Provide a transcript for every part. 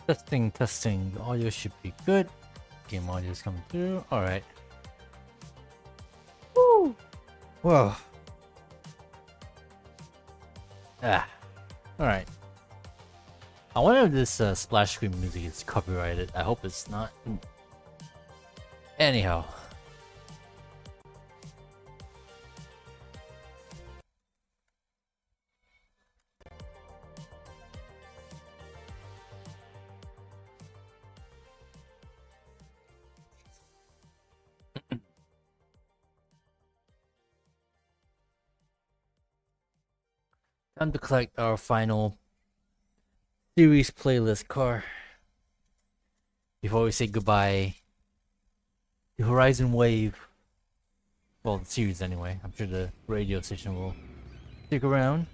Testing, testing. The audio should be good. Game audio is coming through. Alright. Woo! Whoa. Ah. Alright. I wonder if this splash screen music is copyrighted. I hope it's not. Anyhow. Time to collect our final series playlist car before we say goodbye to Horizon Wave. Well, the series anyway. I'm sure the radio station will stick around.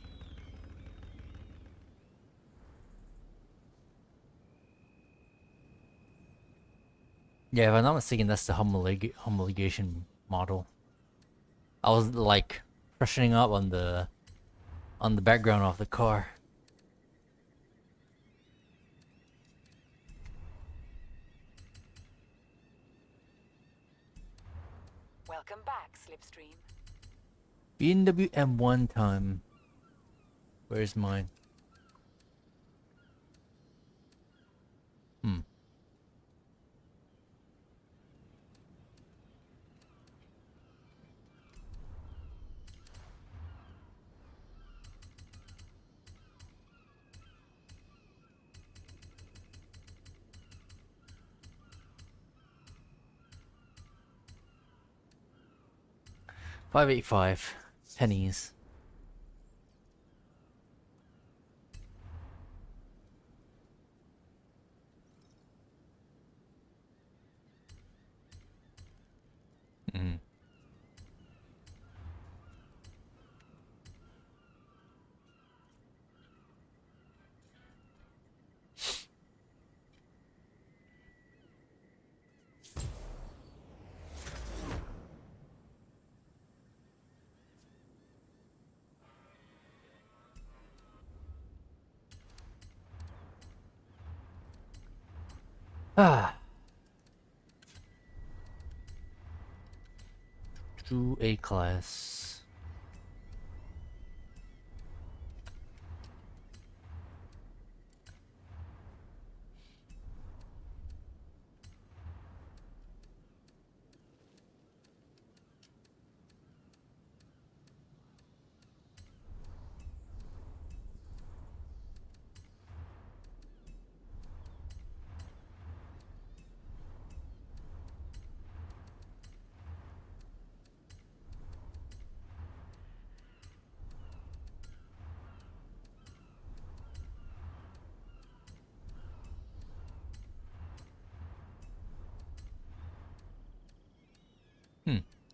Yeah, if I'm not mistaken, that's the homologation model. I was like freshening up on the background of the car. Welcome back, Slipstream. BMW M1 time. Where's mine? 585 pennies. Mm. Ah. True A class.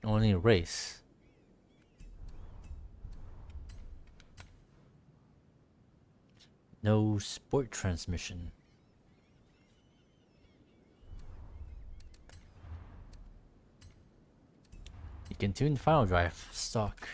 Only a race. No sport transmission. You can tune final drive stock.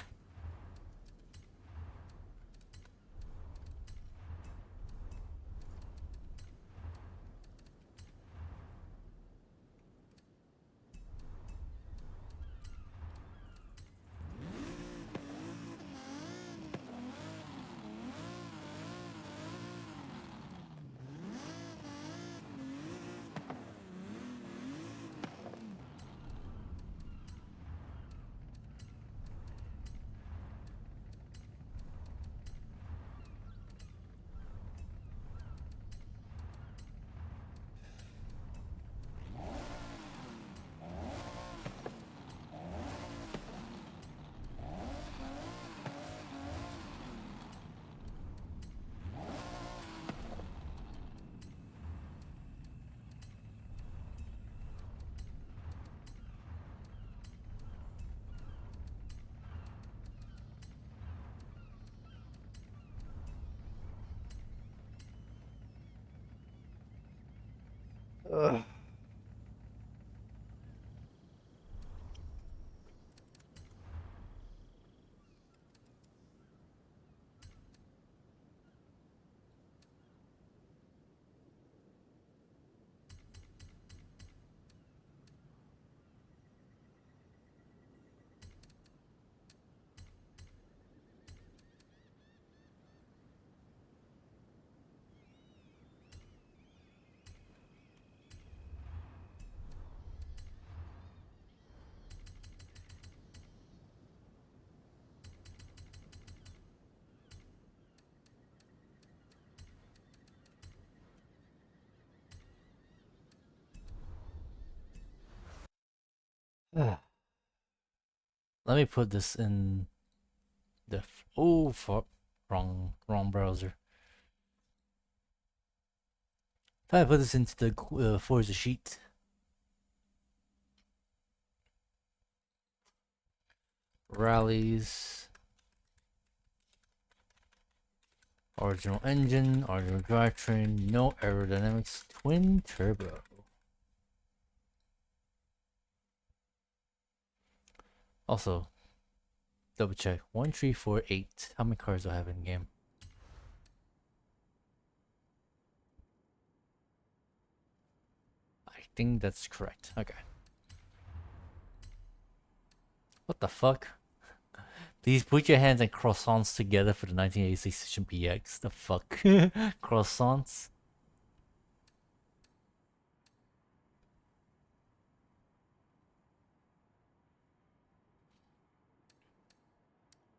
Ugh. Let me put this in the wrong browser. If I put this into the Forza sheet, rallies, original engine, original drivetrain, no aerodynamics, twin turbo. Also, double check 1348. How many cars do I have in game? I think that's correct. Okay. What the fuck? Please put your hands and croissants together for the 1986 Station PX. The fuck? Croissants?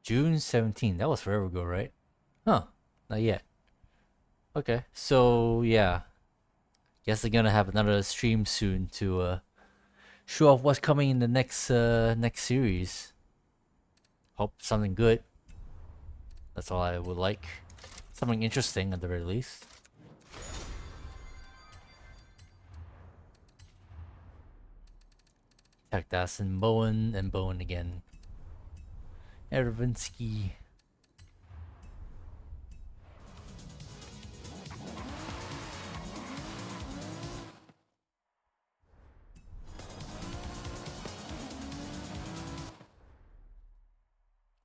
June 17th. That was forever ago, right? Huh. Not yet. Okay. So, yeah. Guess they're gonna have another stream soon to show off what's coming in the next series. Hope something good. That's all I would like. Something interesting at the very least. Tekdas and Bowen again. Ervinsky.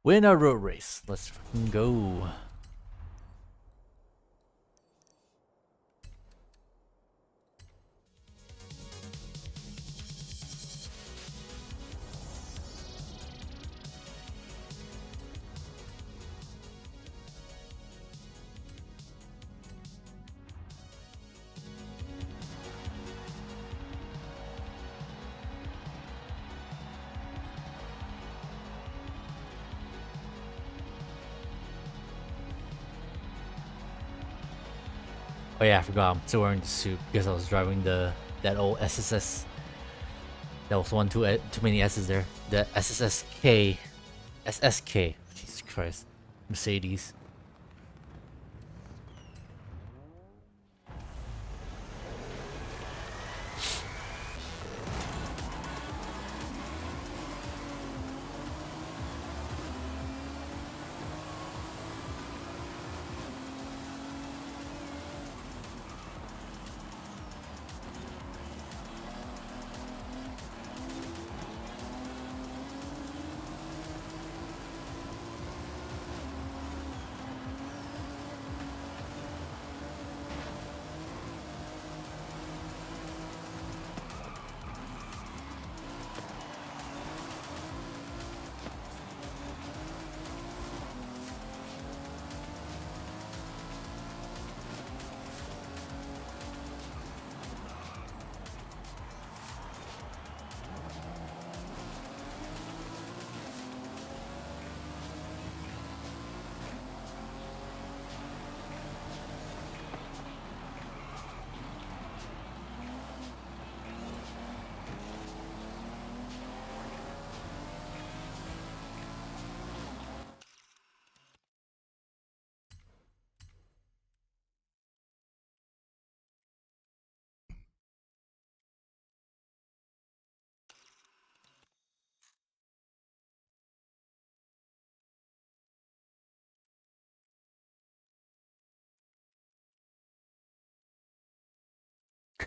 Win a road race. Let's fucking go. Oh yeah, I forgot. I'm still wearing the suit because I was driving that old SSS. That was too many S's there. The SSSK, SSK. Jesus Christ, Mercedes.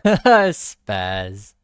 Spaz.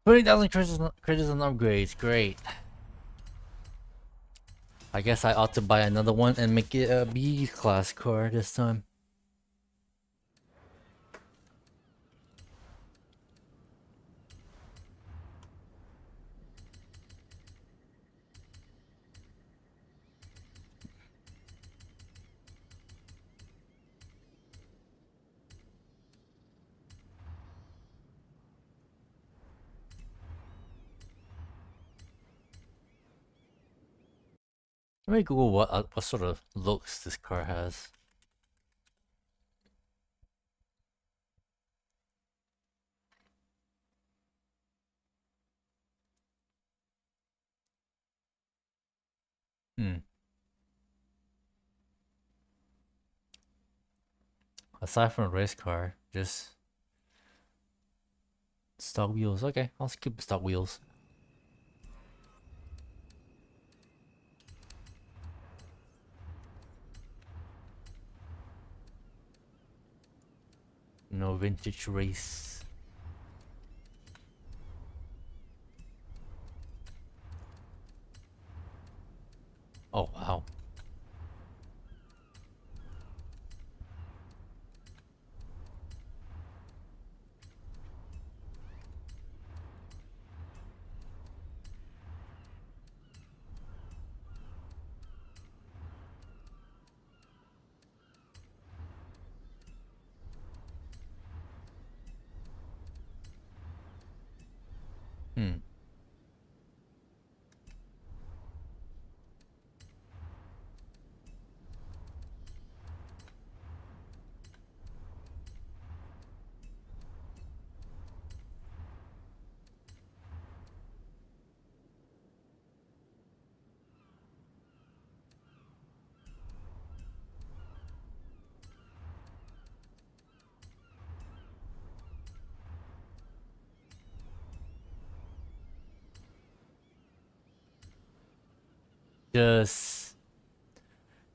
$20,000 credits and upgrades. Great. I guess I ought to buy another one and make it a B class car this time. Let me Google what sort of looks this car has. Hmm. Aside from a race car, just stock wheels. Okay, I'll skip stock wheels. No vintage race. Oh wow. Hmm.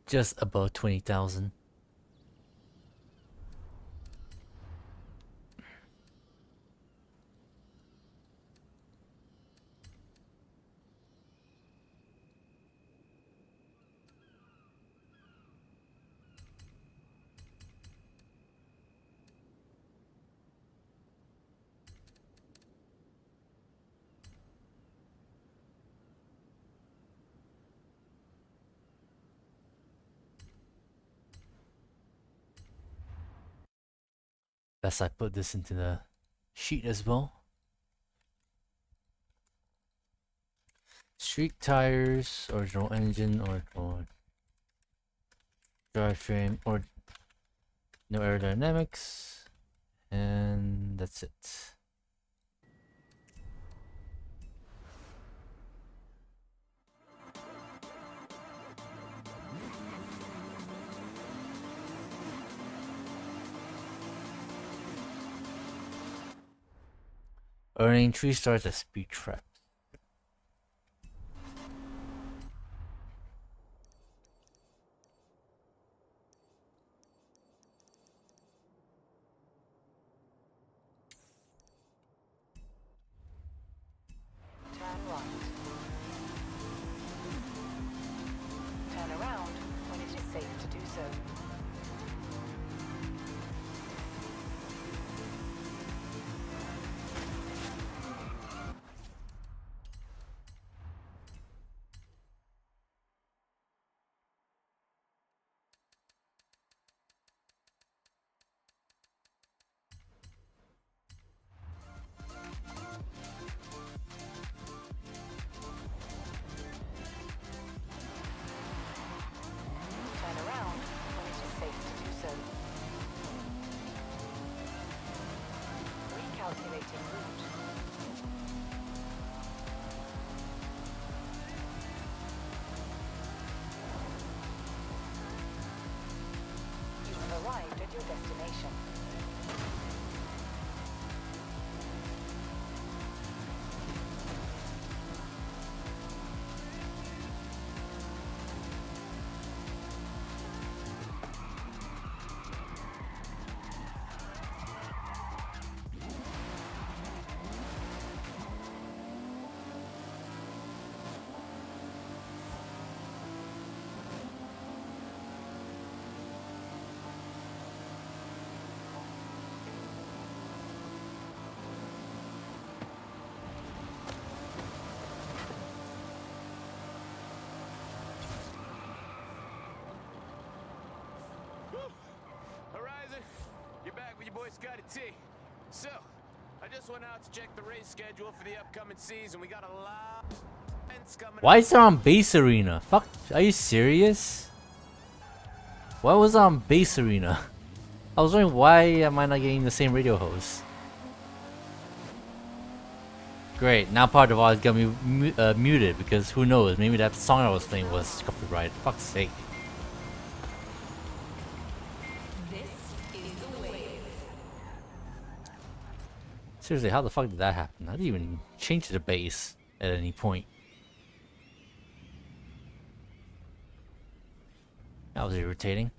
just above 20,000. Best I put this into the sheet as well. Street tires, original engine, or drivetrain, or no aerodynamics, and that's it. Earning 3 stars at speed trap. Turn right. Turn around when it is safe to do so. Turn around when it is safe to do so. Recalculating route. You have arrived at your destination. Horizon, you're back with your boy Scotty T. So, I just went out to check the race schedule for the upcoming season. We got a lot of events coming Why up. is it on base arena? Fuck, are you serious? Why was it on base arena? I was wondering why am I not getting the same radio host? Great, now part of all is gonna be muted because who knows? Maybe that song I was playing was copyrighted. Fuck's sake. Seriously, how the fuck did that happen? I didn't even change the base at any point. That was irritating.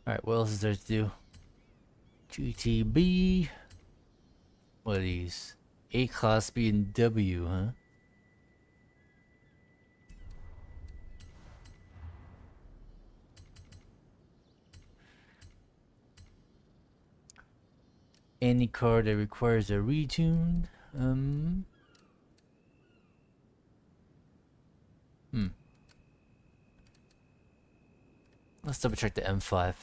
Alright, what else is there to do? GTB. What are these? A-Class BMW, huh? Any car that requires a retune. Let's double check the M5.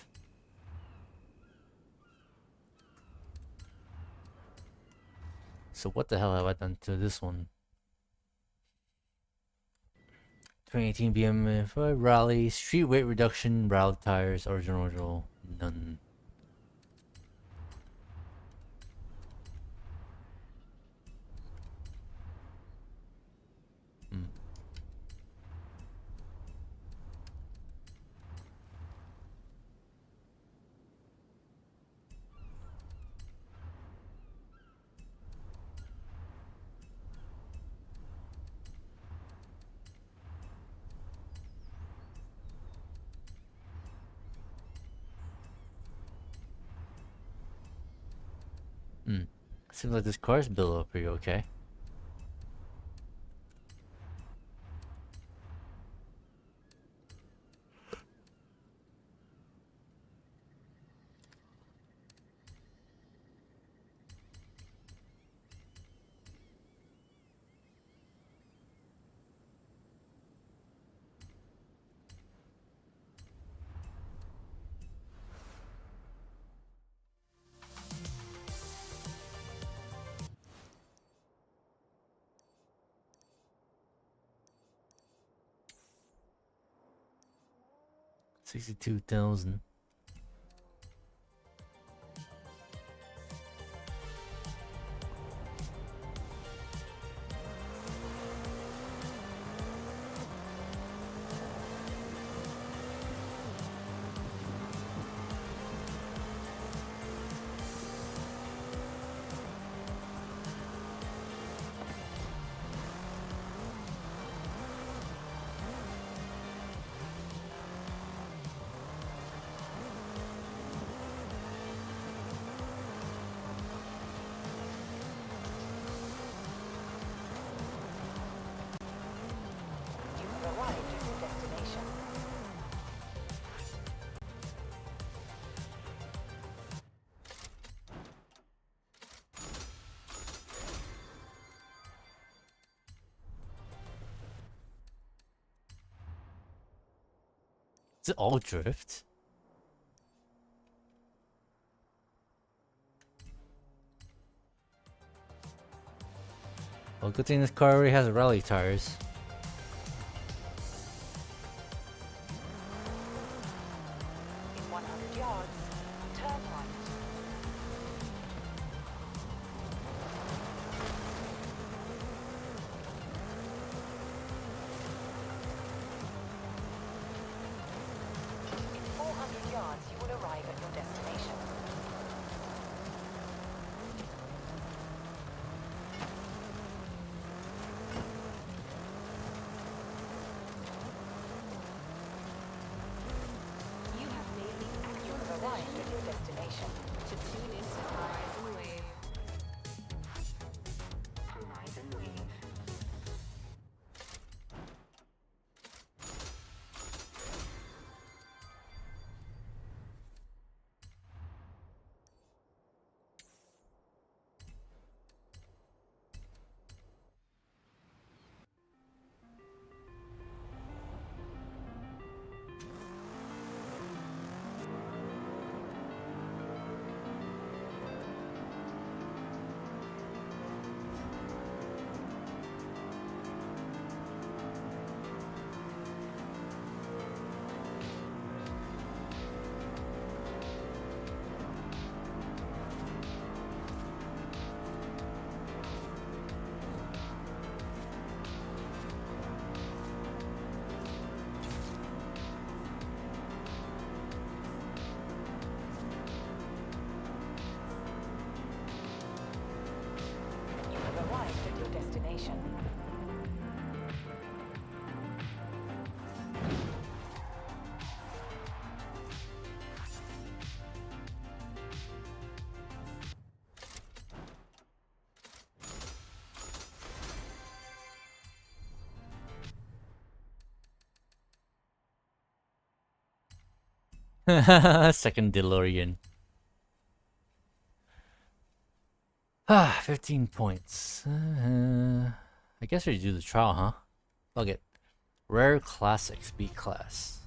So what the hell have I done to this one? 2018 BMW Rally, street weight reduction, rally tires, original, none. Seems like this car's built up pretty okay. $62,000. You have arrived at your destination. Is it all drift? Well, good thing this car already has rally tires. In 100 yards, turn right. In 400 yards, you will arrive at your destination. You have made the You accurate have arrived decision at your destination. to tune into Horizon Wave. Horizon Wave. You have arrived at your destination. Second DeLorean. Ah, 15 points. I guess we do the trial, huh? Look it. Rare Classic Speed Class.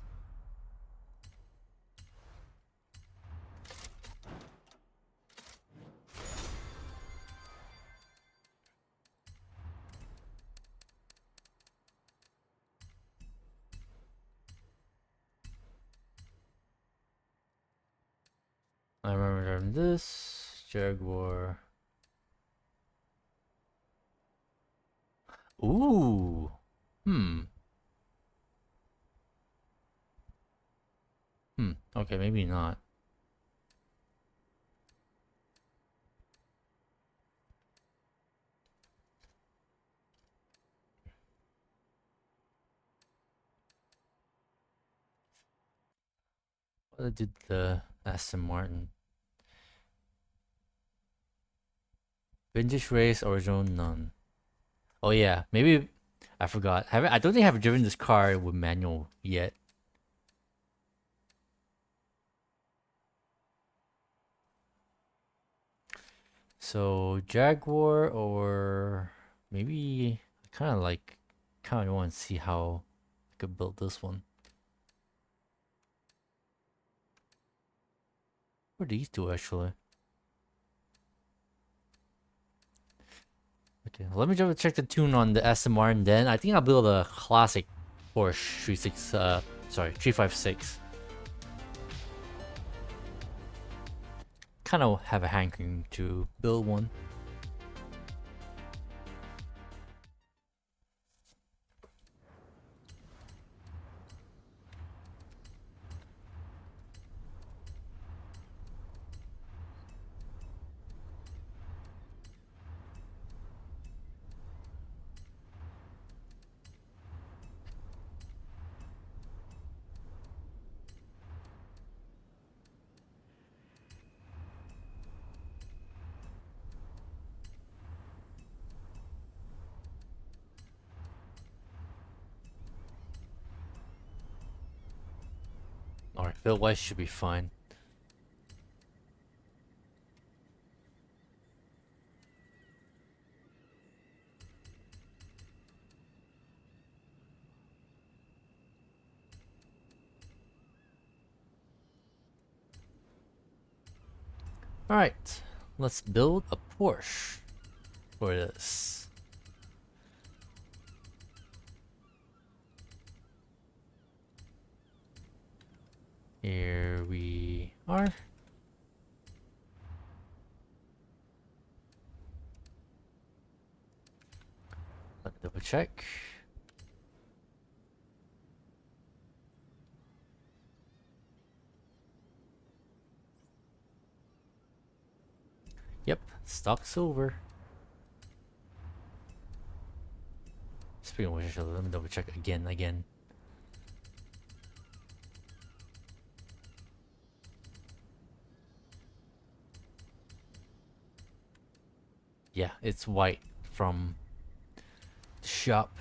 I remember driving this Jaguar. Ooh. Okay, maybe not. What did the Aston Martin? Vintage race, original none. Oh yeah, maybe I forgot. I don't think I've driven this car with manual yet. So Jaguar or maybe kind of want to see how I could build this one. What are these two actually? Okay, let me just check the tune on the SMR and then I think I'll build a classic Porsche 356. Kind of have a hankering to build one. Alright, build-wise should be fine. Alright, let's build a Porsche for this. Here we are. Let me double check. Yep, stock silver. Speaking of which, let me double check again. Yeah, it's white from the shop.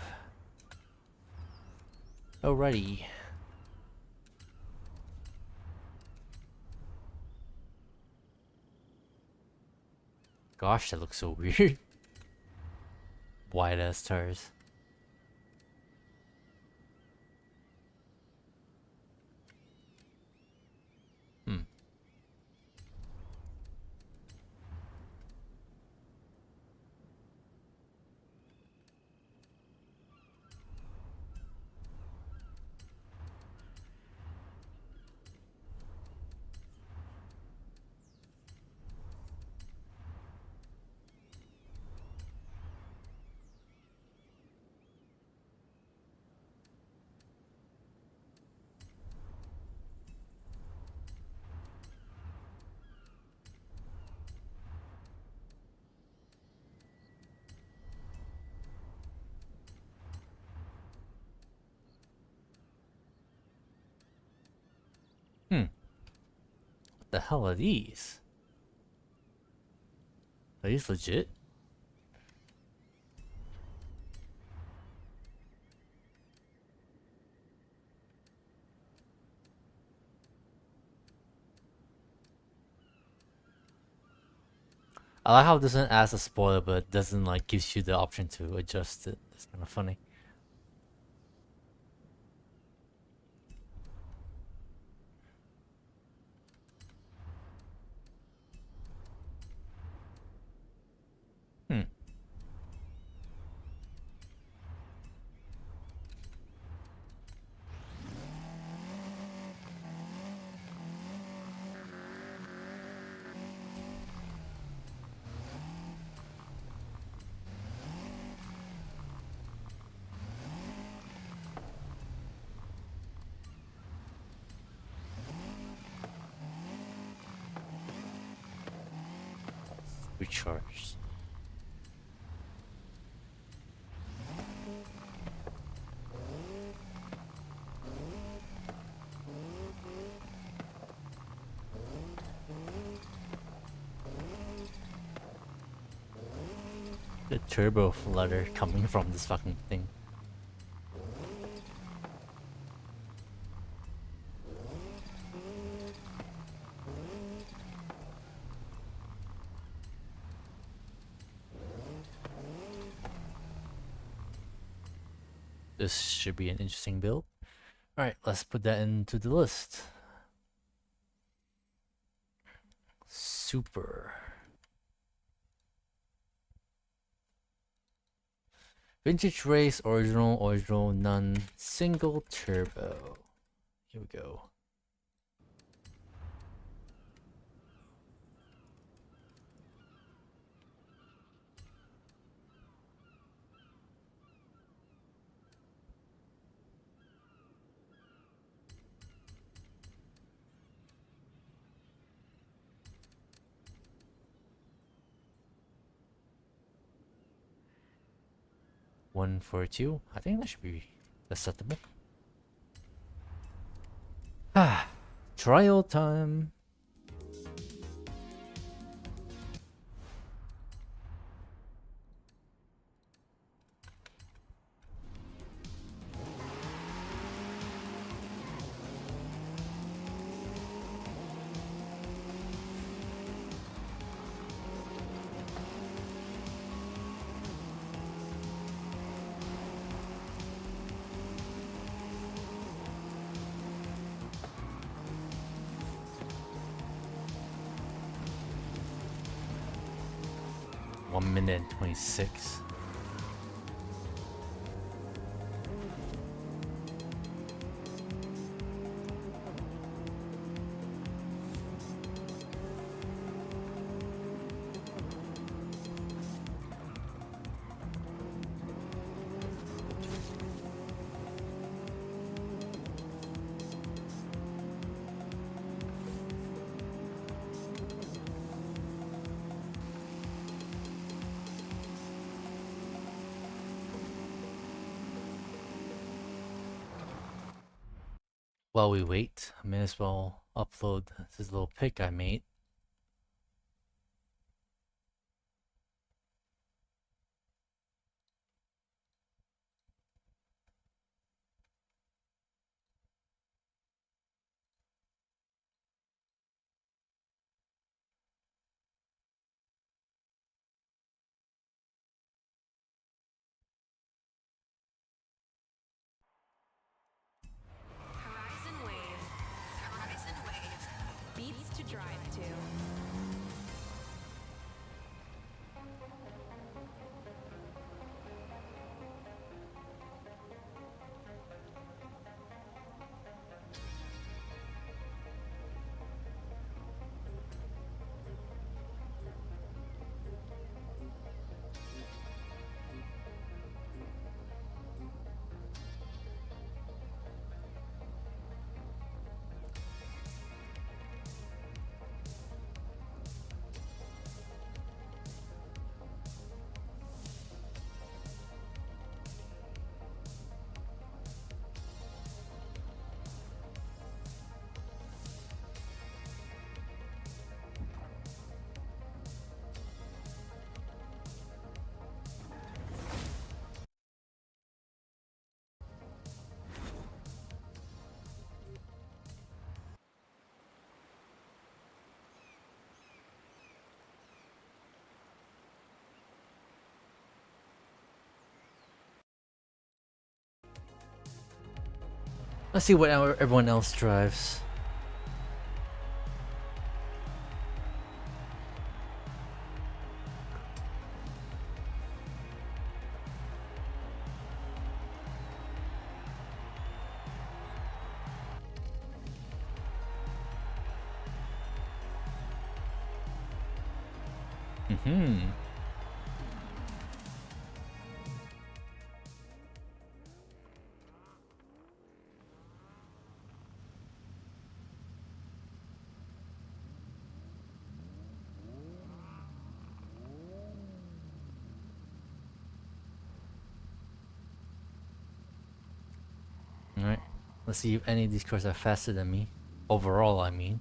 Alrighty. Gosh, that looks so weird. White ass tires. Hmm. What the hell are these? Are these legit? I like how it doesn't ask a spoiler, but it doesn't like gives you the option to adjust it. It's kind of funny. Hmm. Recharged. The turbo flutter coming from this fucking thing. This should be an interesting build. Alright, let's put that into the list. Super. Vintage race, original, none, single turbo. Here we go. One for two. I think that should be acceptable. Ah, trial time. One minute and 26. While we wait, I may as well upload this little pic I made. Horizon Wave. Horizon Wave. Beats to drive to. Let's see what everyone else drives. Mm-hmm. Alright. Let's see if any of these cars are faster than me. Overall, I mean.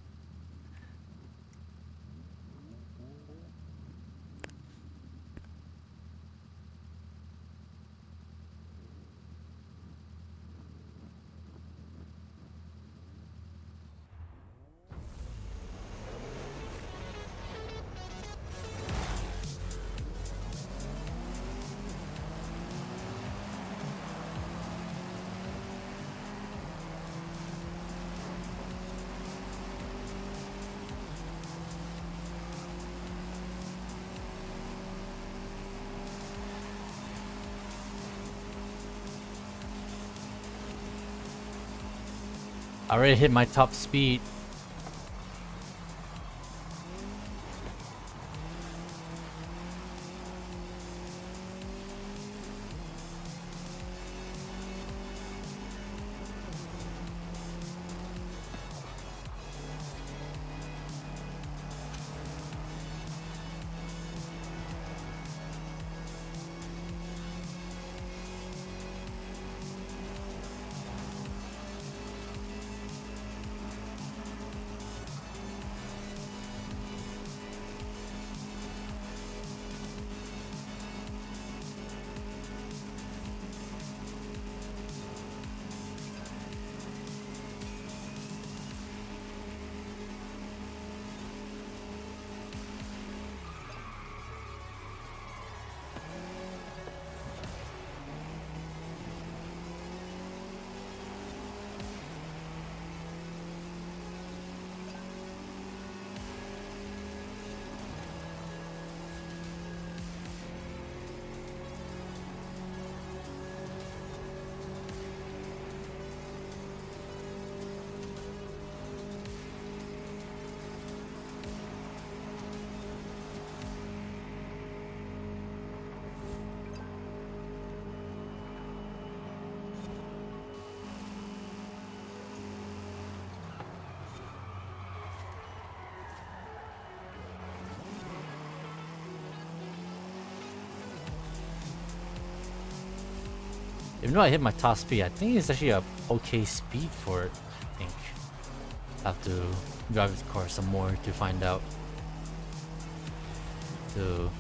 I already hit my top speed. Even though I hit my top speed, I think it's actually a okay speed for it. I think I have to drive this car some more to find out. To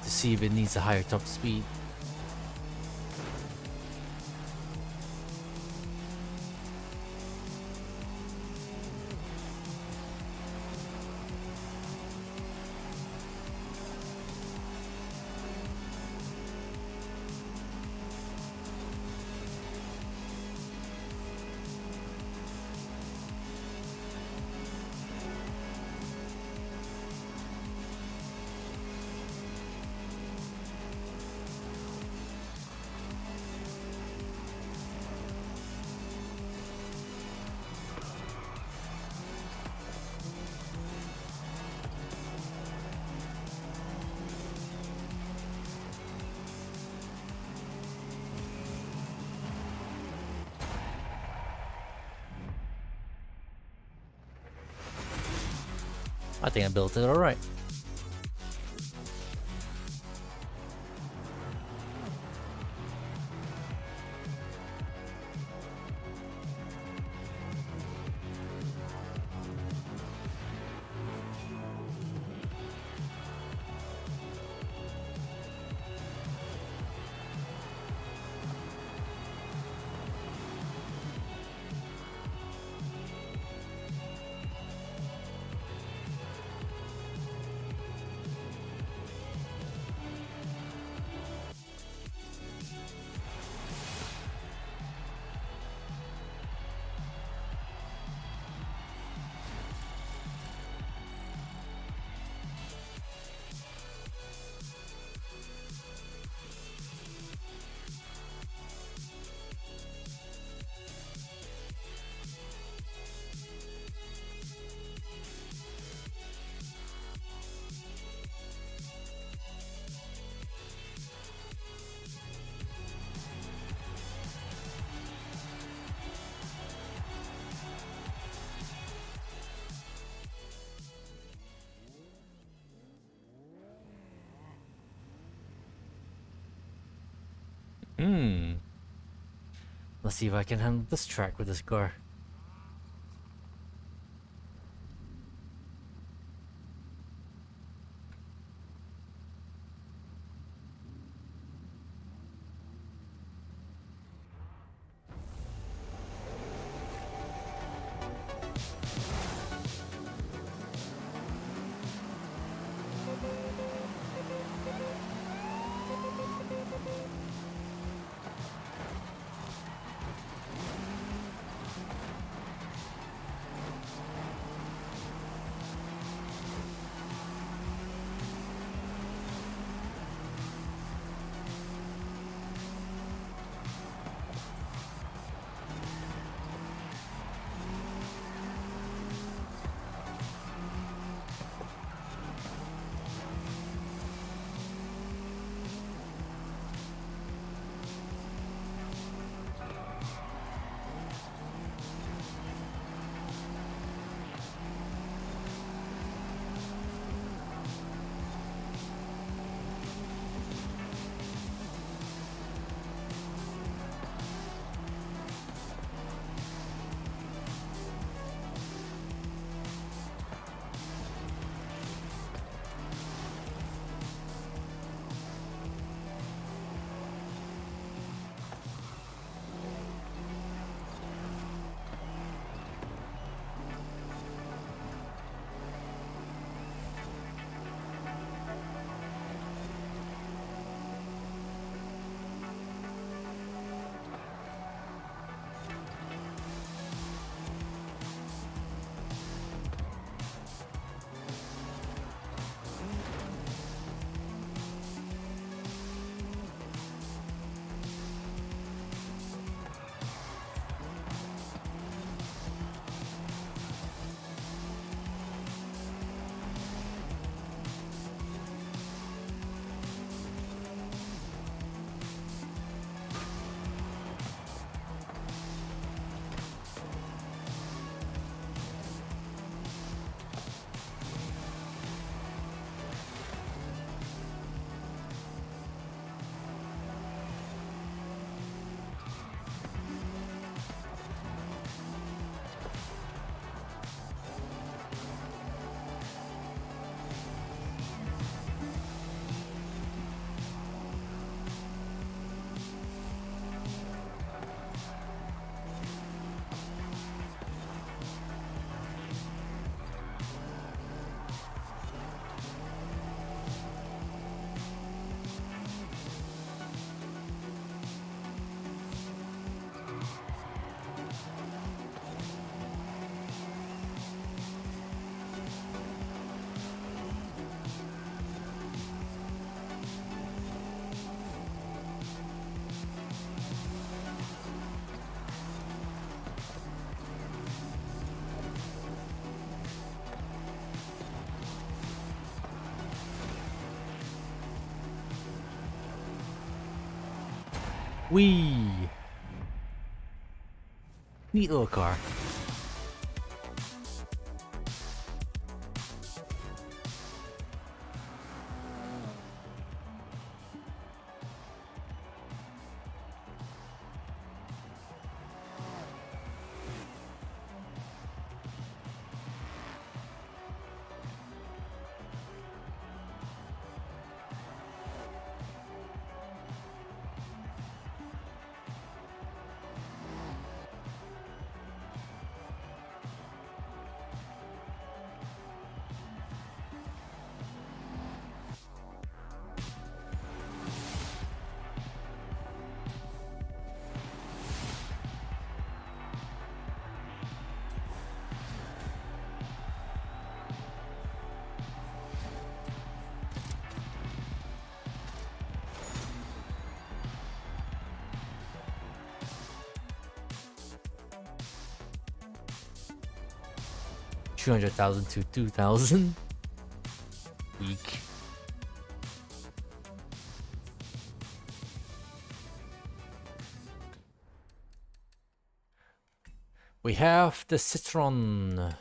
see if it needs a higher top speed. I think I built it alright. Let's see if I can handle this track with this car. Wee! Neat little car. $200,000 to 2,000. Weak. We have the Citron.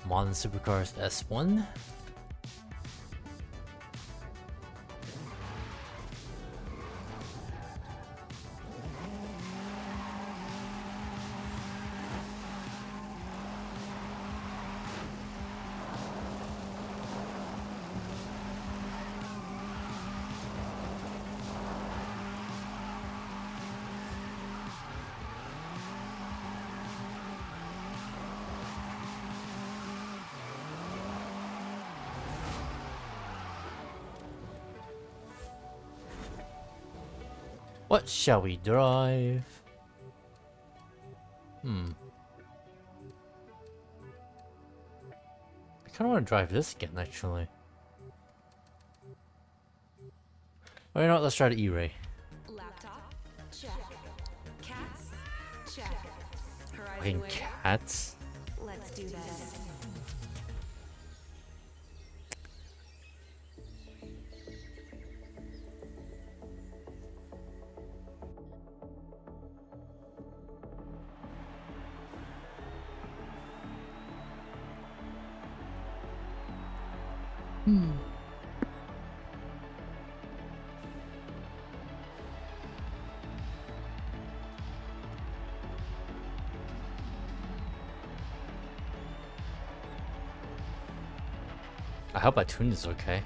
Modern Supercars S1. What shall we drive? I kinda wanna drive this again, actually. Oh, you know what? Let's try the E-Ray. Laptop, check. Cats, check. Horizon Fucking Wave, cats. let's do this. I hope my tune is okay.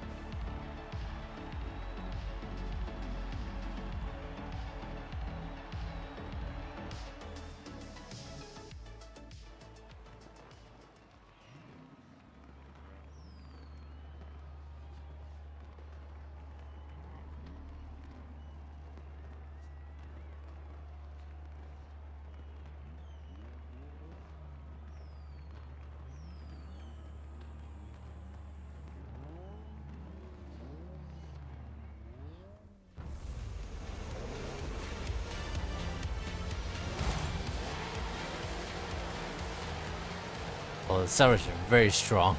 Well, the servers are very strong.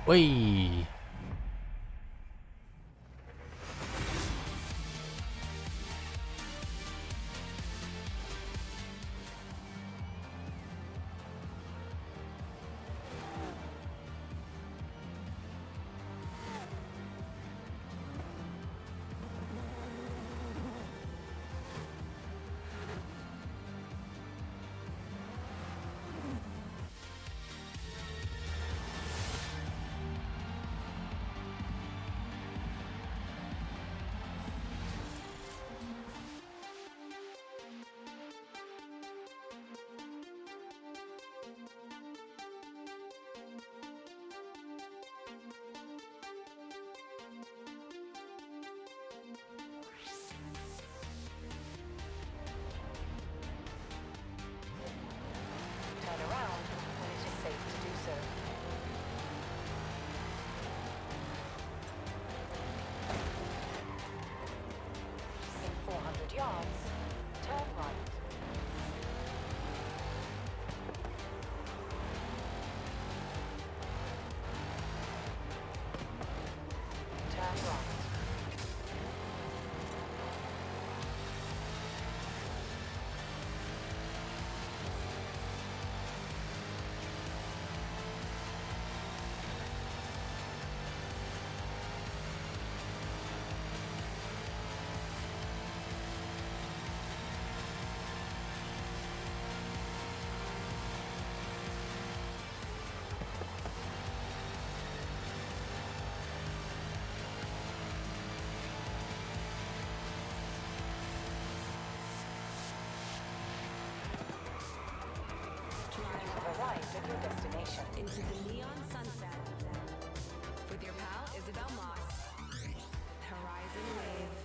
Whee! Turn around when it is safe to do so. In 400 yards, turn right. Turn right. You have arrived at your destination. Into the neon sunset with your pal Isabel Moss. Horizon Wave.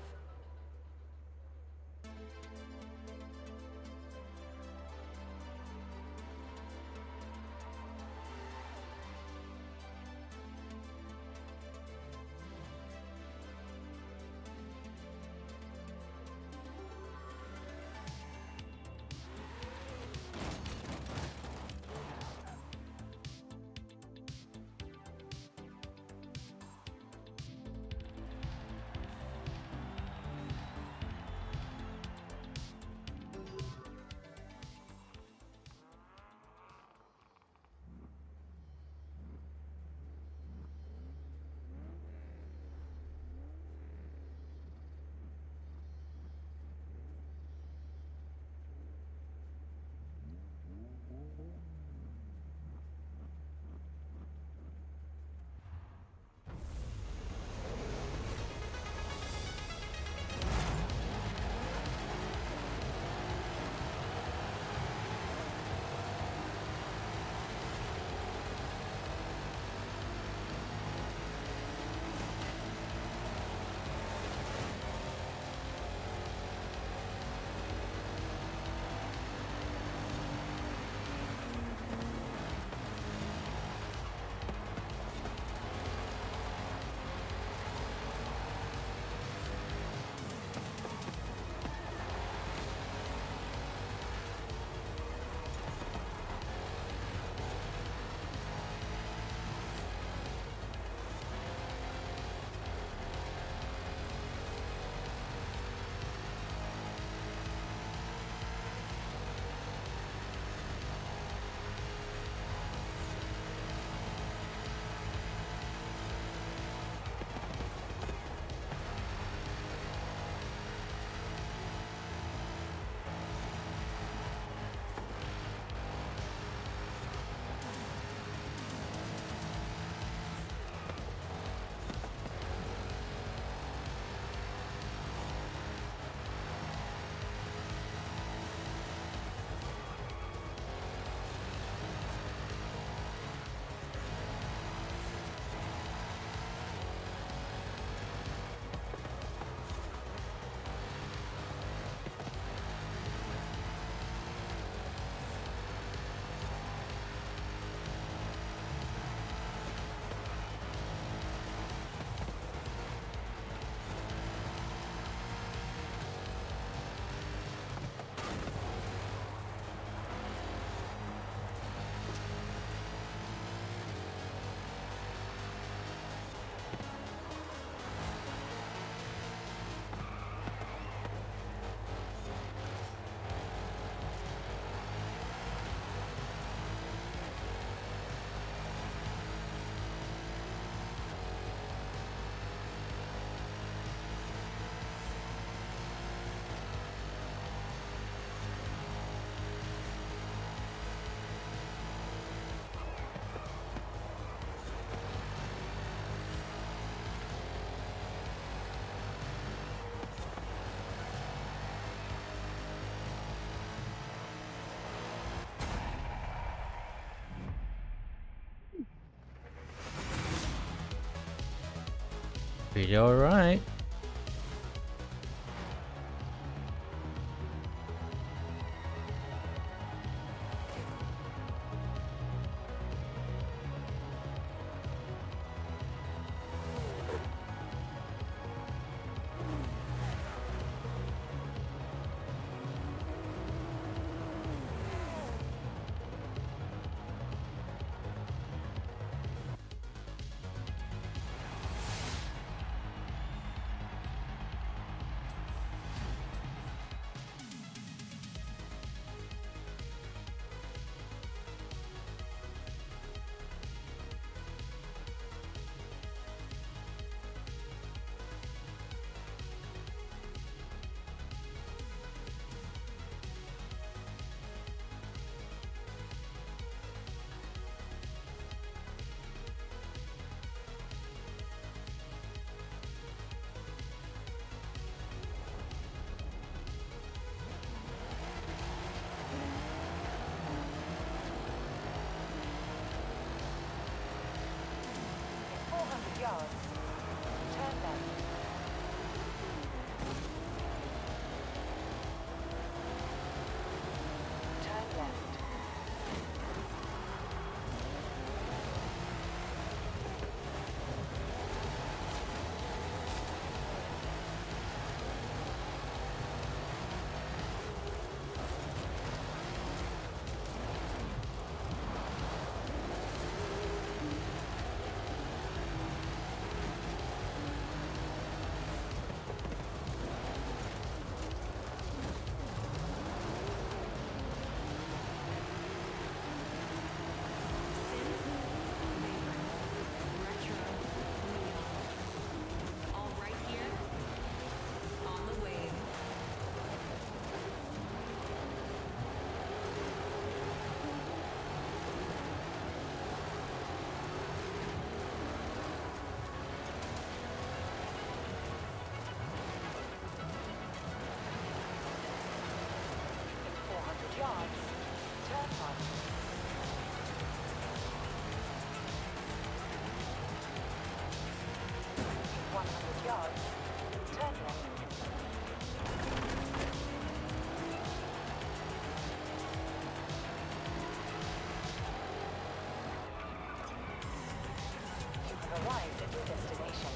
Pretty alright. In 400 yards, turn left. Turn left. Retro neon. All right here. On the way. In 400 yards, turn right. In 100 yards, turn left. You have arrived at your destination.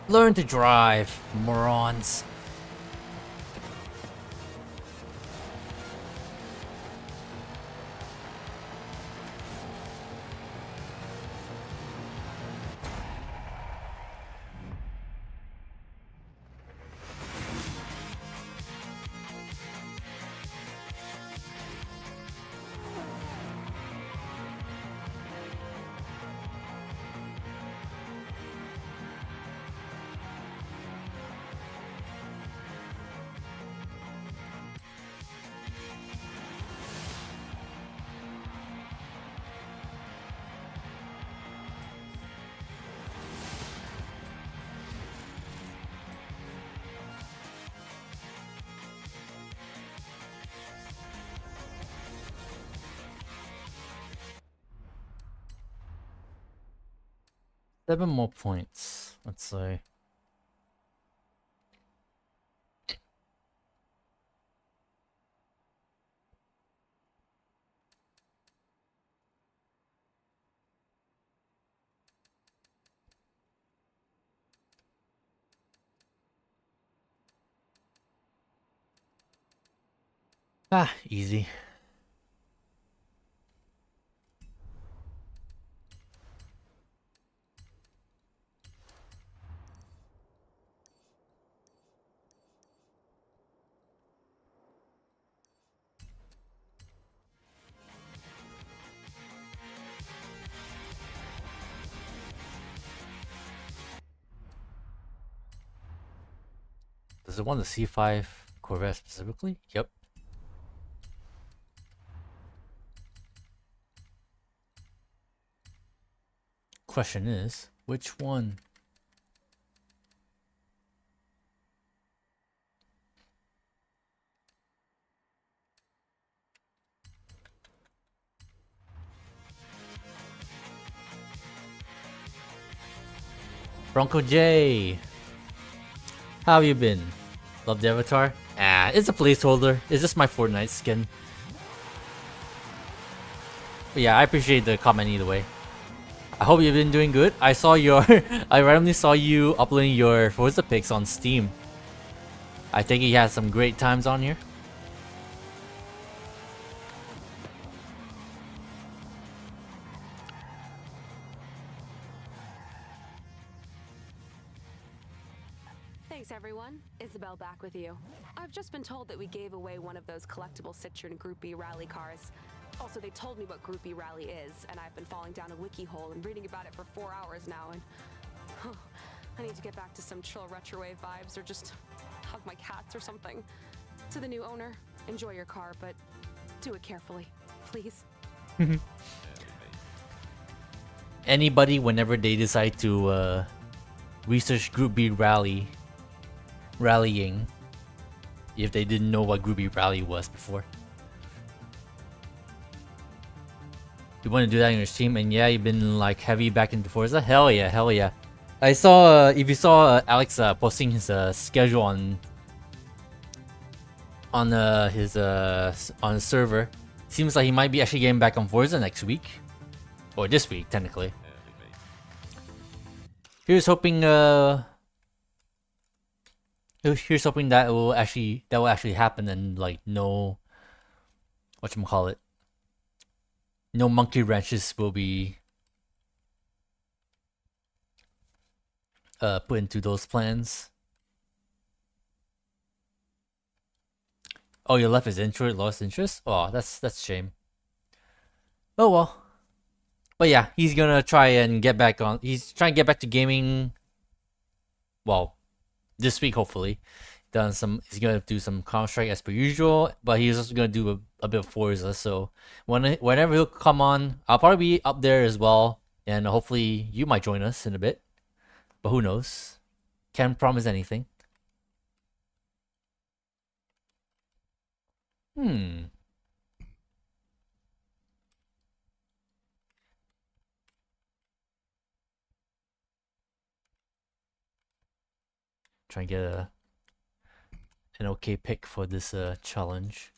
Learn to drive, morons. Seven more points. Let's say. Ah, easy. Does it want the C5 Corvette specifically? Yep. Question is, which one? Bronco J, how have you been? Love the avatar? Ah, it's a placeholder. It's just my Fortnite skin. But yeah, I appreciate the comment either way. I hope you've been doing good. I saw your I randomly saw you uploading your Forza pics on Steam. I think you had some great times on here. Thanks, everyone. Isabel back with you. I've just been told that we gave away one of those collectible Citroen Group B rally cars. Also, they told me what Group B rally is, and I've been falling down a wiki hole and reading about it for 4 hours now, and I need to get back to some chill retrowave vibes or just hug my cats or something. To the new owner, enjoy your car, but do it carefully, please. Anybody, whenever they decide to research Group B rallying, if they didn't know what Group B rally was before. You want to do that on your stream, and yeah, you've been like heavy back into Forza. Hell yeah, hell yeah. I saw if you saw Alex posting his schedule on his server, seems like he might be actually getting back on Forza next week, or this week technically. Here's hoping here's hoping that will actually happen, and like no whatchamacallit, no monkey wrenches will be put into those plans. Oh, you left his intro, lost interest? Oh, that's a shame. Oh well. But yeah, he's gonna try and get back on. He's trying to get back to gaming. Well, this week hopefully. He's gonna do some Counter-Strike as per usual, but he's also gonna do a bit of Forza. So whenever he'll come on, I'll probably be up there as well, and hopefully you might join us in a bit. But who knows? Can't promise anything. Try and get an okay pick for this challenge.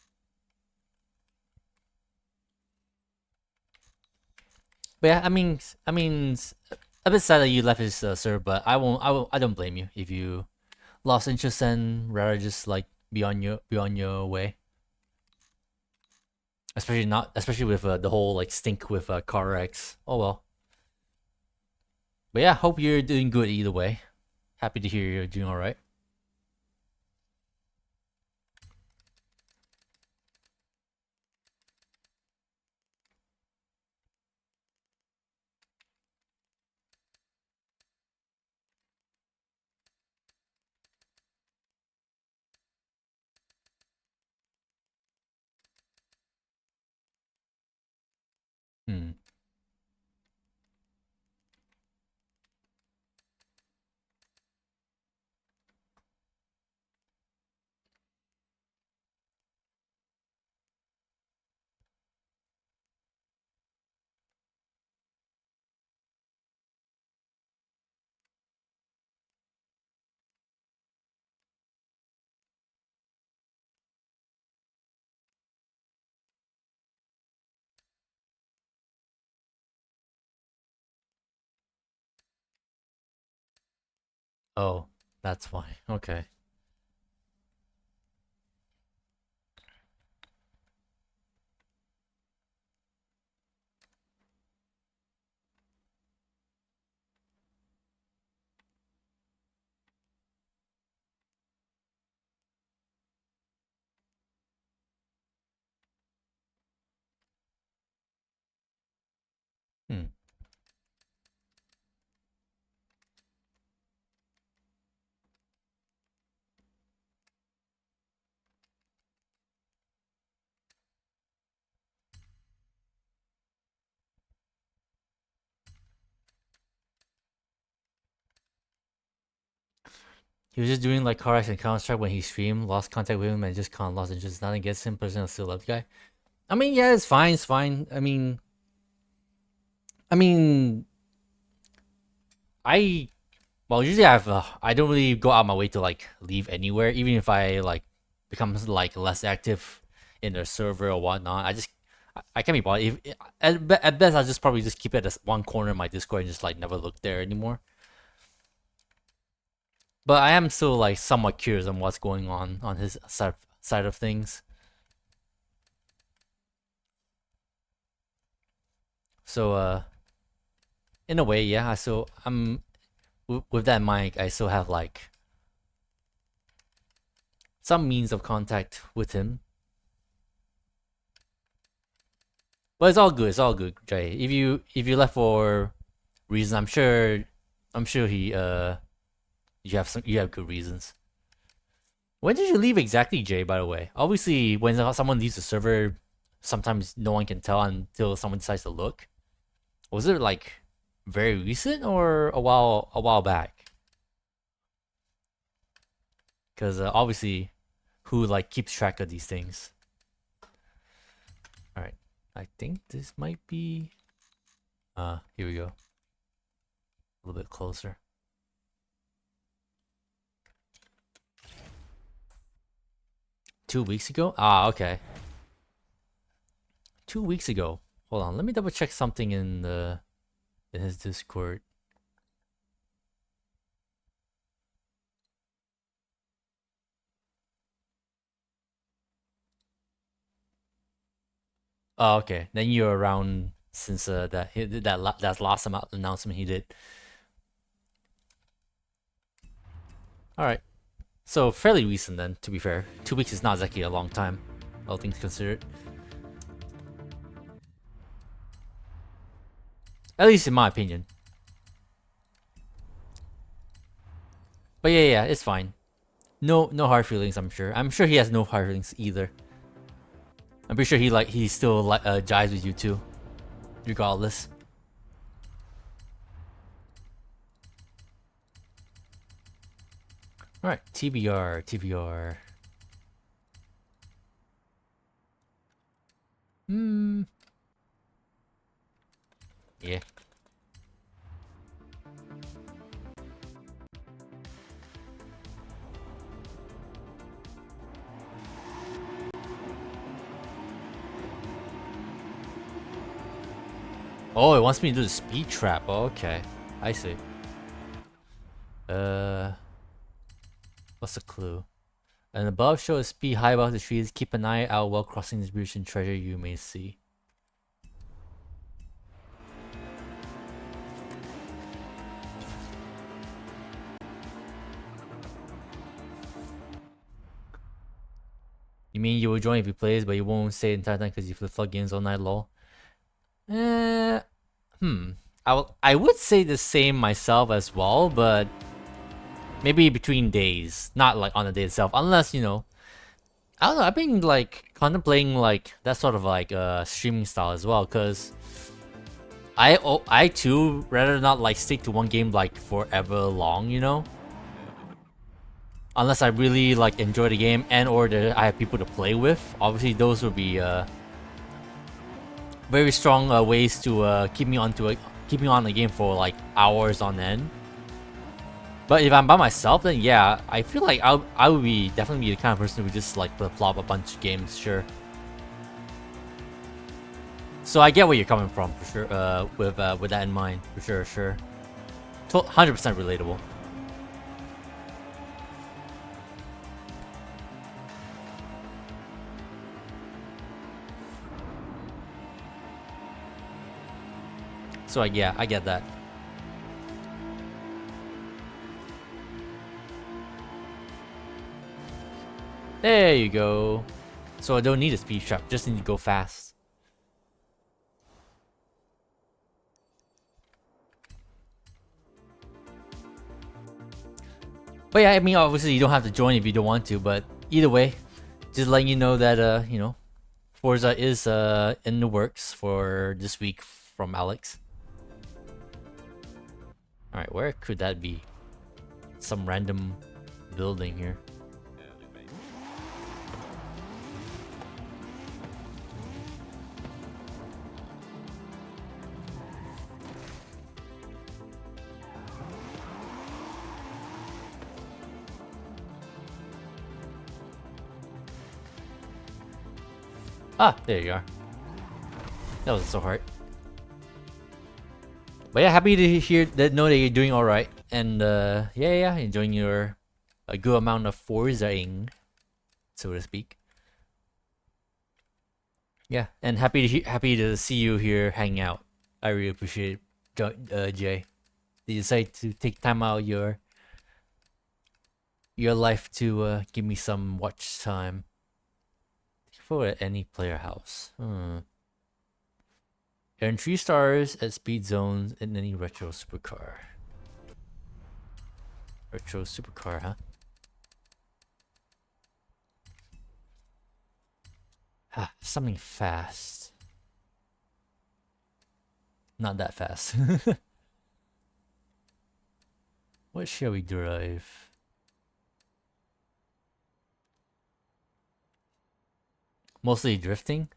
But yeah, I mean, a bit sad that you left his server, but I don't blame you if you lost interest and rather just like be on your way. Especially with the whole like stink with Car X. Oh well. But yeah, hope you're doing good either way. Happy to hear you're doing all right. Hmm. Oh, that's why. Okay. Hmm. He was just doing like Car X and Counter Strike when he streamed, lost contact with him, and just kind of lost interest. Nothing against him, personally, I still love the guy. I mean, yeah, it's fine, it's fine. I mean, I well usually I don't really go out of my way to like leave anywhere, even if I like become like less active in the server or whatnot. I can't be bothered. If at best, I'll just probably just keep it as one corner of my Discord and just like never look there anymore. But I am still like somewhat curious on what's going on his side of things. So in a way, yeah. So with that in mind, I still have like some means of contact with him. But it's all good. It's all good, Jay. If you left for reasons, I'm sure he you have good reasons. When did you leave exactly, Jay? By the way, obviously when someone leaves the server, sometimes no one can tell until someone decides to look. Was it like very recent or a while back? Because obviously, who like keeps track of these things? All right, I think this might be. Here we go. A little bit closer. $2 weeks ago? Ah, okay. 2 weeks ago. Hold on, let me double check something in his Discord. Oh, okay. Then you're around since that last announcement he did. All right. So fairly recent then, to be fair. 2 weeks is not exactly a long time, all things considered. At least in my opinion. But yeah, it's fine. No hard feelings, I'm sure. I'm sure he has no hard feelings either. I'm pretty sure he still jives with you too, regardless. All right, TBR. Yeah. Oh, it wants me to do the speed trap. Oh, okay. I see. What's the clue? And above show a speed high above the trees. Keep an eye out while crossing this bridge and treasure you may see. You mean you will join if he plays, but you won't stay the entire time because you flip-flop games all night, lol? I would say the same myself as well, but maybe between days, not like on the day itself, unless, you know, I don't know, I've been like contemplating like that sort of like streaming style as well, because I too rather not like stick to one game like forever long, you know, unless I really like enjoy the game and or that I have people to play with. Obviously those would be very strong ways to keep me on the game for like hours on end. But if I'm by myself, then yeah, I feel like I would be definitely be the kind of person who would just like flip-flop a bunch of games, sure. So I get where you're coming from for sure. With that in mind, for sure. 100% relatable. So yeah, I get that. There you go. So I don't need a speed trap, just need to go fast. But yeah, I mean, obviously you don't have to join if you don't want to, but either way, just letting you know that, you know, Forza is in the works for this week from Alex. Alright, where could that be? Some random building here. Ah, there you are. That wasn't so hard. But yeah, happy to know that you're doing all right, and yeah, enjoying your a good amount of Forzaing, so to speak. Yeah, and happy to see you here hanging out. I really appreciate it, Jay. You decided to take time out of your life to give me some watch time. For any player house. Earn 3 stars at speed zones in any retro supercar. Retro supercar, huh? Ah, something fast. Not that fast. What shall we drive? Mostly drifting?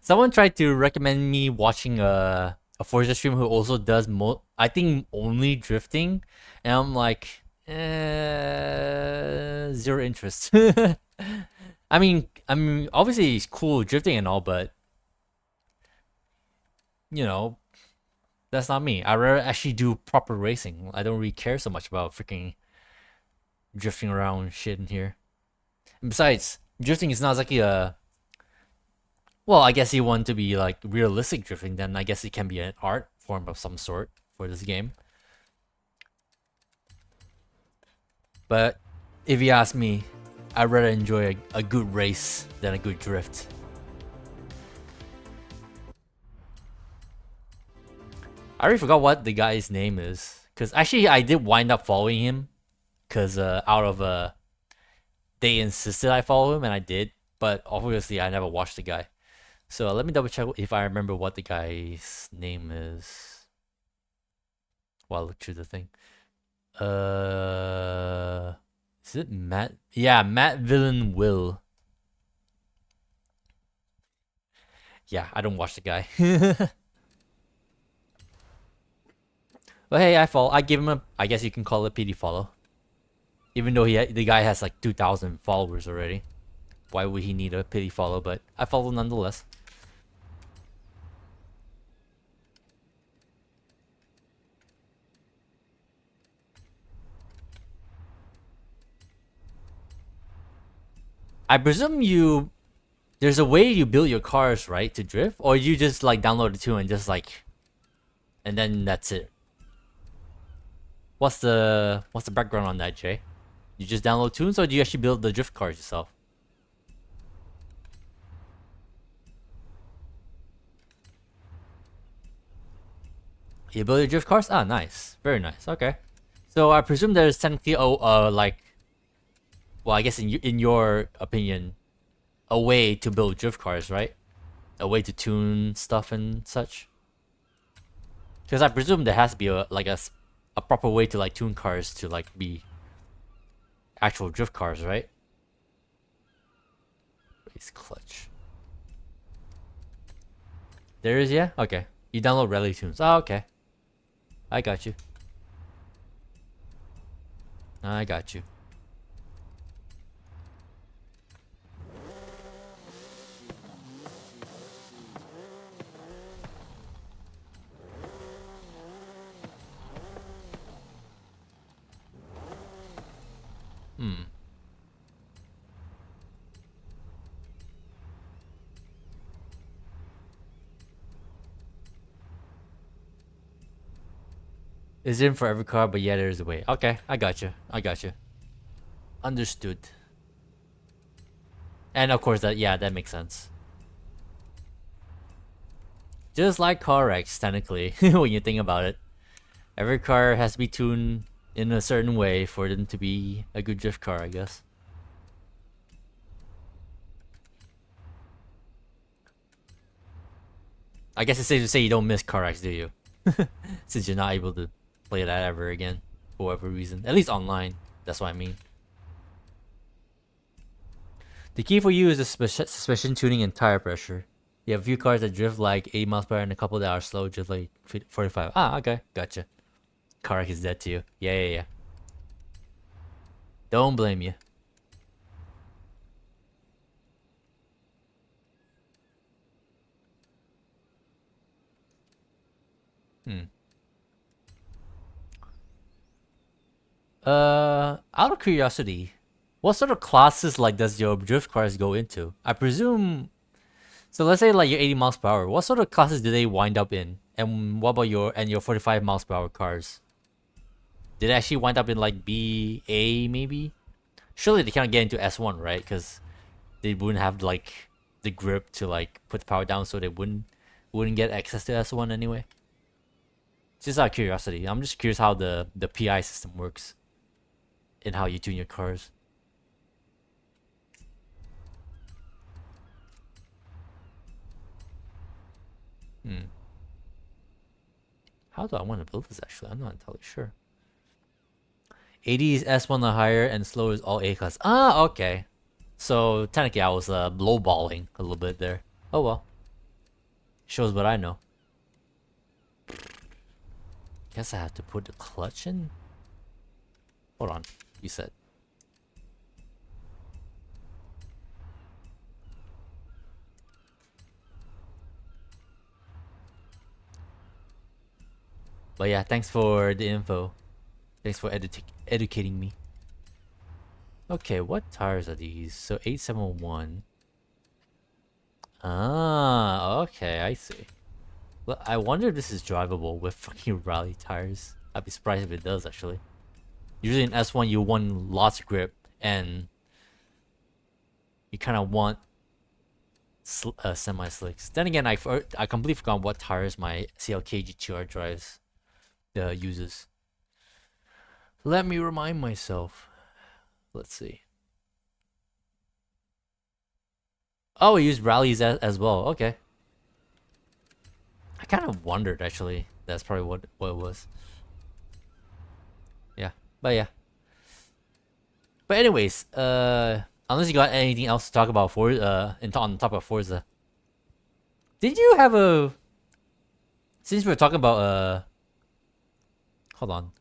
Someone tried to recommend me watching a Forza stream who also does I think only drifting, and I'm like, zero interest. I mean, obviously it's cool drifting and all, but you know, that's not me. I rather actually do proper racing. I don't really care so much about freaking drifting around shit in here. And besides, drifting is not exactly a... Well, I guess you want to be like realistic drifting, then I guess it can be an art form of some sort for this game. But if you ask me, I'd rather enjoy a good race than a good drift. I already forgot what the guy's name is, because actually I did wind up following him, because out of they insisted I follow him, and I did, but obviously I never watched the guy. So let me double check if I remember what the guy's name is while I look through the thing. Is it Matt? Yeah, Matt Villain Will. Yeah, I don't watch the guy. But hey, I give him a, I guess you can call it PD follow. Even though the guy has like 2,000 followers already. Why would he need a pity follow? But I follow nonetheless. I presume there's a way you build your cars, right, to drift, or you just like download the tune and just like, and then that's it. What's the background on that, Jay? You just download tunes, or do you actually build the drift cars yourself? You build your drift cars? Ah, nice, very nice. Okay, so I presume there's technically like, well, I guess in your opinion, a way to build drift cars, right? A way to tune stuff and such. Because I presume there has to be a proper way to like tune cars to like be actual drift cars, right? Race clutch. There is, yeah? Okay. You download rally tunes. Oh, okay. I got you. I got you. Hmm. It's in for every car, but yeah, there's a way. Okay, I got you. I got you. Understood. And of course, that makes sense. Just like car wrecks, technically, when you think about it. Every car has to be tuned in a certain way for them to be a good drift car, I guess. I guess it's safe to say you don't miss car wrecks, do you? Since you're not able to play that ever again, for whatever reason. At least online, that's what I mean. The key for you is the suspension tuning and tire pressure. You have a few cars that drift like 80 miles per hour and a couple that are slow, drift like 45. Ah, okay, gotcha. Car wreck is dead to you. Yeah. Don't blame you. Out of curiosity, what sort of classes like does your drift cars go into? I presume. So let's say like your 80 miles per hour. What sort of classes do they wind up in? And what about your 45 miles per hour cars? Did they actually wind up in like B, A maybe? Surely they can't get into S1, right? Because they wouldn't have like the grip to like put the power down, so they wouldn't get access to S1 anyway. Just out of curiosity, I'm just curious how the PI system works and how you tune your cars. How do I want to build this actually? I'm not entirely sure. 80 is S1 or higher, and slow is all A class. Ah, okay. So technically I was lowballing a little bit there. Oh well. Shows what I know. Guess I have to put the clutch in? Hold on. You said. But yeah, thanks for the info. Thanks for educating me. Okay, what tires are these? So 871. Ah, okay, I see. Well, I wonder if this is drivable with fucking rally tires. I'd be surprised if it does, actually. Usually in S1 you want lots of grip and you kind of want semi-slicks. Then again, I completely forgot what tires my CLK GTR drives uses. Let me remind myself. Let's see. Oh, we use rallies as well. Okay. I kind of wondered actually. That's probably what it was. Yeah, but yeah. But anyways, unless you got anything else to talk about on top of Forza, did you have a? Since we're talking about hold on.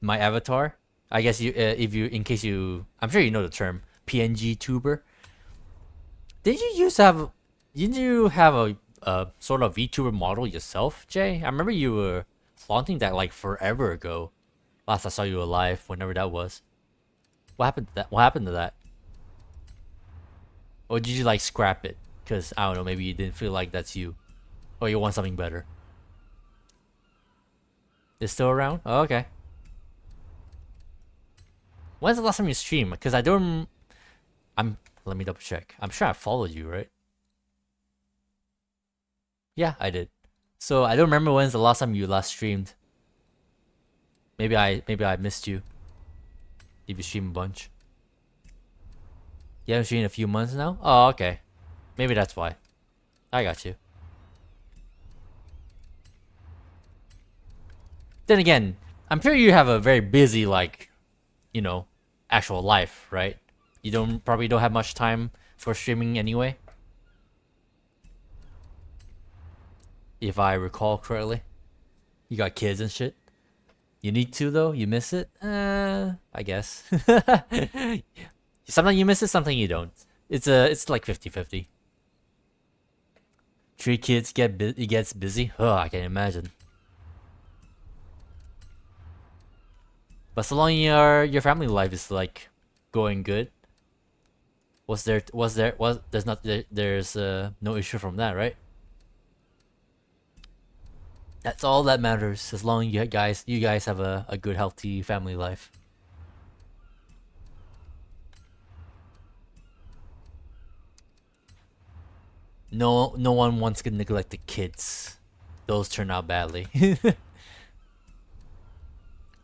My avatar. I guess you, I'm sure you know the term PNG tuber. Didn't you have a sort of VTuber model yourself, Jay? I remember you were flaunting that like forever ago. Last I saw you alive, whenever that was. What happened to that? What happened to that? Or did you like scrap it? Cause I don't know, maybe you didn't feel like that's you, or you want something better. It's still around? Oh, okay. When's the last time you streamed? Cause I don't. I'm. Let me double check. I'm sure I followed you, right? Yeah, I did. So I don't remember when's the last time you last streamed. Maybe I missed you. If you stream a bunch. You haven't streamed in a few months now? Oh, okay. Maybe that's why. I got you. Then again, I'm sure you have a very busy, like, you know, actual life, right? You probably don't have much time for streaming anyway. If I recall correctly. You got kids and shit. You need to though? You miss it? I guess. Sometimes you miss it, sometimes you don't. It's like 50-50. 3 kids it gets busy. Oh, I can imagine. But so long your family life is like going good. There's no issue from that, right? That's all that matters. As long as you guys have a good healthy family life. No one wants to neglect the kids. Those turn out badly.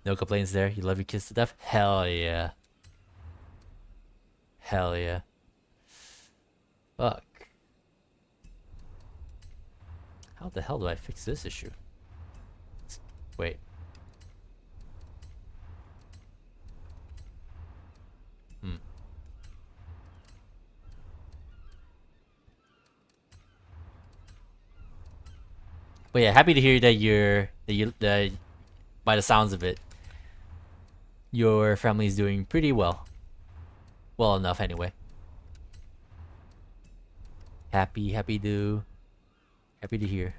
No complaints there. You love your kids to death? Hell yeah. Hell yeah. Fuck. How the hell do I fix this issue? Wait. But yeah, happy to hear that by the sounds of it, your family is doing pretty well. Well enough anyway. Happy to hear.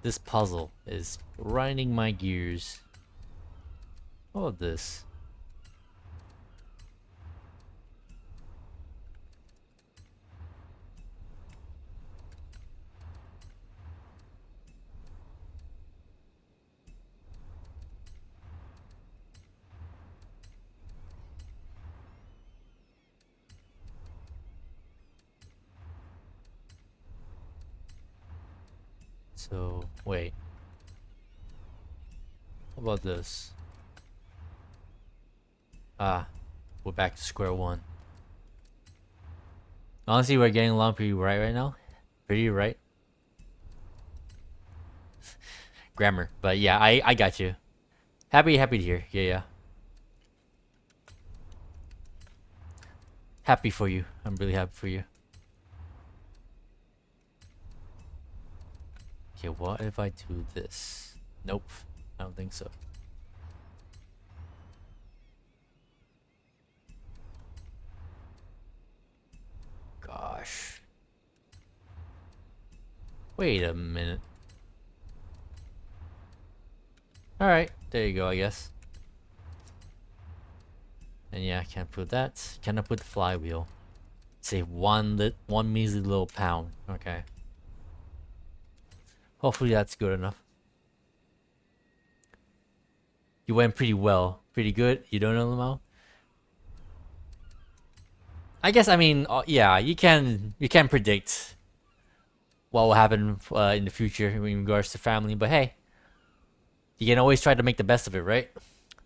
This puzzle is grinding my gears. What about this? So, wait. What about this? Ah, we're back to square one. Honestly, we're getting along pretty right now. Pretty right. Grammar. But yeah, I got you. Happy to hear. Yeah. Happy for you. I'm really happy for you. Okay, what if I do this? Nope. I don't think so. Gosh. Wait a minute. Alright, there you go, I guess. And yeah, can't put that. Cannot put the flywheel. Save one measly little pound. Okay. Hopefully that's good enough. You went pretty well. Pretty good. You don't know, Lamau? I guess, I mean, yeah, you can predict what will happen in the future in regards to family, but hey, you can always try to make the best of it, right?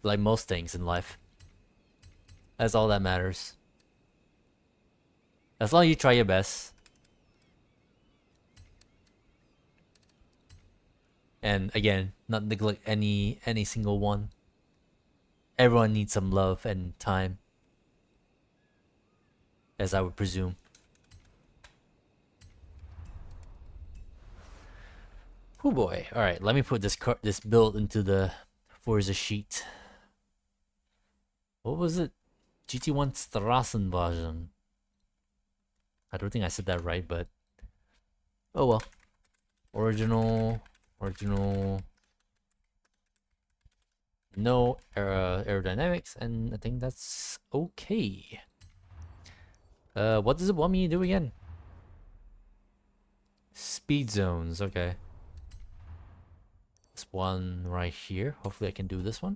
Like most things in life. That's all that matters. As long as you try your best. And again, not neglect any single one. Everyone needs some love and time. As I would presume. Oh boy. Alright, let me put this build into the Forza sheet. What was it? GT1 Strassenwagen. I don't think I said that right, but oh well. Original. No aerodynamics, and I think that's okay. What does it want me to do again? Speed zones, okay. This one right here. Hopefully I can do this one.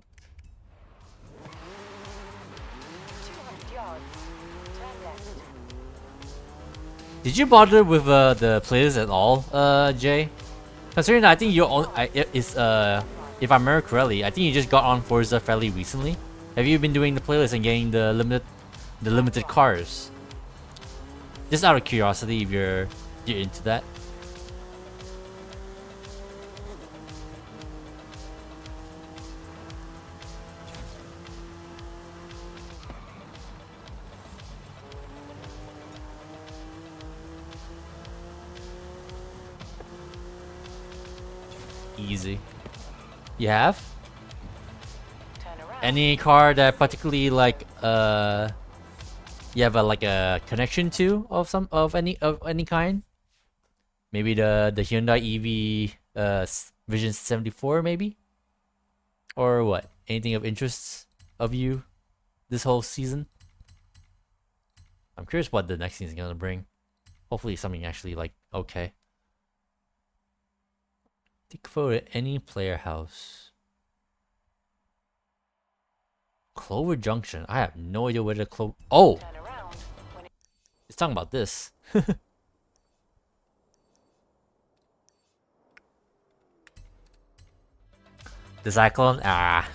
200 yards. Turn left. Did you bother with the playlist at all, Jay? Considering that I think you're on, if I remember correctly, I think you just got on Forza fairly recently. Have you been doing the playlist and getting the limited cars? Just out of curiosity, if you're into that. Easy. You have? Turn around. Any car that particularly like you have a connection to of any kind? Maybe the Hyundai EV Vision 74 maybe? Or what? Anything of interest of you this whole season? I'm curious what the next season is gonna bring. Hopefully something actually like okay. Take a photo at any player house. Clover Junction. I have no idea where the Oh! Turn around when it It's talking about this. The Cyclone? Ah.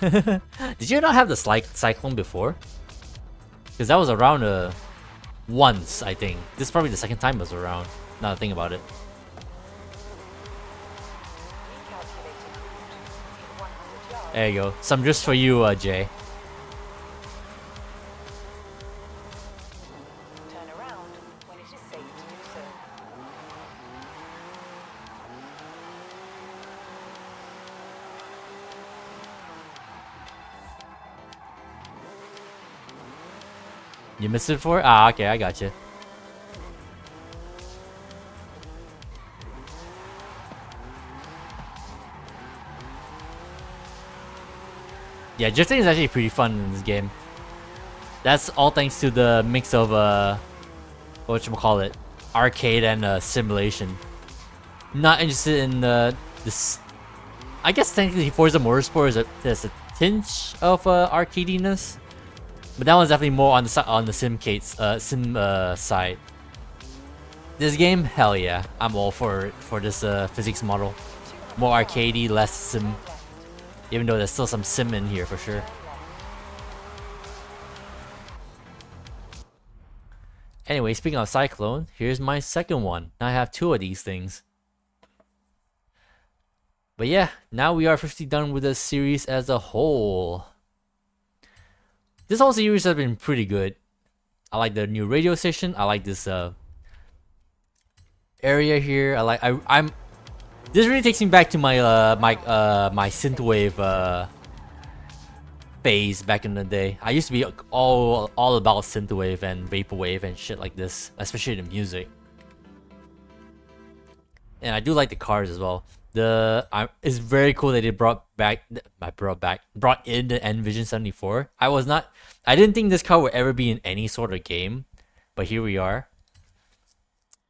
Did you not have the Cyclone before? Because that was around once, I think. This is probably the second time it was around. Now that I think about it. recalculated route in 100 yards. There you go. Some just for you, Jay. Turn around when it is safe to do so. You missed it before? Ah, okay, I got you. Yeah, drifting is actually pretty fun in this game. That's all thanks to the mix of whatchamacallit, arcade and simulation. Not interested in this. I guess technically Forza Motorsport there's a tinge of arcadiness, but that one's definitely more on the sim side. This game, hell yeah, I'm all for this physics model. More arcadey, less sim. Even though there's still some sim in here for sure. Anyway, speaking of Cyclone, here's my second one. Now I have two of these things. But yeah, now we are officially done with the series as a whole. This whole series has been pretty good. I like the new radio station. I like this area here. I'm. This really takes me back to my my synthwave phase back in the day. I used to be all about synthwave and vaporwave and shit like this, especially the music. And I do like the cars as well. It's very cool that they brought in the Envision 74. I didn't think this car would ever be in any sort of game, but here we are.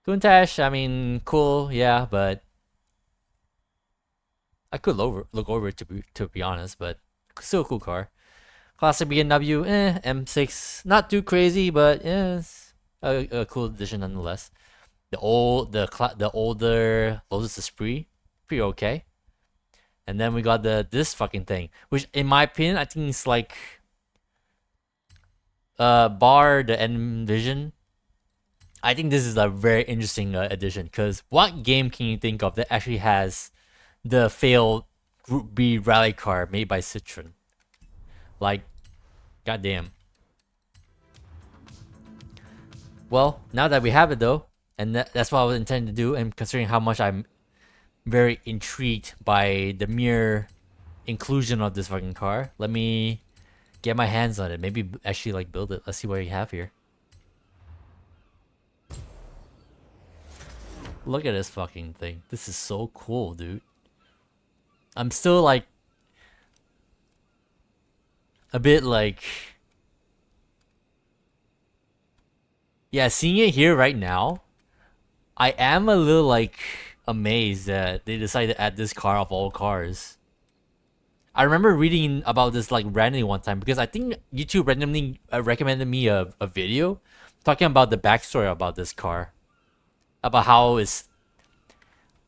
Countach, I mean, cool, yeah, but I could look over it to be honest, but still a cool car. Classic BMW, M6, not too crazy, but it's a cool addition nonetheless. The older Lotus Esprit, pretty okay. And then we got this fucking thing, which in my opinion, I think it's like bar the Envision. I think this is a very interesting addition, because what game can you think of that actually has the failed Group B rally car made by Citroen? Like, goddamn. Well, now that we have it though, and that's what I was intending to do, and considering how much I'm very intrigued by the mere inclusion of this fucking car, let me get my hands on it. Maybe actually like build it. Let's see what we have here. Look at this fucking thing. This is so cool, dude. I'm still like a bit like, yeah, seeing it here right now, I am a little like amazed that they decided to add this car of all cars. I remember reading about this like randomly one time because I think YouTube randomly recommended me a video talking about the backstory about this car. About how it's,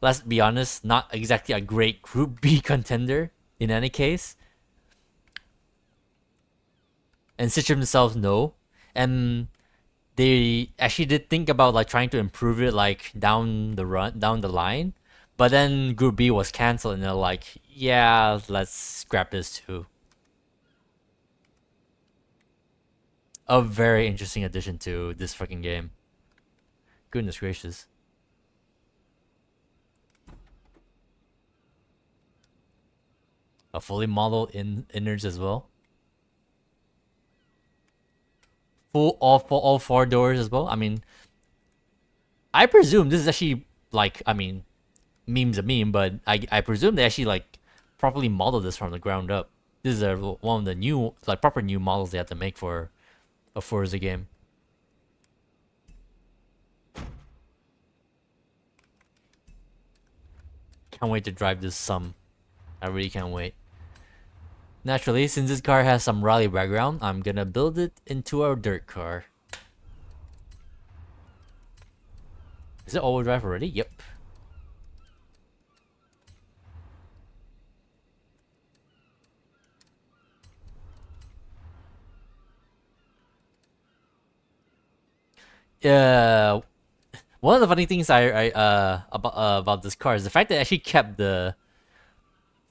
let's be honest, not exactly a great Group B contender in any case. And Citroen themselves know. And they actually did think about like trying to improve it like down the line. But then Group B was cancelled and they're like, yeah, let's scrap this too. A very interesting addition to this fucking game. Goodness gracious. A fully modeled innards as well. All four doors as well. I mean, I presume this is actually like, I mean, meme's a meme, but I presume they actually like properly modeled this from the ground up. This is one of the new, like proper new models they had to make for a Forza game. Can't wait to drive this some. I really can't wait. Naturally, since this car has some rally background, I'm gonna build it into our dirt car. Is it all-wheel drive already? Yep. One of the funny things about this car is the fact that they actually kept the,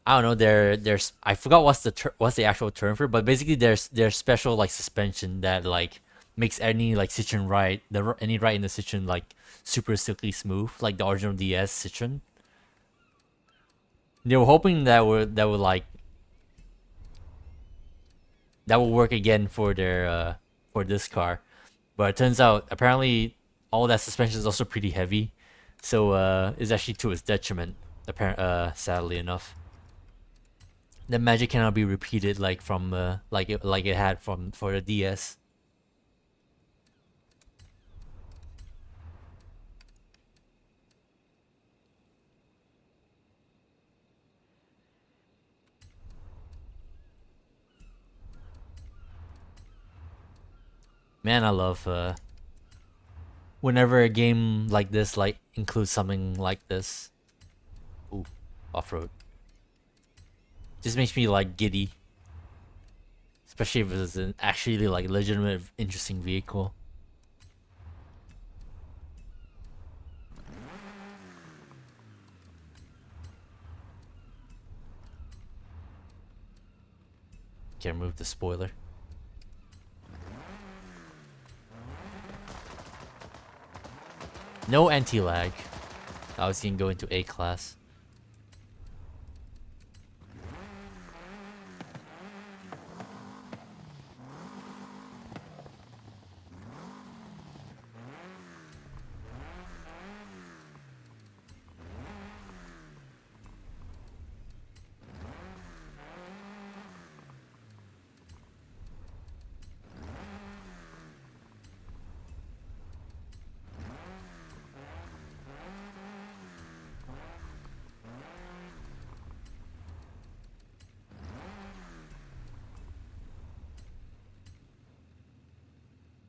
I don't know, there's I forgot what's the actual term for it, but basically there's special like suspension that like makes any like Citroen ride, any ride in the Citroen like super silky smooth, like the original DS Citroen. They were hoping that would work again for their for this car, but it turns out apparently all that suspension is also pretty heavy, so it's actually to its detriment. Sadly enough. The magic cannot be repeated like from like it had for the DS. Man, I love whenever a game like this like includes something like this. Ooh, off-road. Just makes me like giddy. Especially if it's an actually like legitimate interesting vehicle. Can remove the spoiler. No anti-lag. I was gonna go into A class.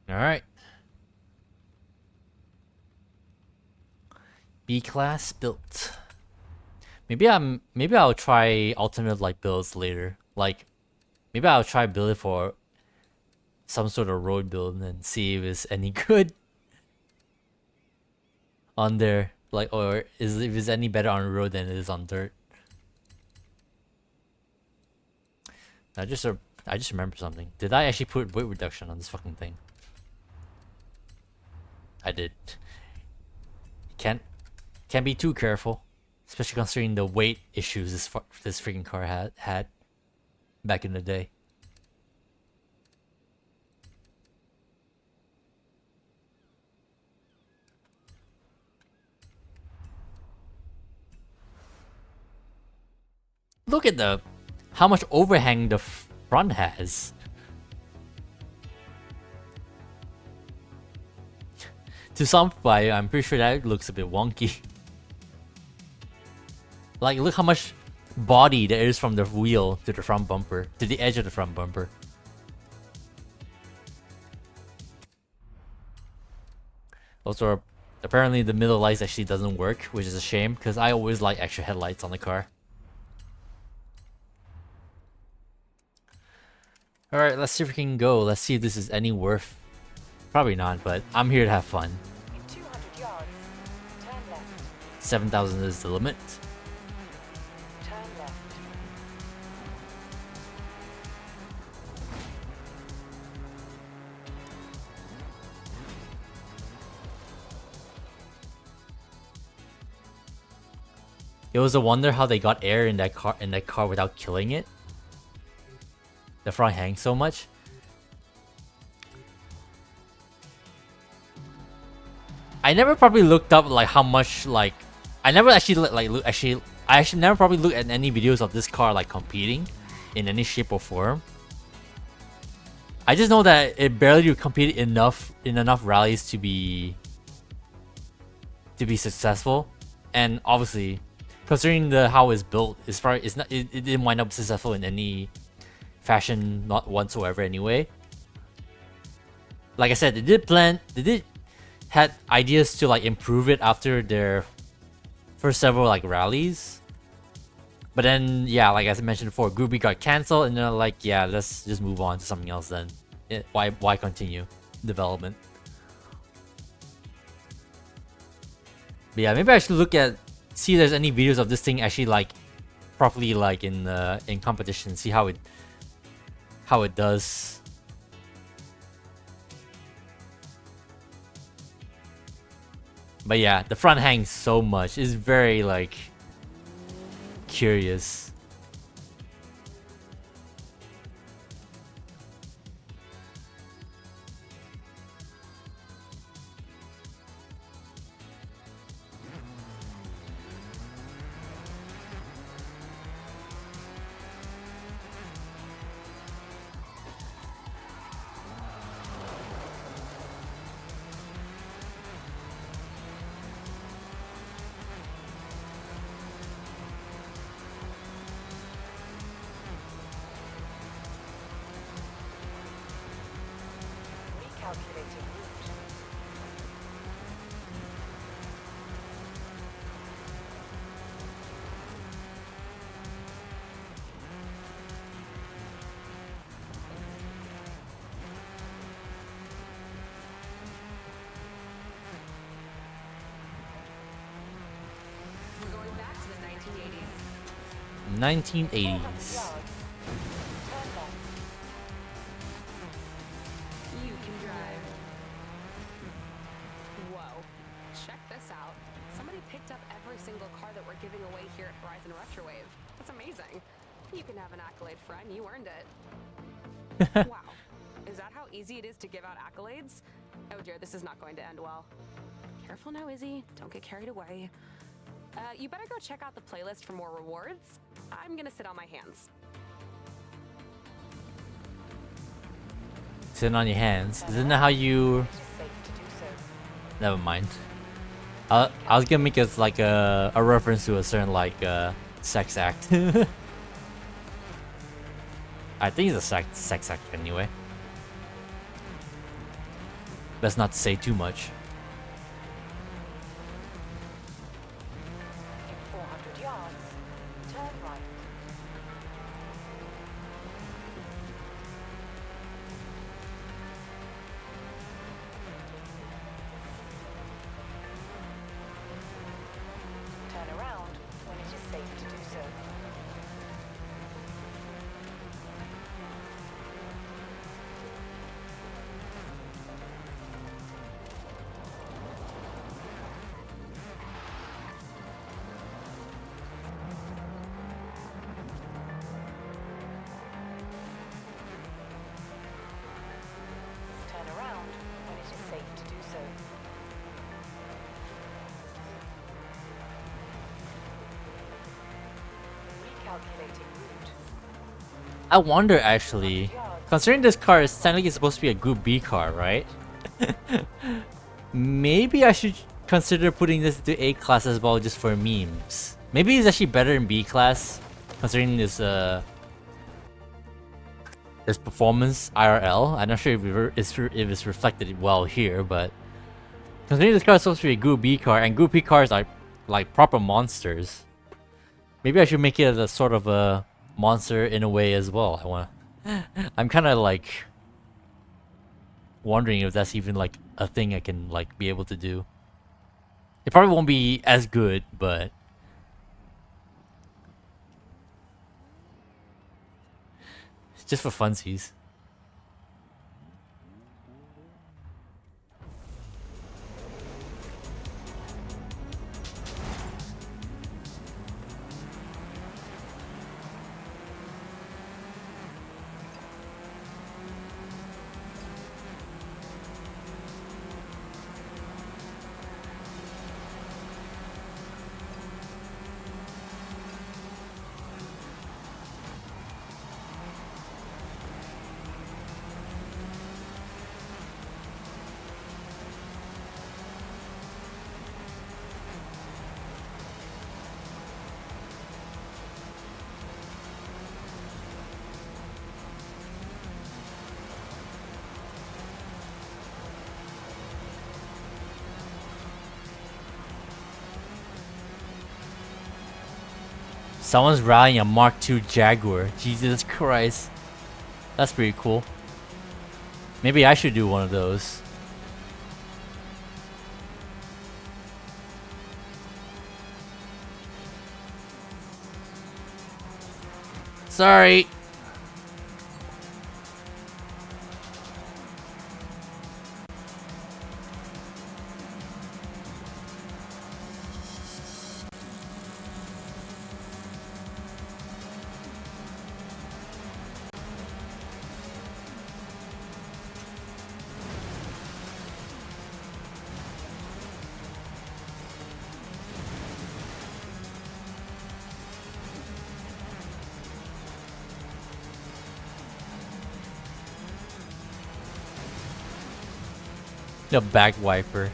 All right. B class built. Maybe I'll try alternate like builds later. Like maybe I'll try build it for some sort of road build and see if it's any good on there. Like, or if it's any better on road than it is on dirt. I just remembered something. Did I actually put weight reduction on this fucking thing? I did. Can't be too careful, especially considering the weight issues this freaking car had back in the day. look at the how much overhang the front has. To simplify, I'm pretty sure that looks a bit wonky. Like, look how much body there is from the wheel to the front bumper, to the edge of the front bumper. Also, apparently the middle lights actually doesn't work, which is a shame, because I always like extra headlights on the car. Alright, let's see if we can go. Let's see if this is any worth. Probably not, but I'm here to have fun. In 200 yards, turn left. 7,000 is the limit. Turn left. It was a wonder how they got air in that car without killing it. The front hangs so much. I never probably looked up like how much like I never actually I actually never probably looked at any videos of this car like competing in any shape or form. I just know that it barely competed enough in enough rallies to be successful, and obviously considering how it's built, it didn't wind up successful in any fashion, not whatsoever anyway. Like I said, they did had ideas to like improve it after their first several like rallies, but then yeah, like as I mentioned before, Group B got cancelled, and they're like, yeah, let's just move on to something else then. Why continue development? But yeah, maybe I should see if there's any videos of this thing actually like properly like in competition, see how it does. But yeah, the front hangs so much. It's very like curious. Recalculating route. We're going back to the 1980s. 1980s. Yards. Turn left. You can drive. Whoa. Check this out. Somebody picked up every single car that we're giving away here at Horizon Retrowave. That's amazing. You can have an accolade, friend. You earned it. Wow. Is that how easy it is to give out accolades? Oh dear, this is not going to end well. Careful now, Izzy. Don't get carried away. You better go check out the playlist for more rewards. I'm gonna sit on my hands. Sitting on your hands. Isn't that how you? It is safe to do so. Never mind. I was gonna make it like a reference to a certain like sex act. I think it's a sex act anyway. Best not to say too much. In 400 yards, turn right. Turn around when it is safe to do so. Calculating route. I wonder actually, considering this car is technically supposed to be a Group B car, right? Maybe I should consider putting this to A class as well, just for memes. Maybe it's actually better in B class, considering this performance IRL. I'm not sure if it's reflected well here, but considering this car is supposed to be a Group B car, and Group B cars are like proper monsters, maybe I should make it a sort of a monster in a way as well. I'm kind of like wondering if that's even like a thing I can like be able to do. It probably won't be as good, but it's just for funsies. Someone's rallying a Mark II Jaguar. Jesus Christ. That's pretty cool. Maybe I should do one of those. Sorry. The back wiper.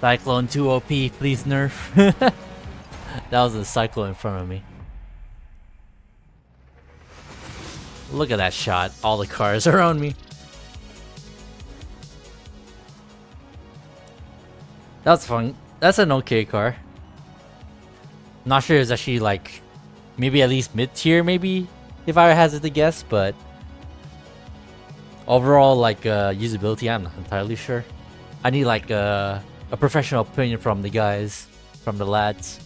Cyclone 2 OP, please nerf. That was a Cyclone in front of me. Look at that shot. All the cars around me. That's fun. That's an okay car. Not sure it's actually like maybe at least mid-tier, maybe, if I hazard to guess, but overall like usability, I'm not entirely sure. I need like a professional opinion from the guys, from the lads.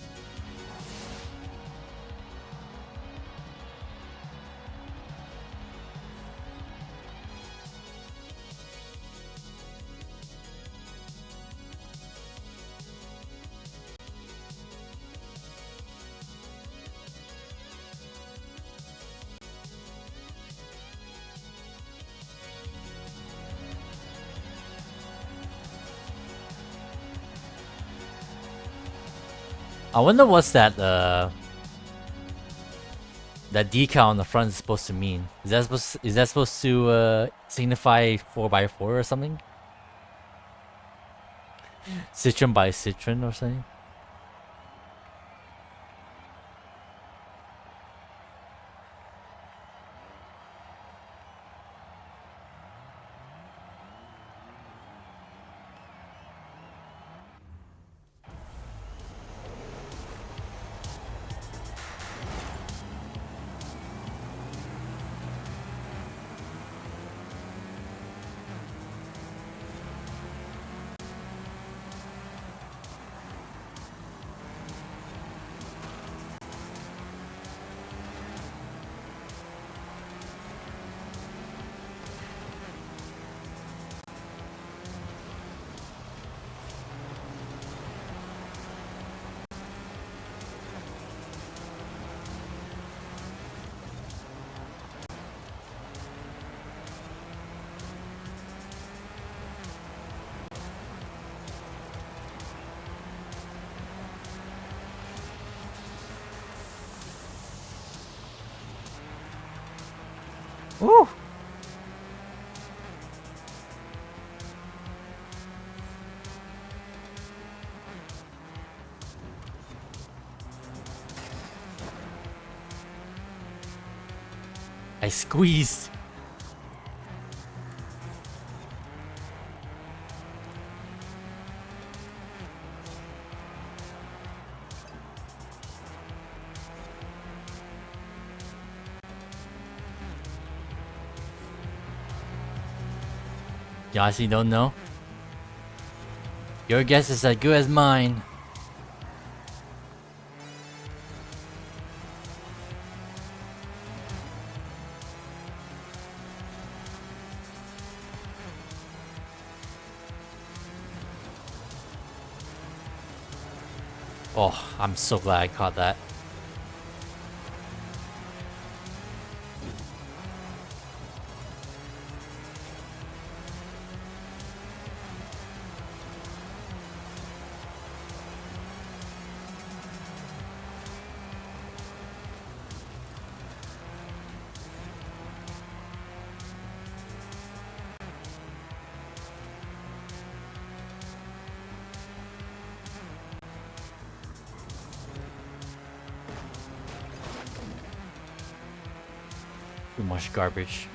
I wonder what's that decal on the front is supposed to mean. Is that supposed to signify 4x4 or something? Citron by Citron or something? Woo! I squeezed. You honestly don't know? Your guess is as good as mine. Oh, I'm so glad I caught that. Too much garbage.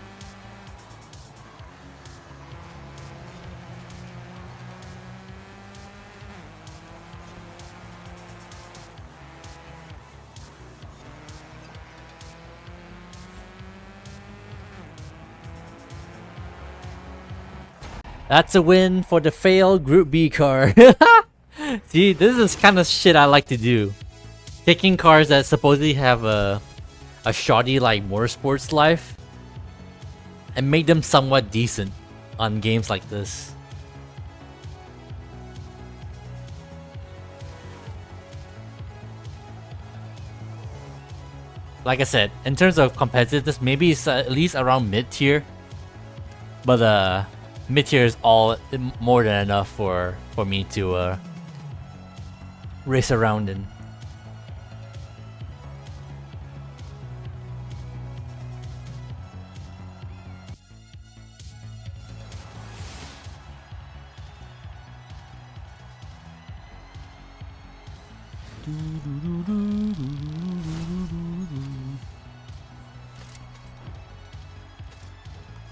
That's a win for the failed Group B car. See, this is kind of shit I like to do. Taking cars that supposedly have a shoddy like motorsports life and make them somewhat decent on games like this. Like I said, in terms of competitiveness, maybe it's at least around mid-tier. But mid-tier is all more than enough for me to race around in.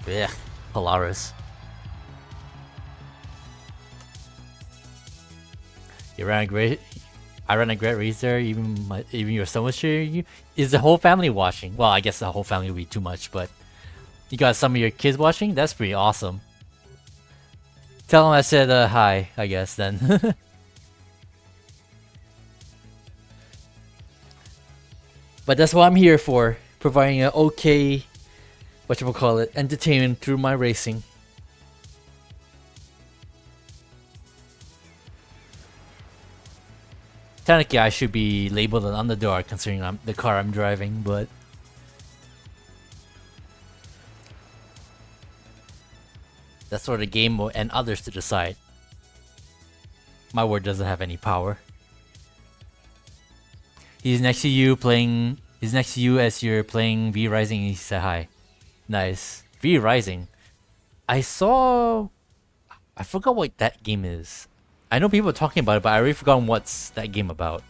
Yeah, Polaris. You ran a great. I ran a great race there. Even your son was cheering you. Is the whole family watching? Well, I guess the whole family would be too much, but you got some of your kids watching. That's pretty awesome. Tell them I said hi. I guess then. But that's what I'm here for, providing an okay, whatchamacallit, entertainment through my racing. Technically, I should be labeled an underdog considering the car I'm driving, but that's for the game and others to decide. My word doesn't have any power. He's next to you playing. He's next to you as you're playing V Rising. And he said hi. Nice. V Rising. I saw. I forgot what that game is. I know people are talking about it, but I already forgotten what's that game about.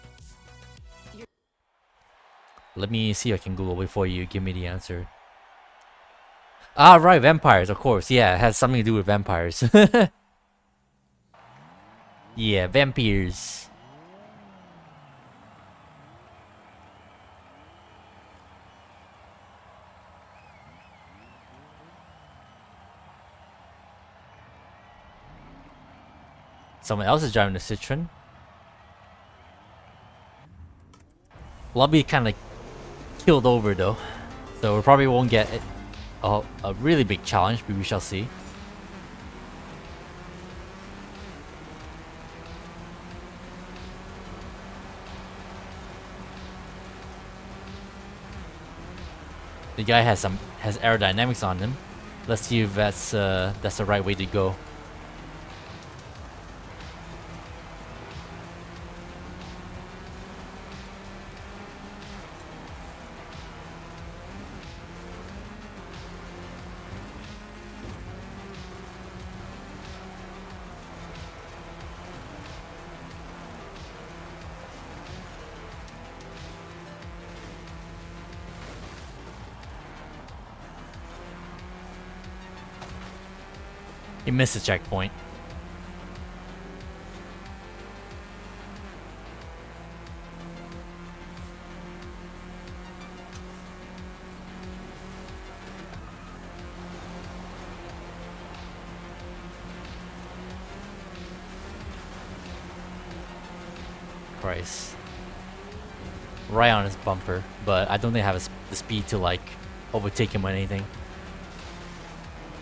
Let me see if I can Google before you give me the answer. Ah, right, vampires, of course. Yeah, it has something to do with vampires. Yeah, vampires. Someone else is driving the Citroen. Lobby kind of killed over though, so we probably won't get a really big challenge, but we shall see. The guy has aerodynamics on him. Let's see if that's the right way to go. He missed the checkpoint. Christ. Right on his bumper, but I don't think I have the speed to like overtake him or anything.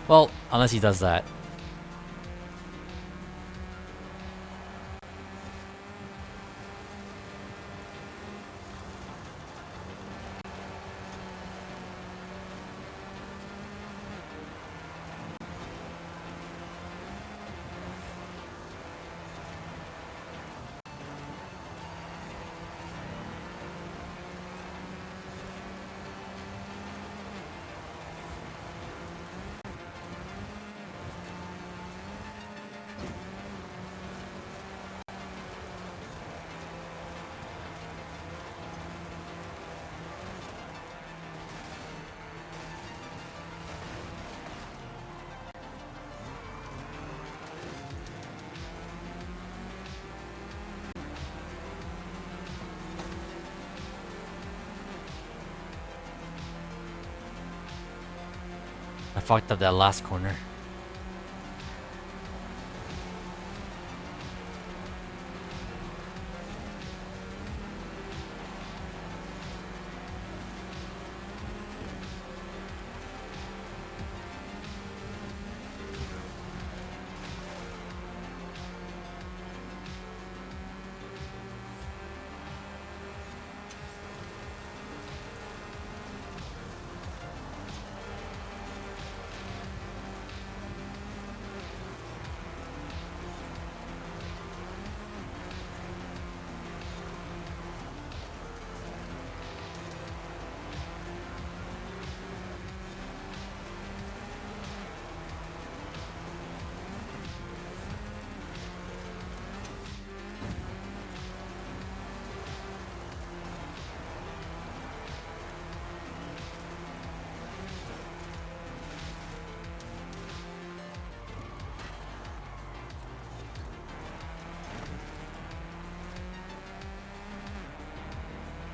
Well, unless he does that. I fucked up that last corner.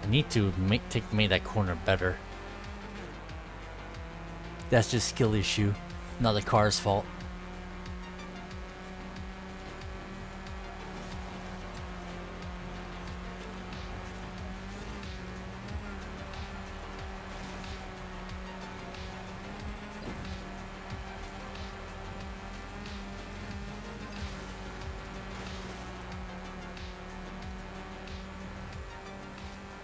I need to make that corner better. That's just skill issue, not the car's fault.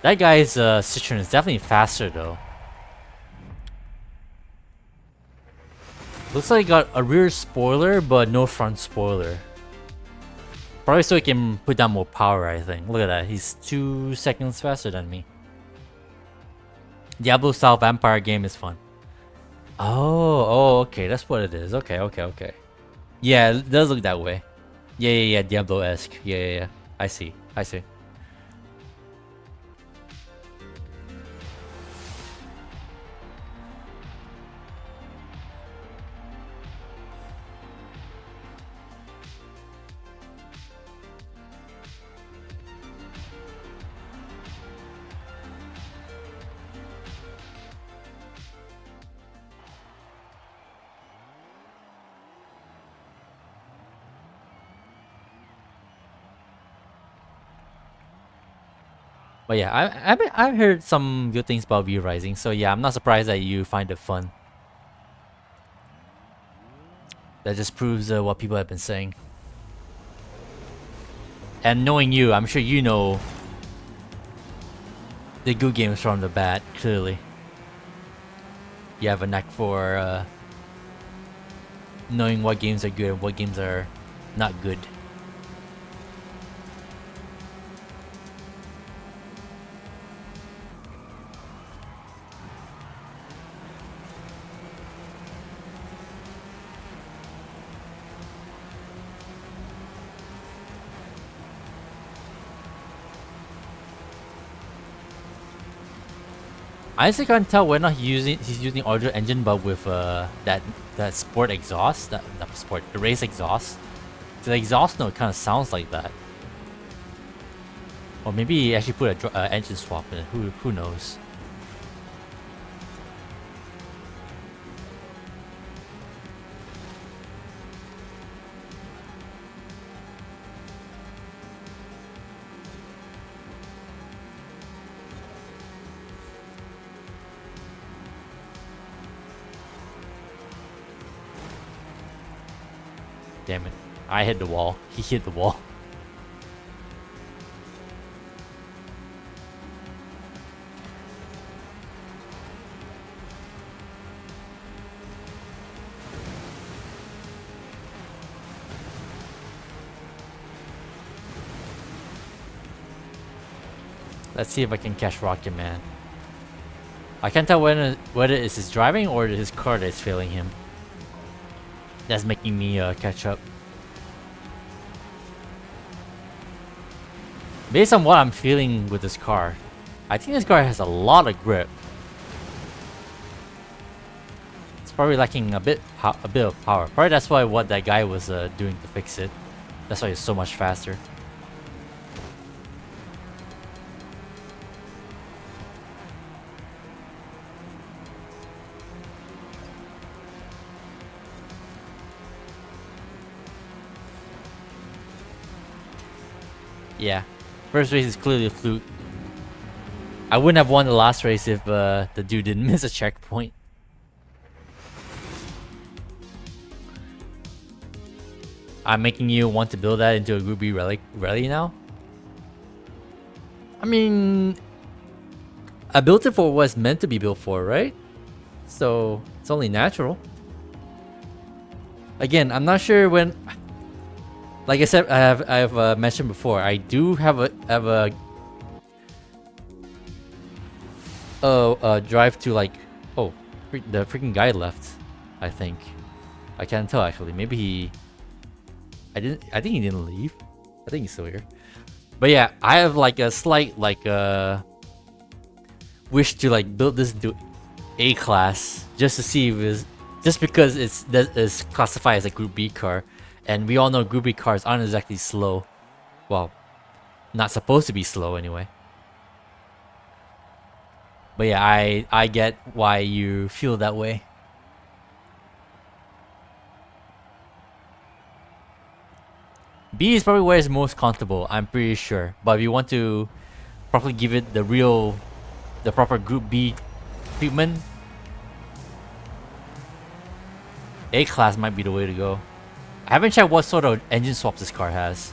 That guy's Citroen is definitely faster though. Looks like he got a rear spoiler, but no front spoiler. Probably so he can put down more power, I think. Look at that, he's 2 seconds faster than me. Diablo style vampire game is fun. Oh, okay, that's what it is. Okay. Yeah, it does look that way. Yeah, Diablo-esque. Yeah. I see. But yeah, I've heard some good things about V Rising, so yeah, I'm not surprised that you find it fun. That just proves what people have been saying. And knowing you, I'm sure you know the good games from the bad, clearly. You have a knack for knowing what games are good and what games are not good. I honestly can't tell whether or not he's using audio engine, but with that sport exhaust, that not sport, the race exhaust. The exhaust note kind of sounds like that. Or maybe he actually put a engine swap in it. Who knows? Damn it. I hit the wall. He hit the wall. Let's see if I can catch Rocket Man. I can't tell whether it's his driving or his car that's failing him. That's making me catch up. Based on what I'm feeling with this car, I think this car has a lot of grip. It's probably lacking a bit of power. Probably that's why what that guy was doing to fix it. That's why it's so much faster. Yeah, first race is clearly a fluke. I wouldn't have won the last race if the dude didn't miss a checkpoint. I'm making you want to build that into a Group B rally now? I mean, I built it for what it's meant to be built for, right? So it's only natural. Again, I'm not sure when. Like I said, I've mentioned before, I do have a drive to like, oh, the freaking guy left. I think I can't tell actually. Maybe he. I think he didn't leave. I think he's still here. But yeah, I have like a slight like wish to like build this into A class just to see if it's just because it's classified as a Group B car. And we all know Group B cars aren't exactly slow. Well, not supposed to be slow anyway. But yeah, I get why you feel that way. B is probably where it's most comfortable, I'm pretty sure. But if you want to properly give it the proper Group B treatment, A class might be the way to go. I haven't checked what sort of engine swaps this car has.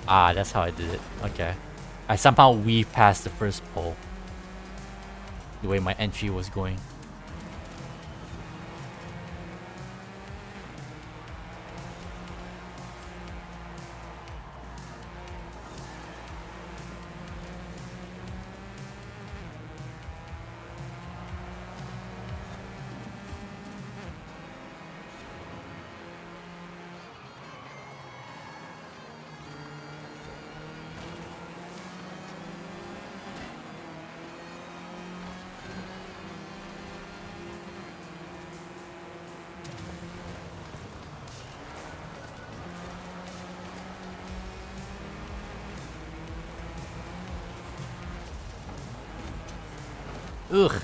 Ah, that's how I did it. Okay. I somehow weaved past the first pole. The way my entry was going. Ugh.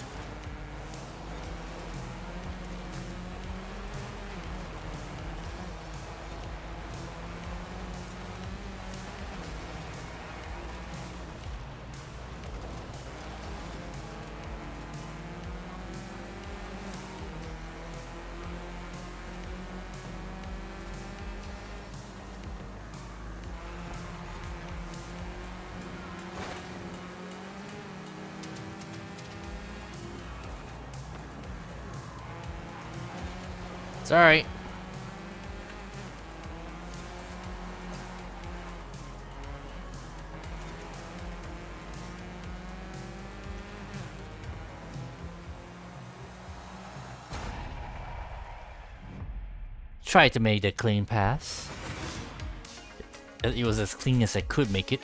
alright. Try to make a clean pass. It was as clean as I could make it.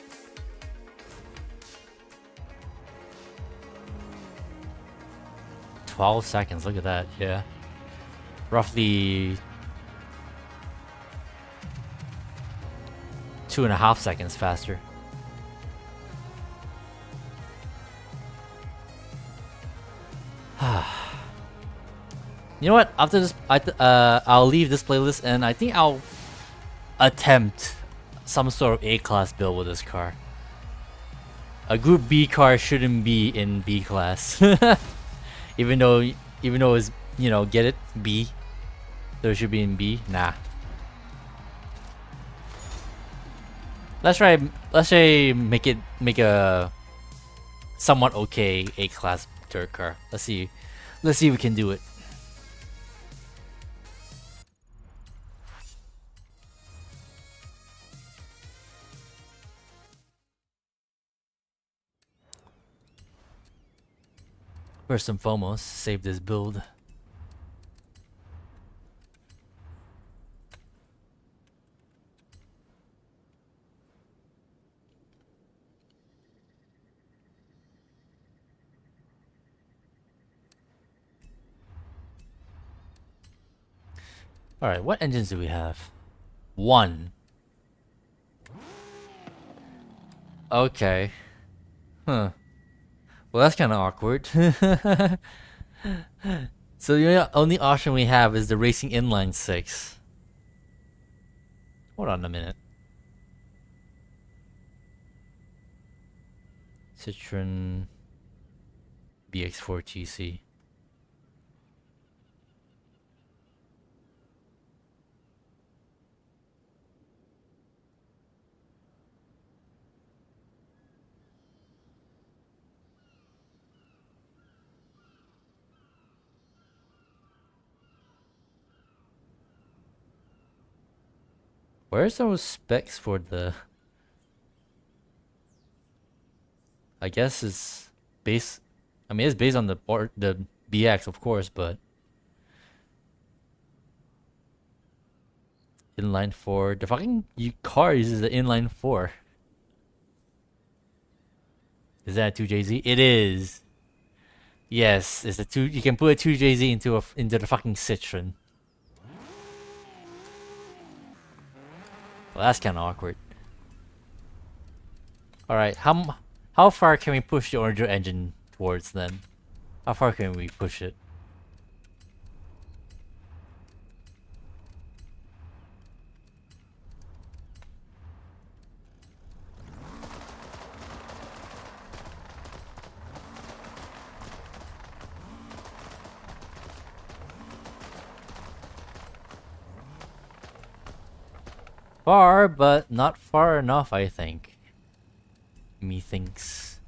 $12 seconds, look at that, yeah. Roughly 2.5 seconds faster. You know what? After this, I'll leave this playlist and I think I'll attempt some sort of A-class build with this car. A Group B car shouldn't be in B class, even though it's, you know, get it, B, so it should be in B. Nah. Let's try make a somewhat okay A-class dirt car. Let's see if we can do it. First and foremost, save this build. Alright, what engines do we have? One. Okay. Huh. Well, that's kind of awkward. So the only option we have is the Racing Inline 6. Hold on a minute. Citroen BX4 GC. Where's those specs for the... I guess it's based... I mean, it's based on the BX, of course, but... Inline 4. The fucking car uses the inline 4. Is that a 2JZ? It is. Yes, it's a 2. You can put a 2JZ into the fucking Citroen. Well, that's kind of awkward. All right, how far can we push the Orange engine towards then? How far can we push it? Far, but not far enough, I think. Methinks.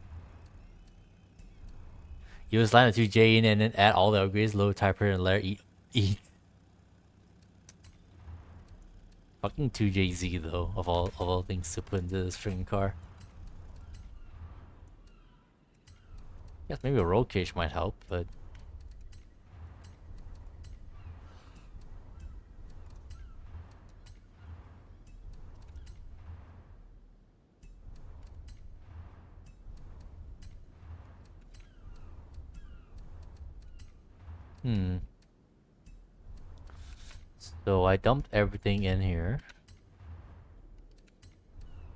Use line of 2J in and then add all the upgrades, low typer and layer E. Fucking 2JZ though, of all things to put into this freaking car. Guess maybe a roll cage might help, but so I dumped everything in here.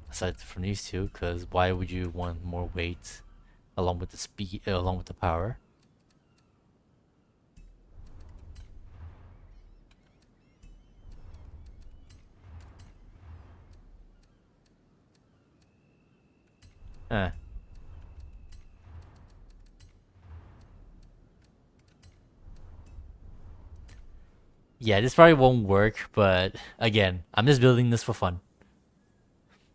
Aside from these two, because why would you want more weight along with the speed, along with the power? Huh. Yeah, this probably won't work, but again, I'm just building this for fun.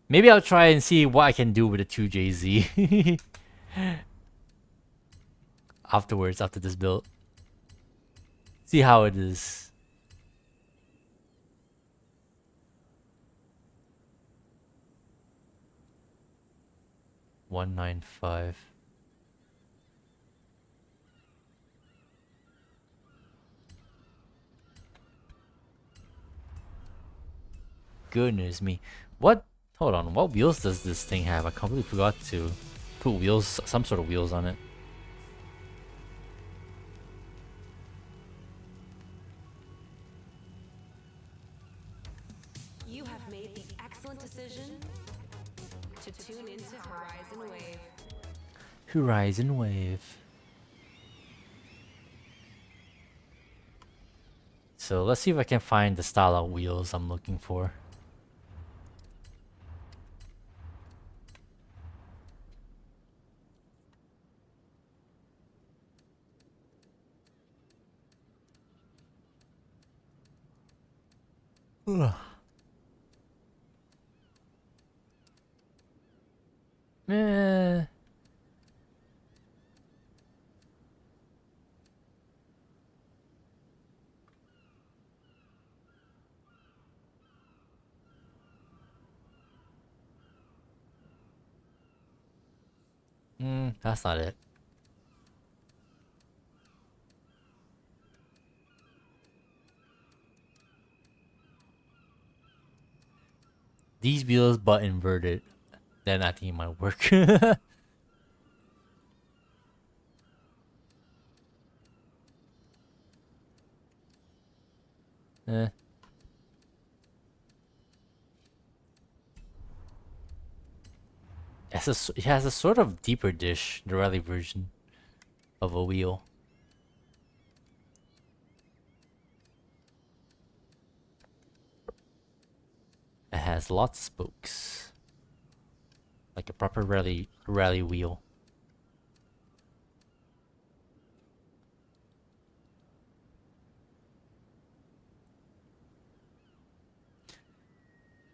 Maybe I'll try and see what I can do with the 2JZ afterwards, after this build. See how it is. 195. Goodness me. What? Hold on. What wheels does this thing have? I completely forgot to put wheels, some sort of wheels on it. You have made the excellent decision to tune into Horizon Wave. Horizon Wave. So let's see if I can find the style of wheels I'm looking for. Ugh. Eh. That's not it. These wheels but inverted. Then I think it might work. Eh. It has a sort of deeper dish, the rally version of a wheel. It has lots of spokes. Like a proper rally wheel.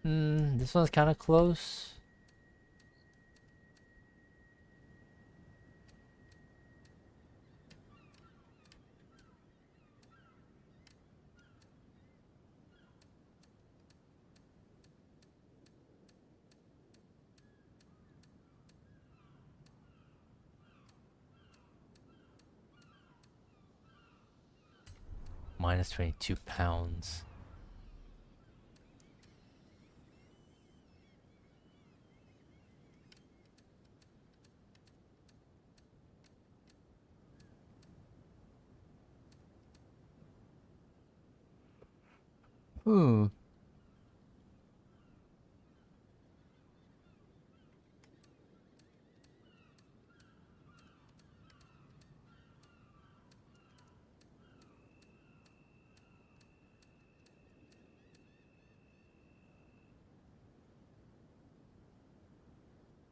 This one's kind of close. Minus 22 pounds. Hmm.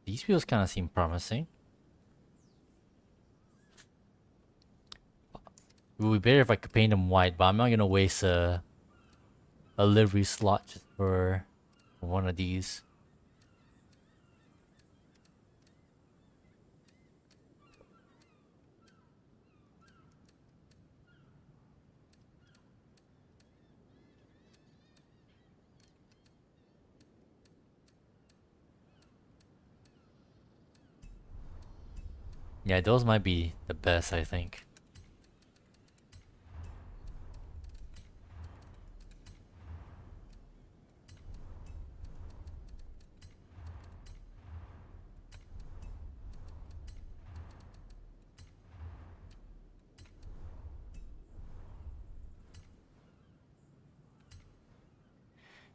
These wheels kind of seem promising. It would be better if I could paint them white, but I'm not gonna waste a livery slot just for one of these. Yeah, those might be the best, I think.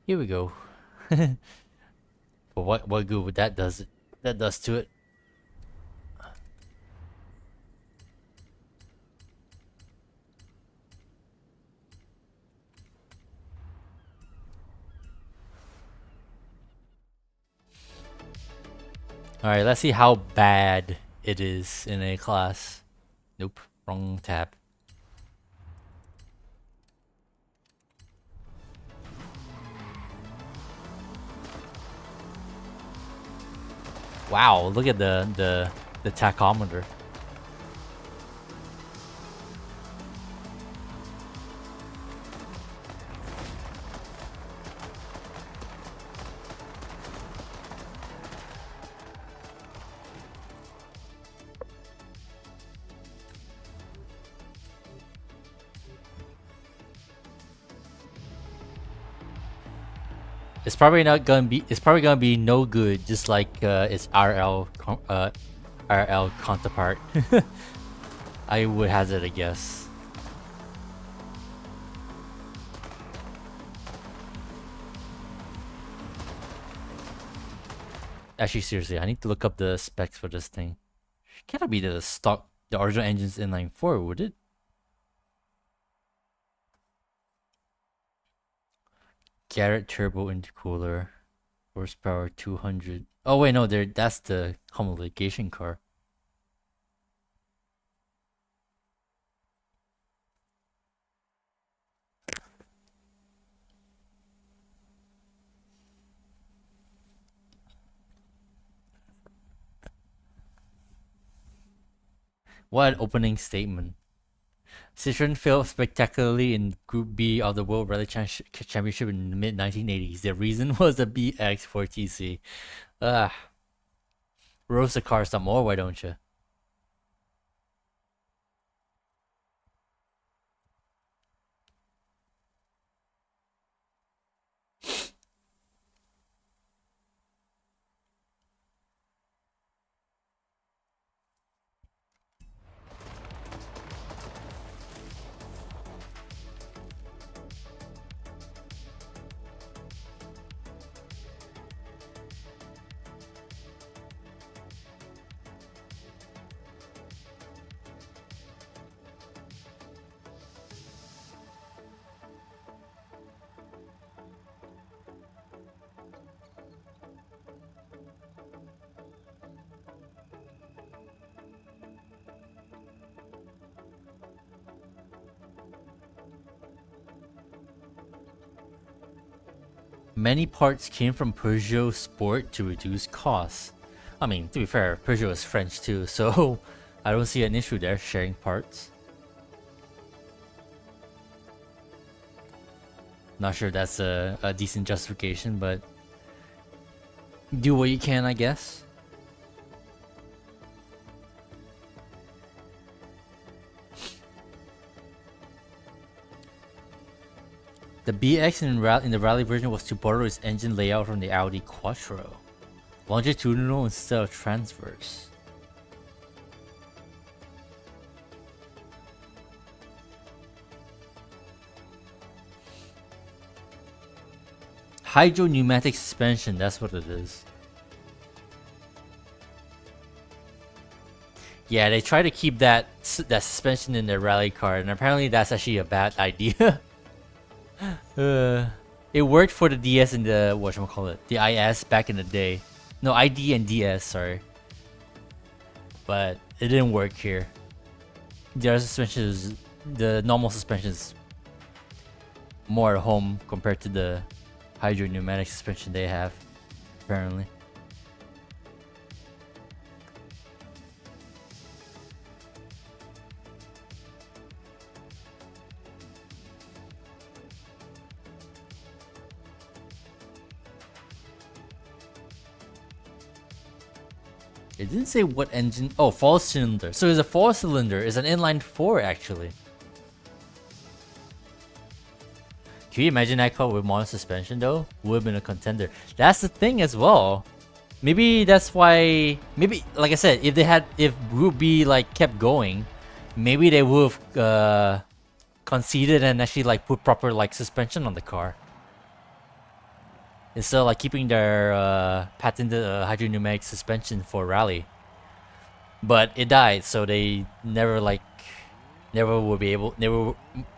Here we go. But what good would that does to it? Alright, let's see how bad it is in a class. Nope, wrong tab. Wow, look at the tachometer. It's probably not gonna be. It's probably gonna be no good, just like its RL counterpart. I would hazard a guess. Actually, seriously, I need to look up the specs for this thing. Cannot be the stock, the original engine's inline four, would it? Garrett turbo intercooler, horsepower 200. Oh wait, no, that's the homologation car. What an opening statement. Citroen failed spectacularly in Group B of the World Rally Championship in the mid 1980s. The reason was the BX4TC. Ah, roast the car some more, why don't you? Many parts came from Peugeot Sport to reduce costs. I mean, to be fair, Peugeot is French too, so I don't see an issue there sharing parts. Not sure that's a decent justification, but do what you can, I guess. The BX in the rally version was to borrow its engine layout from the Audi Quattro. Longitudinal instead of transverse. Hydro pneumatic suspension, that's what it is. Yeah, they try to keep that suspension in their rally car, and apparently that's actually a bad idea. It worked for the DS and the whatchamacallit, the IS back in the day. No, ID and DS, sorry. But it didn't work here. The other suspension is, the normal suspension is more at home compared to the hydro pneumatic suspension they have, apparently. It didn't say what engine. Oh, 4-cylinder. So it's a 4-cylinder. It's an inline 4 actually. Can you imagine that car with modern suspension though? Would have been a contender. That's the thing as well. Maybe that's why. Maybe like I said, if Group B like kept going, maybe they would have conceded and actually like put proper like suspension on the car. Instead of like keeping their patented hydropneumatic suspension for rally. But it died, so they never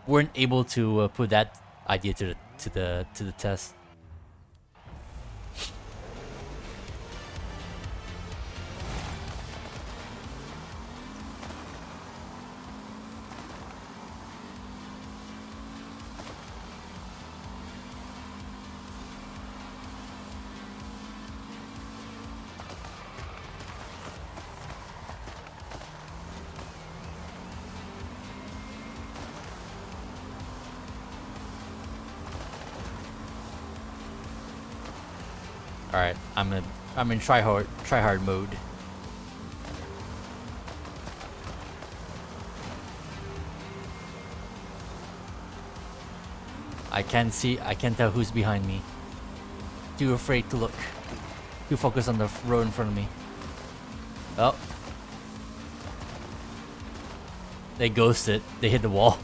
weren't able to put that idea to the test. Alright, I'm in try hard mode. I can't tell who's behind me. Too afraid to look. Too focused on the road in front of me. Oh. They ghosted. They hit the wall.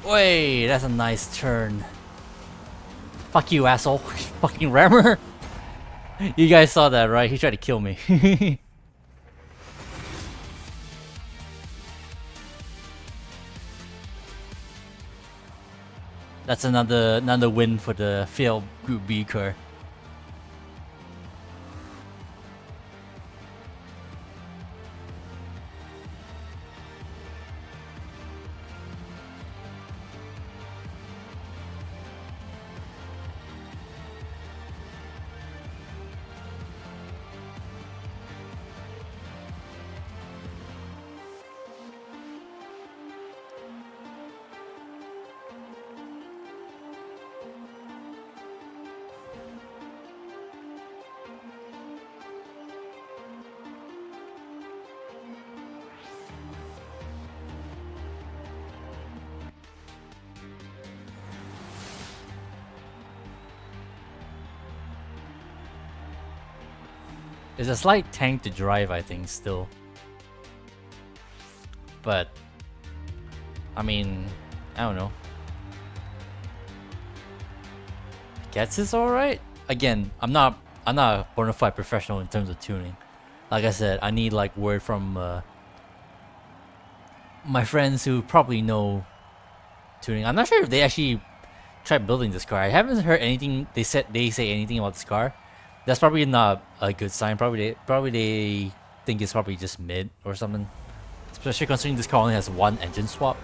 Wait, that's a nice turn. Fuck you, asshole. Fucking rammer. You guys saw that, right? He tried to kill me. That's another win for the failed Group B car. It's a slight tank to drive, I think, still. But I mean, I don't know. Gets is alright. Again, I'm not a bona fide professional in terms of tuning. Like I said, I need like word from my friends who probably know tuning. I'm not sure if they actually tried building this car. I haven't heard anything they say anything about this car. That's probably not a good sign. Probably they think it's probably just mid or something. Especially considering this car only has one engine swap.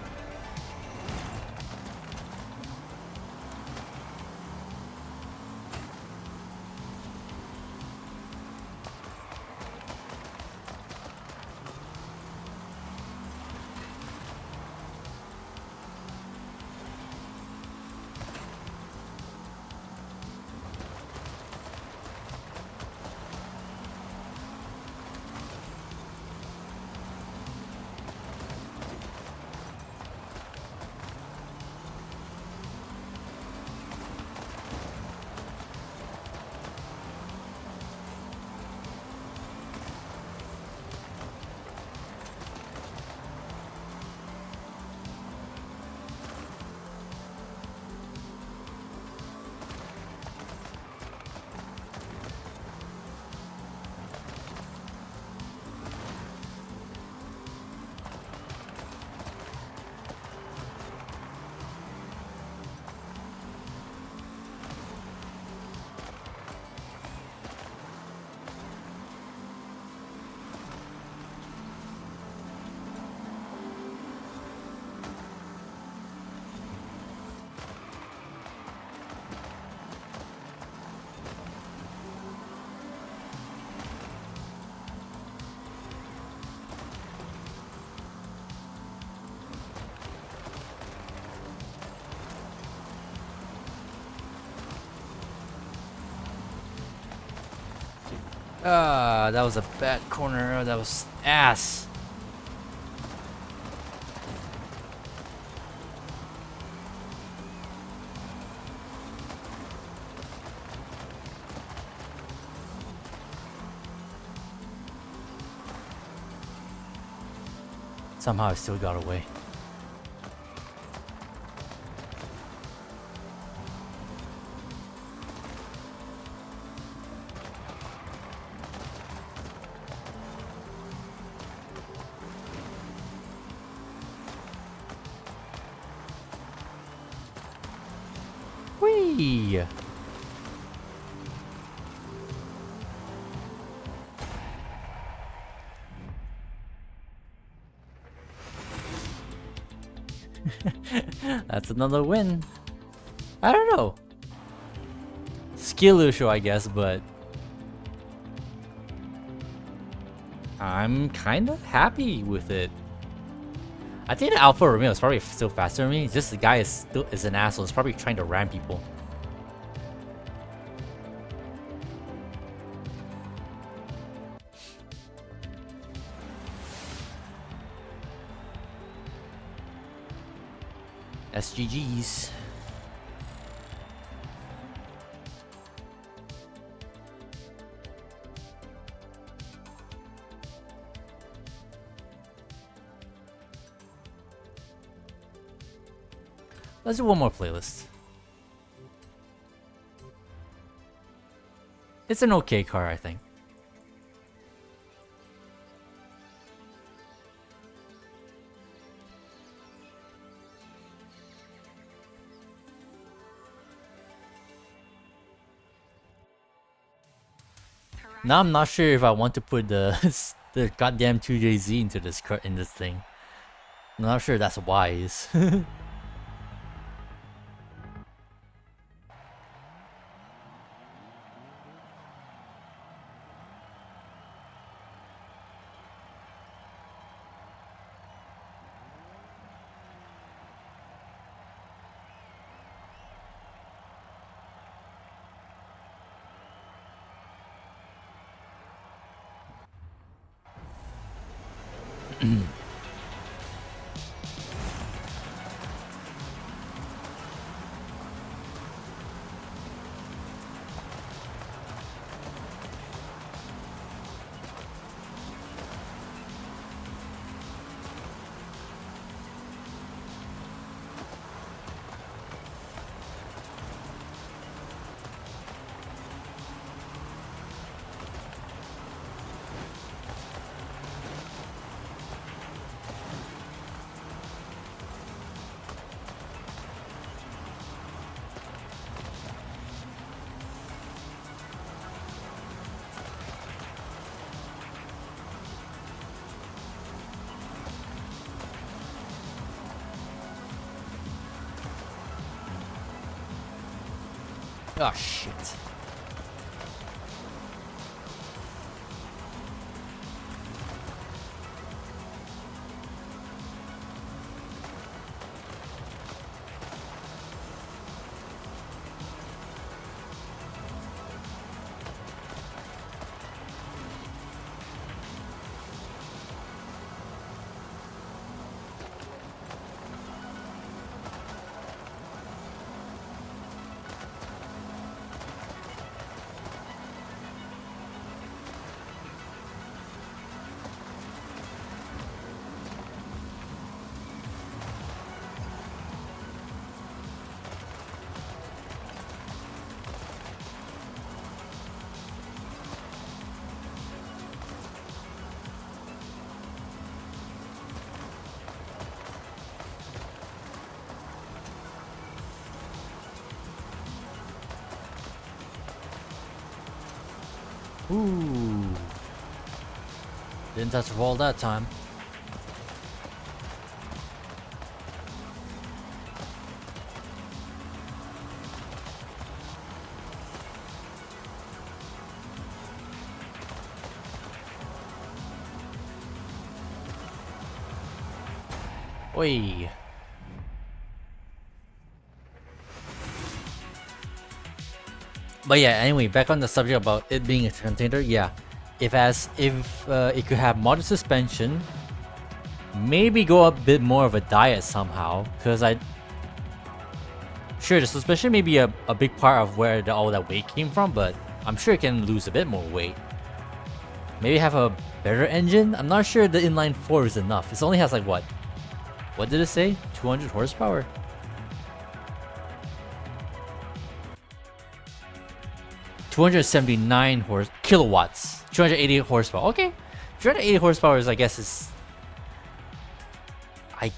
Ah, that was a bad corner. That was ass. Somehow I still got away. Whee! That's another win. I don't know. Skill issue, I guess, but I'm kind of happy with it. I think the Alfa Romeo is probably still faster than me. Just the guy is an asshole. He's probably trying to ram people. SGGs. Let's do one more playlist. It's an okay car, I think. Now I'm not sure if I want to put the the goddamn 2JZ into this car in this thing. I'm not sure that's wise. Oh shit. Ooh. Didn't touch the wall that time. Oi. But yeah, anyway, back on the subject about it being a container, yeah. If it could have modded suspension, maybe go a bit more of a diet somehow, because sure, the suspension may be a big part of where all that weight came from, but I'm sure it can lose a bit more weight. Maybe have a better engine? I'm not sure the inline 4 is enough. It only has like what? What did it say? 200 horsepower? kilowatts. 280 horsepower. Okay. 280 horsepower is, I guess, I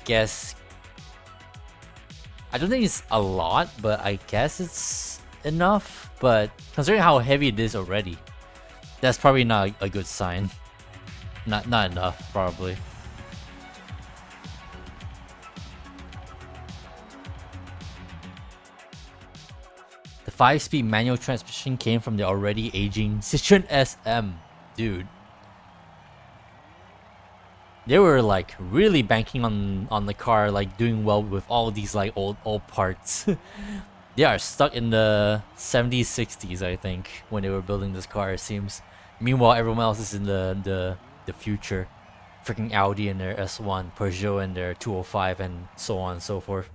don't think it's a lot, but I guess it's enough. But considering how heavy it is already, that's probably not a good sign. Not enough, probably. The 5-speed manual transmission came from the already aging Citroen SM, dude. They were like really banking on the car, like doing well with all these like old parts. They are stuck in the 70s, 60s, I think, when they were building this car, it seems. Meanwhile, everyone else is in the future. Freaking Audi and their S1, Peugeot and their 205, and so on and so forth.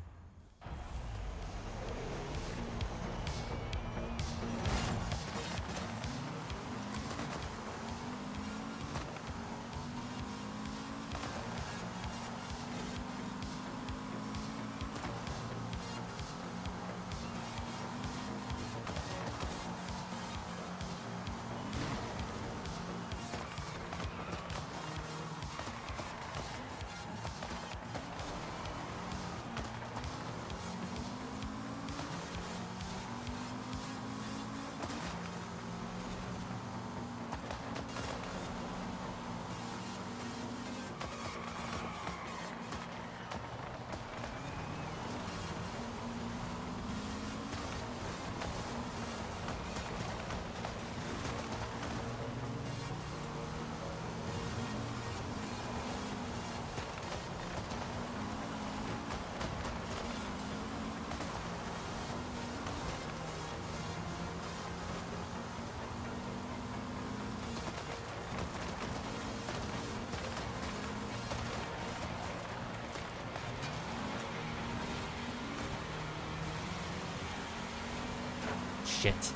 Shit.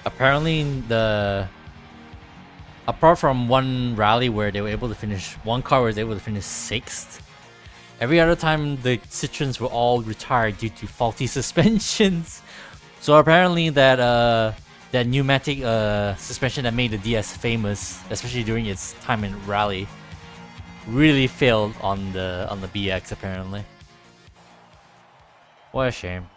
Apparently, apart from one rally where they were able to finish, one car was able to finish 6th. Every other time, the Citroens were all retired due to faulty suspensions. So apparently that that pneumatic suspension that made the DS famous, especially during its time in rally, really failed on the BX apparently. What a shame.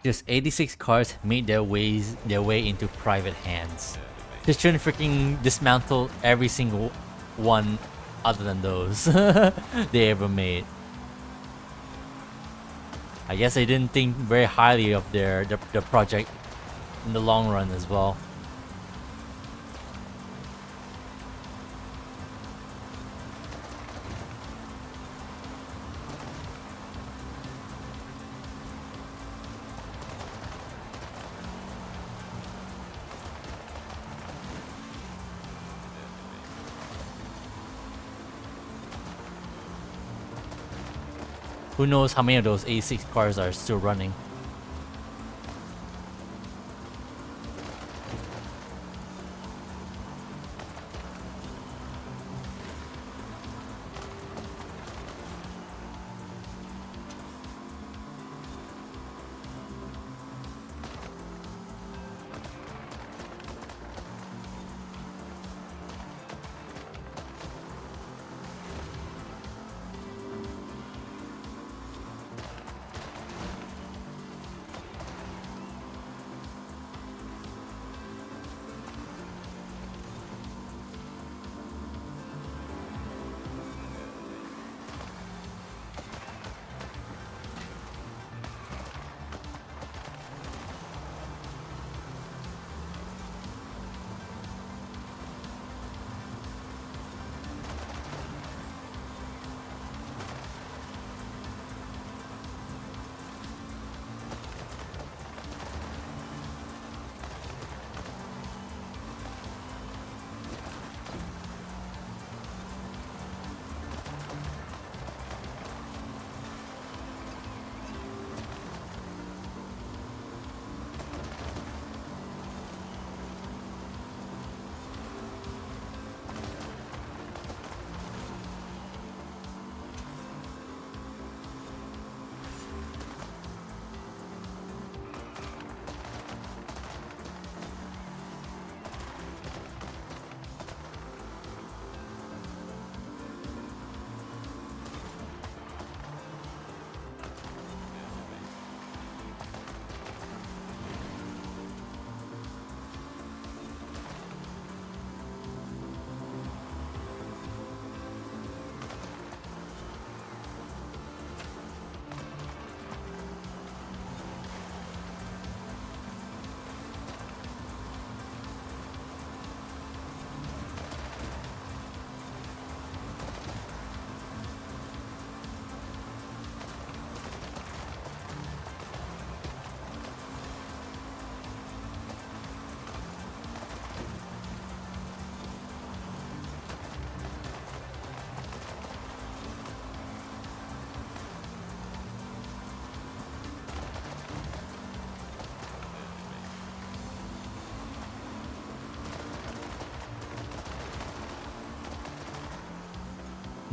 Just 86 cars made their way into private hands. Citroen freaking dismantled every single one other than those they ever made. I guess they didn't think very highly of their project in the long run as well. Who knows how many of those 86 cars are still running.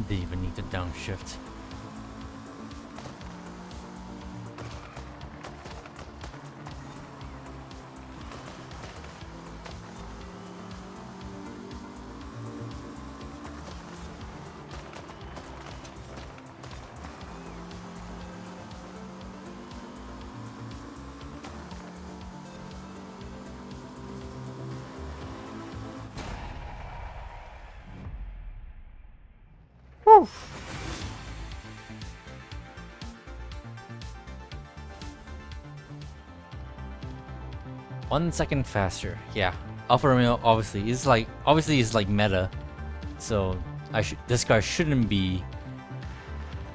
Didn't even need to downshift. Whew. 1 second faster. Yeah, Alfa Romeo obviously is like meta, so this car shouldn't be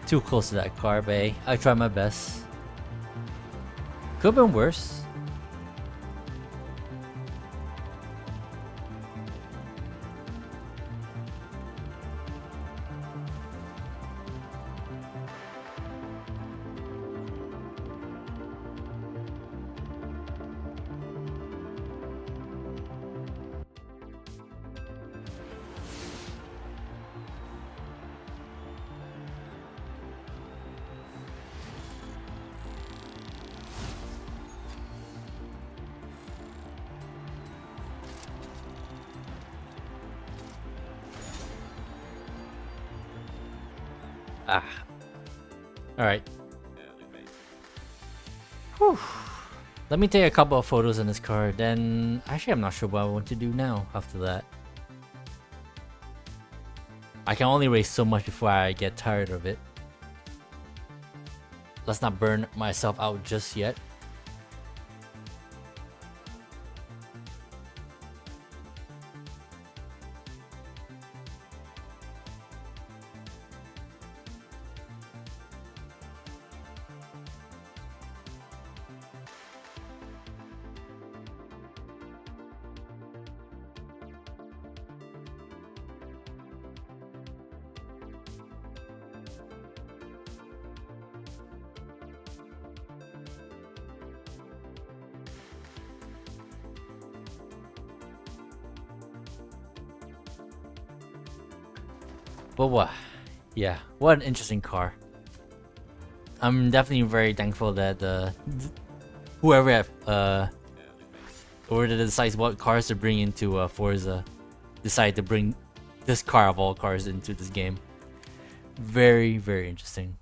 too close to that car, but hey, I tried my best. Could have been worse. Ah. Alright. Whew. Let me take a couple of photos in this car, then... Actually, I'm not sure what I want to do now after that. I can only race so much before I get tired of it. Let's not burn myself out just yet. But what? Yeah, what an interesting car. I'm definitely very thankful that whoever decides what cars to bring into Forza decided to bring this car of all cars into this game. Very, very interesting.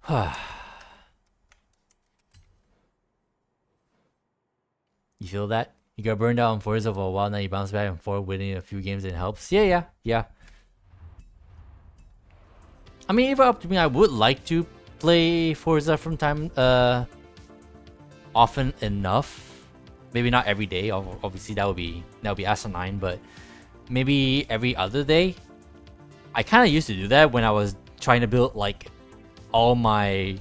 You feel that? You got burned out on Forza for a while, now you bounce back and forth winning a few games and it helps. Yeah. I mean, if it up to me, I would like to play Forza from time often enough. Maybe not every day. Obviously, that would be asinine, but maybe every other day. I kind of used to do that when I was trying to build like all my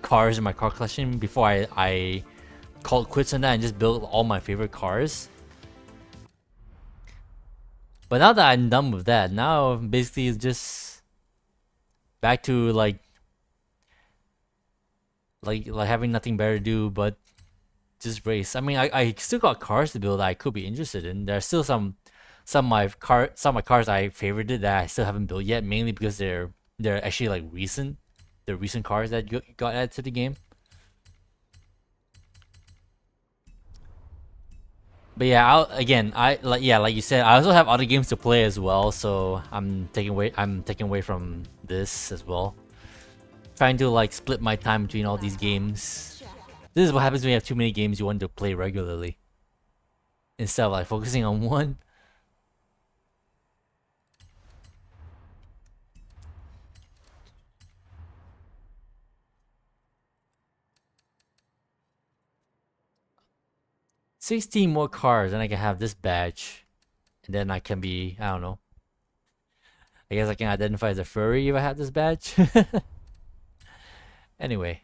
cars in my car collection before I called quits on that and just built all my favorite cars. But now that I'm done with that, now basically it's just back to like having nothing better to do but just race. I mean, I still got cars to build that I could be interested in. There's still some of my cars I favorited that I still haven't built yet, mainly because they're actually like recent. They're recent cars that got added to the game. But yeah, like you said, I also have other games to play as well, so I'm taking away from this as well. Trying to like split my time between all these games. This is what happens when you have too many games you want to play regularly. Instead of like focusing on one. $16 more cars, and I can have this badge. And then I can be, I don't know. I guess I can identify as a furry if I have this badge. Anyway.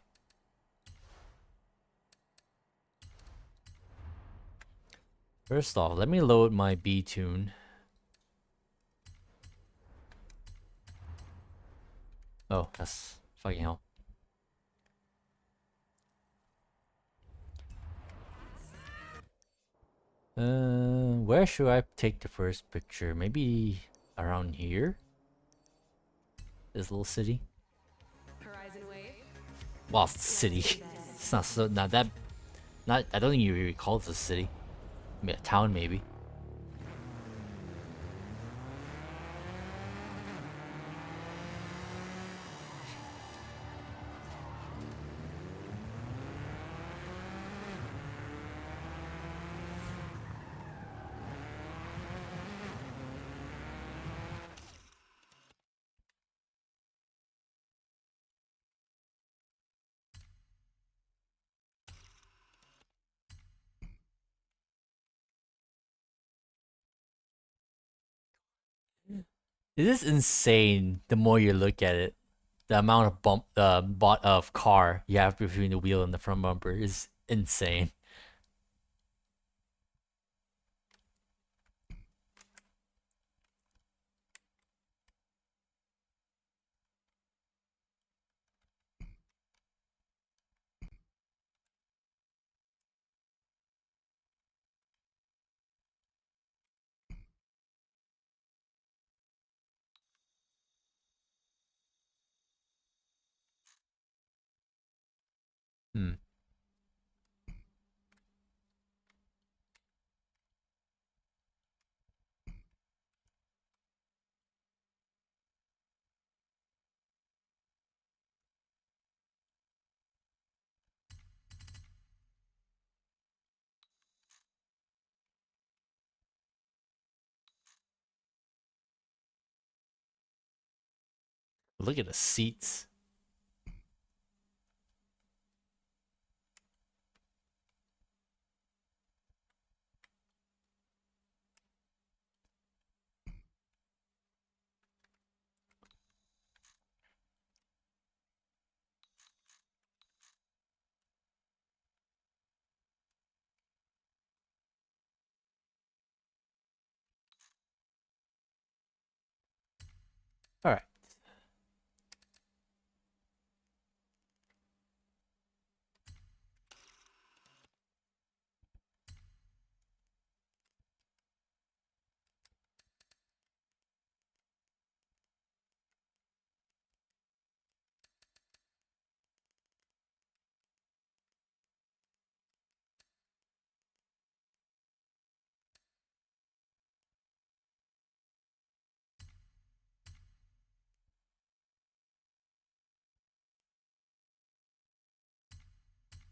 First off, let me load my B-tune. Oh, that's fucking hell. Where should I take the first picture? Maybe around here? This little city? Horizon Wave. Well, it's a city. It's not so, not that, not, I don't think you really call it a city. I mean, a town maybe. It is insane the more you look at it. The amount of bot of car you have between the wheel and the front bumper is insane. Hmm. Look at the seats. All right.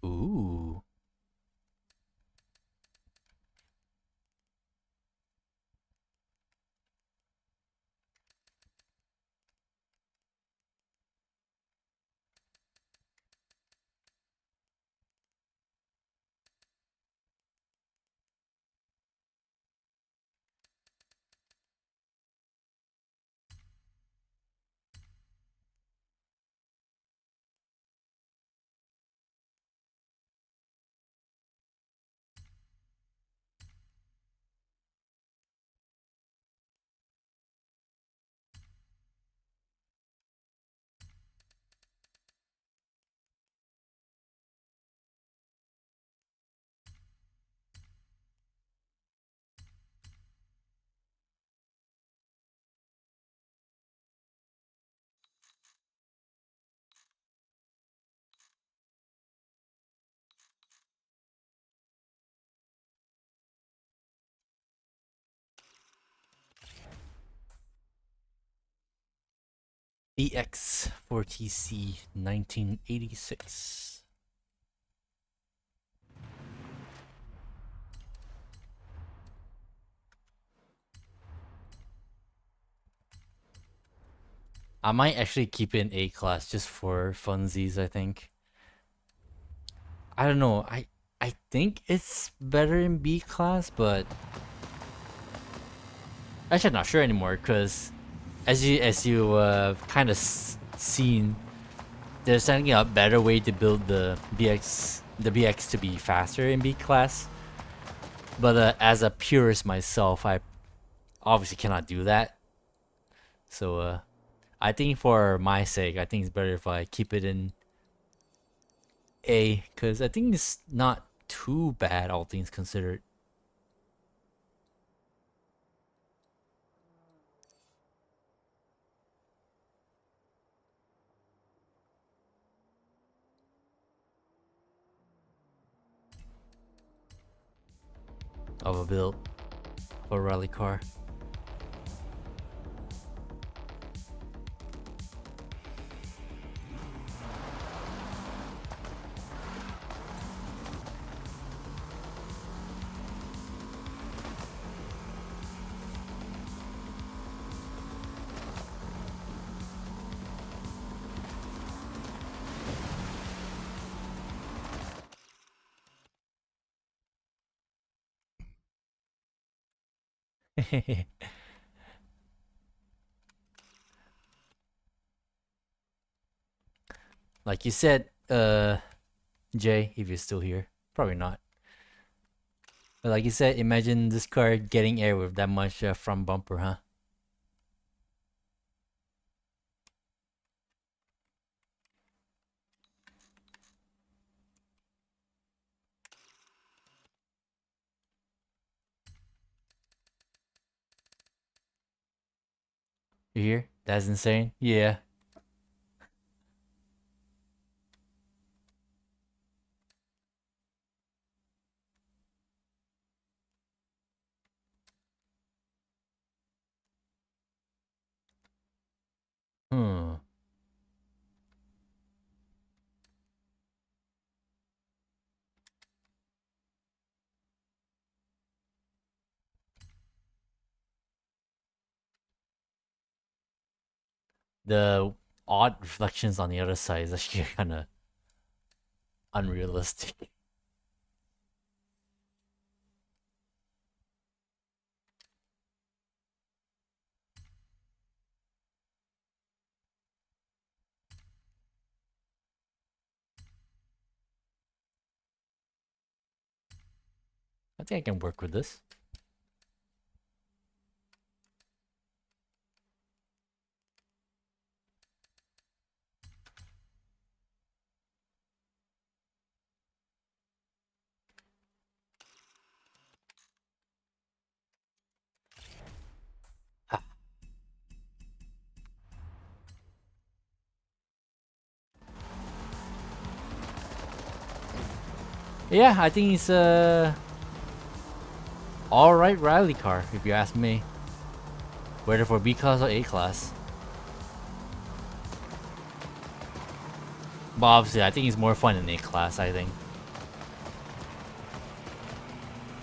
Ooh. EX4TC 1986. I might actually keep it in A class just for funsies, I think. I don't know. I think it's better in B class, but actually I'm not sure anymore because as you kind of seen, there's certainly a better way to build the BX to be faster in B class. But as a purist myself, I obviously cannot do that. So I think for my sake, I think it's better if I keep it in A, because I think it's not too bad, all things considered. Of a build for a rally car. Like you said, Jay, if you're still here, probably not. But like you said, imagine this car getting air with that much front bumper, huh? You hear? That's insane. Yeah. Hmm. The odd reflections on the other side is actually kind of unrealistic. I think I can work with this. Yeah, I think it's a alright rally car, if you ask me. Whether for B class or A class. But obviously, I think it's more fun in A class, I think.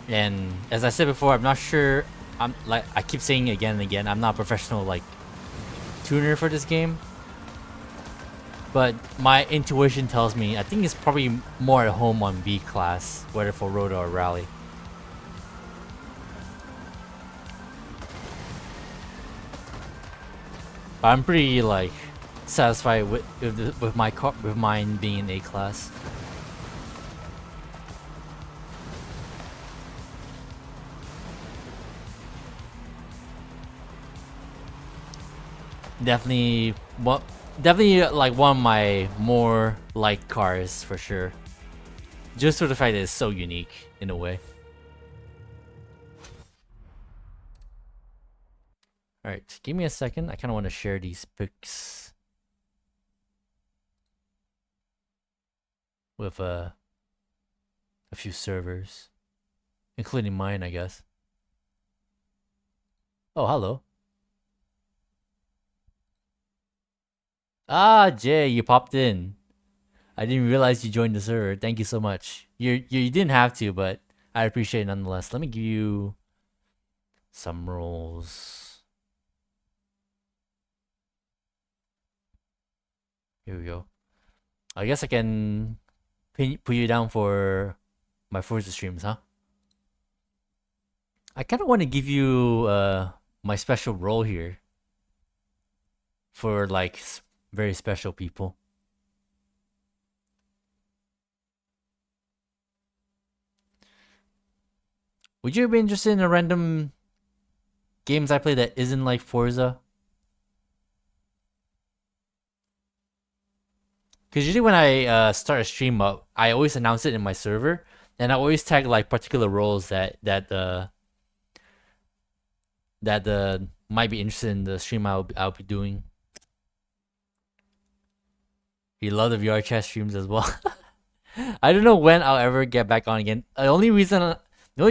And as I said before, I'm not sure. I'm like I keep saying again and again, I'm not a professional like tuner for this game. But my intuition tells me I think it's probably more at home on B class, whether for road or rally. But I'm pretty like satisfied with my car, with mine being in A class. Definitely, definitely like one of my more liked cars for sure. Just for the fact that it's so unique in a way. Alright, give me a second. I kind of want to share these pics with a few servers, including mine, I guess. Oh, hello. Ah, Jay, you popped in. I didn't realize you joined the server. Thank you so much. You didn't have to, but I appreciate it nonetheless. Let me give you some roles. Here we go. I guess I can put you down for my Forza streams, huh? I kind of want to give you my special role here for like very special people. Would you be interested in a random games I play that isn't like Forza? Because usually when I start a stream up, I always announce it in my server, and I always tag like particular roles that might be interested in the stream I'll be doing. You love the VR chat streams as well. I don't know when I'll ever get back on again. The only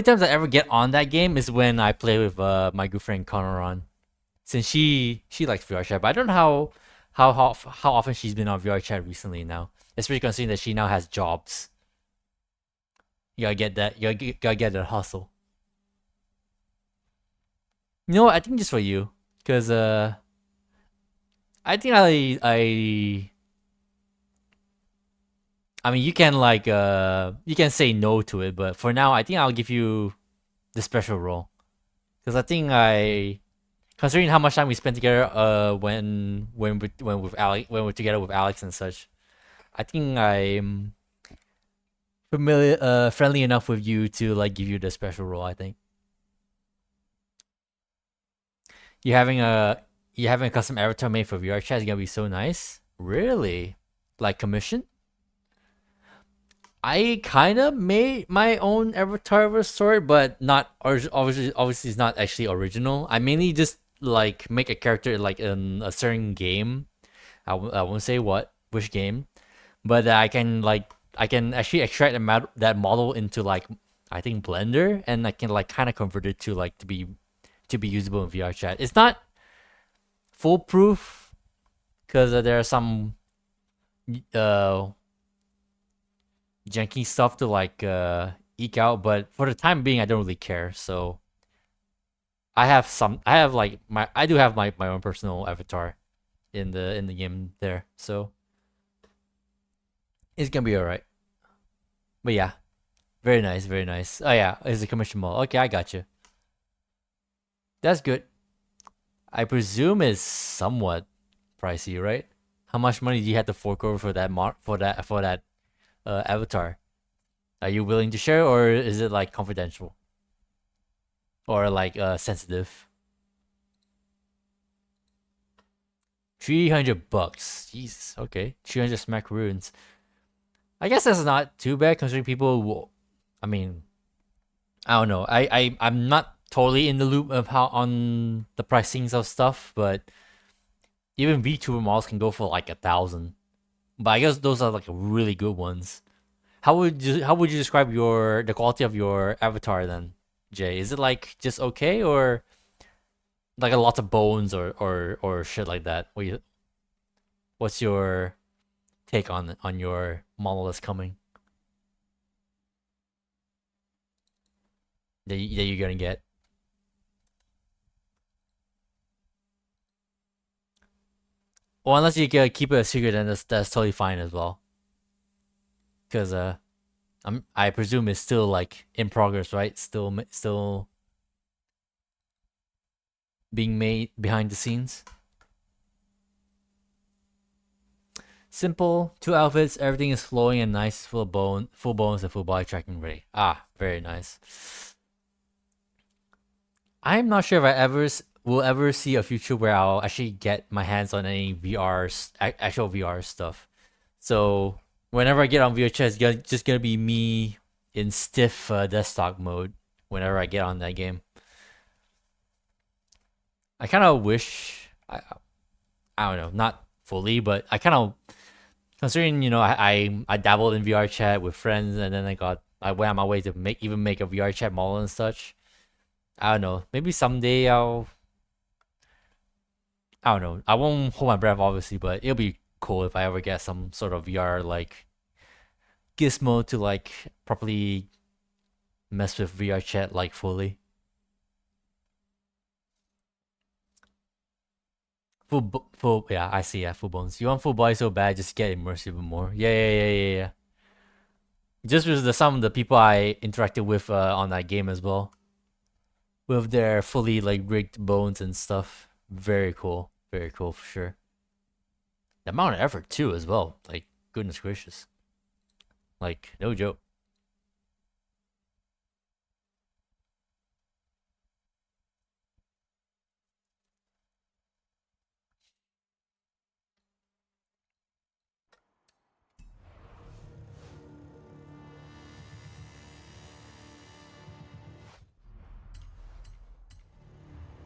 times I ever get on that game is when I play with my good friend Conor, since she likes VR chat. But I don't know how often she's been on VR chat recently now, especially considering that she now has jobs. You gotta get that. Gotta get that hustle. You know what? I think just for you, cause I think I mean, you can like you can say no to it, but for now, I think I'll give you the special role, because I think considering how much time we spent together, when with Alex, when we're together with Alex and such, I think I'm friendly enough with you to like give you the special role. I think you having a custom avatar made for VR chat is gonna be so nice. Really, like commission? I kind of made my own avatar of a sort, but not obviously it's not actually original. I mainly just like make a character like in a certain game. I won't say which game, but I can actually extract that model into like I think Blender, and I can like kind of convert it to like to be usable in VR chat. It's not foolproof because there are some uh janky stuff to like eke out, but for the time being I don't really care. So I do have my own personal avatar in the game there. So it's gonna be alright. But yeah, very nice, very nice. Oh yeah, it's a commission mall. Okay, I got you. That's good. I presume it's somewhat pricey, right? How much money do you have to fork over for that avatar? Are you willing to share, or is it like confidential, or like sensitive? $300. Jesus. Okay, 300 smack runes. I guess that's not too bad considering people will. I mean, I don't know. I'm not totally in the loop of how on the pricings of stuff, but even VTuber models can go for like 1,000. But I guess those are like really good ones. How would you describe the quality of your avatar then, Jay? Is it like just okay, or like a lot of bones or shit like that? What's your take on your model that's coming that you're gonna get? Well, unless you can keep it a secret, then that's totally fine as well. Cause I presume it's still like in progress, right? Still being made behind the scenes. Simple, 2 outfits, everything is flowing and nice, full bones and full body tracking ready. Ah, very nice. I'm not sure if will ever see a future where I'll actually get my hands on any actual VR stuff. So whenever I get on VR chat, it's just gonna be me in stiff desktop mode whenever I get on that game. I kind of wish I don't know, not fully, but I kind of considering I dabbled in VR chat with friends, and then I went on my way to make a VR chat model and such. I don't know. Maybe someday I don't know. I won't hold my breath, obviously, but it'll be cool if I ever get some sort of VR like gizmo to like properly mess with VR chat like fully. Full, yeah, I see. Yeah, full bones. You want full body so bad, just get immersive even more. Yeah. Just with some of the people I interacted with on that game as well, with their fully like rigged bones and stuff. Very cool for sure. The amount of effort too as well. Like goodness gracious. Like no joke.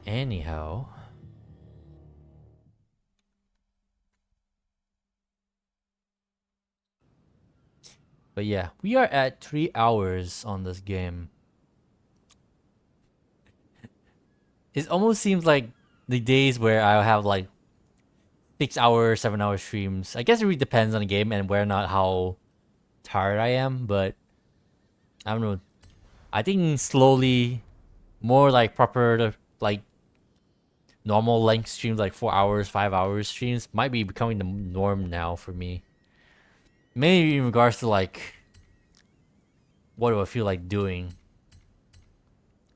Anyhow. But yeah, we are at 3 hours on this game. It almost seems like the days where I'll have like 6 hour, 7 hour streams. I guess it really depends on the game and whether or not how tired I am, but I don't know. I think slowly, more like proper like normal length streams, like 4 hours, 5 hours streams, might be becoming the norm now for me. Mainly in regards to like, what do I feel like doing?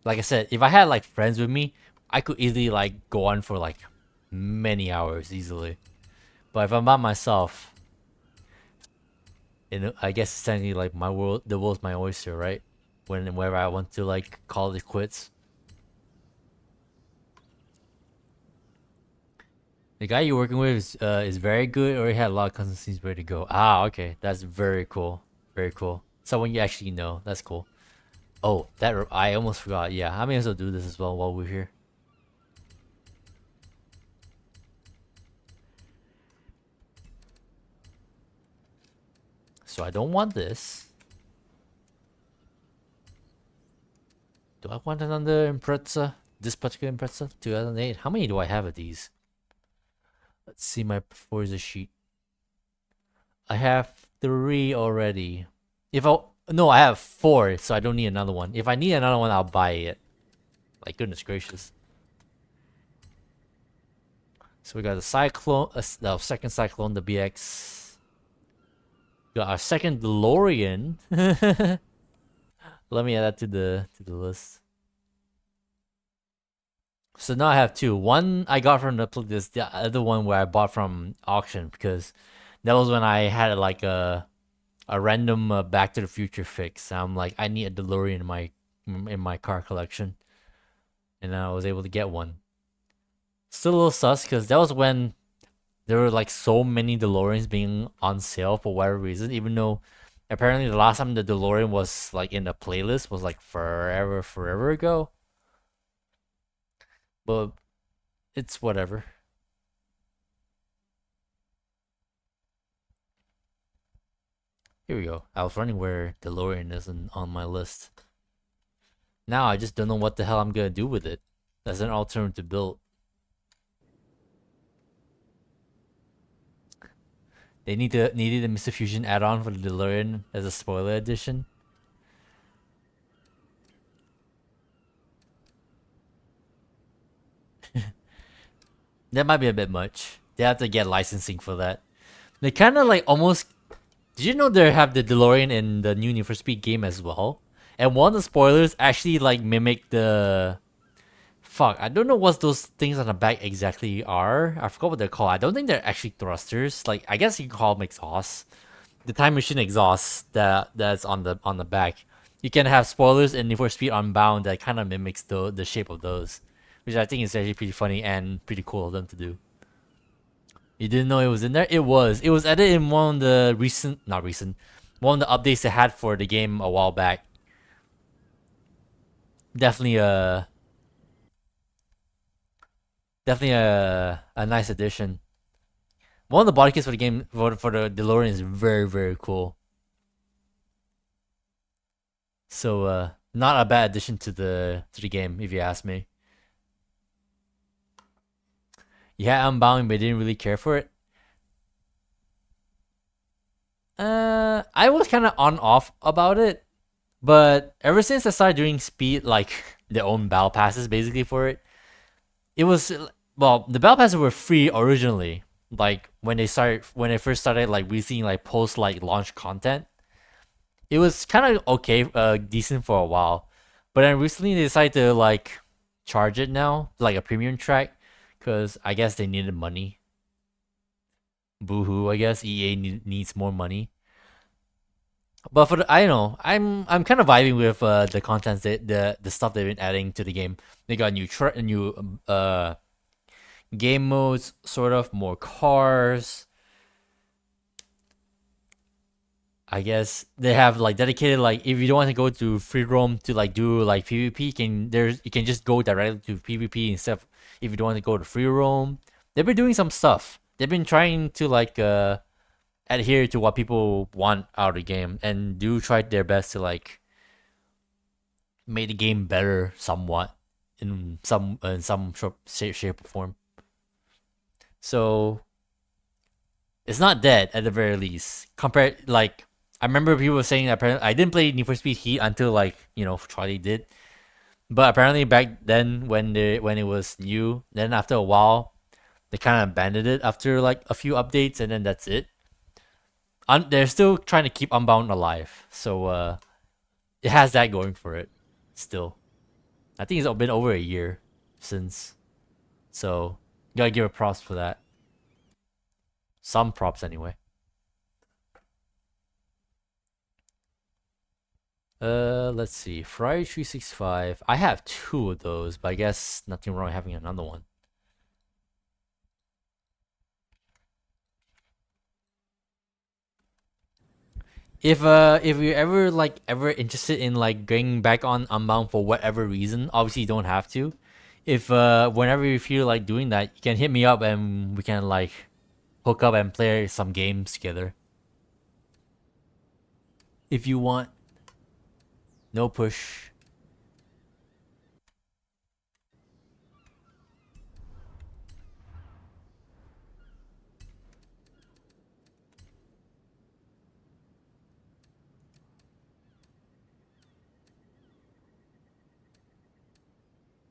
Like I said, if I had like friends with me, I could easily like go on for like many hours easily. But if I'm by myself, I guess essentially like the world's my oyster, right? Whenever I want to like call it quits. The guy you're working with is very good, or he had a lot of custom scenes ready to go. Ah, okay, that's very cool, very cool. Someone you actually know, that's cool. Oh, I almost forgot. Yeah, I may as well do this as well while we're here. So I don't want this. Do I want another Impreza? This particular Impreza? 2008. How many do I have of these? Let's see my Forza sheet. I have 3 already. No, I have 4, so I don't need another one. If I need another one, I'll buy it. Like goodness gracious. So we got the Cyclone, the second Cyclone, the BX. Got our second DeLorean. Let me add that to the list. So now I have two. One I got from the other one where I bought from auction because that was when I had like a random Back to the Future fix. I'm like, I need a DeLorean in my car collection, and I was able to get one. Still a little sus because that was when there were like so many DeLoreans being on sale for whatever reason. Even though apparently the last time the DeLorean was like in the playlist was like forever ago. But it's whatever. Here we go. I was wondering where DeLorean isn't on my list. Now I just don't know what the hell I'm gonna do with it as an alternative build. They needed a Mr. Fusion add-on for the DeLorean as a spoiler edition. That might be a bit much. They have to get licensing for that. They kind of like almost. Did you know they have the DeLorean in the new Need for Speed game as well? And one of the spoilers actually like mimic the. Fuck, I don't know what those things on the back exactly are. I forgot what they're called. I don't think they're actually thrusters. Like I guess you can call them exhausts. The time machine exhaust that's on the back. You can have spoilers in Need for Speed Unbound that kind of mimics the shape of those, which I think is actually pretty funny and pretty cool of them to do. You didn't know it was in there? It was. It was added in one of the not recent, one of the updates they had for the game a while back. Definitely a nice addition. One of the body kits for the game for the DeLorean is very cool. So not a bad addition to the game if you ask me. Yeah, Unbound, but didn't really care for it. I was kind of on off about it, but ever since I started doing speed, like their own battle passes basically for it, it was well the battle passes were free originally. Like when they first started like releasing like post like launch content, it was kind of okay, decent for a while, but then recently they decided to like charge it now like a premium track, because I guess they needed money. Boo-hoo, I guess EA needs more money. But for I don't know, I'm kind of vibing with the contents the stuff they've been adding to the game. They got new game modes, sort of more cars. I guess they have like dedicated like if you don't want to go to free roam to like do like PvP, you can just go directly to PvP instead of if you don't want to go to free roam. They've been doing some stuff. They've been trying to like adhere to what people want out of the game and do try their best to like make the game better somewhat in some shape or form. So it's not dead at the very least. Compared like I remember people saying that apparently I didn't play Need for Speed Heat until like Charlie did, but apparently back then when it was new, then after a while they kind of abandoned it after like a few updates and then that's it. They're still trying to keep Unbound alive, so it has that going for it. Still, I think it's been over a year since, so gotta give it props for that. Some props anyway. Let's see. Ferrari 365. I have two of those, but I guess nothing wrong having another one. If you're ever interested in like going back on Unbound for whatever reason, obviously you don't have to. If whenever you feel like doing that, you can hit me up and we can like hook up and play some games together. If you want. No push.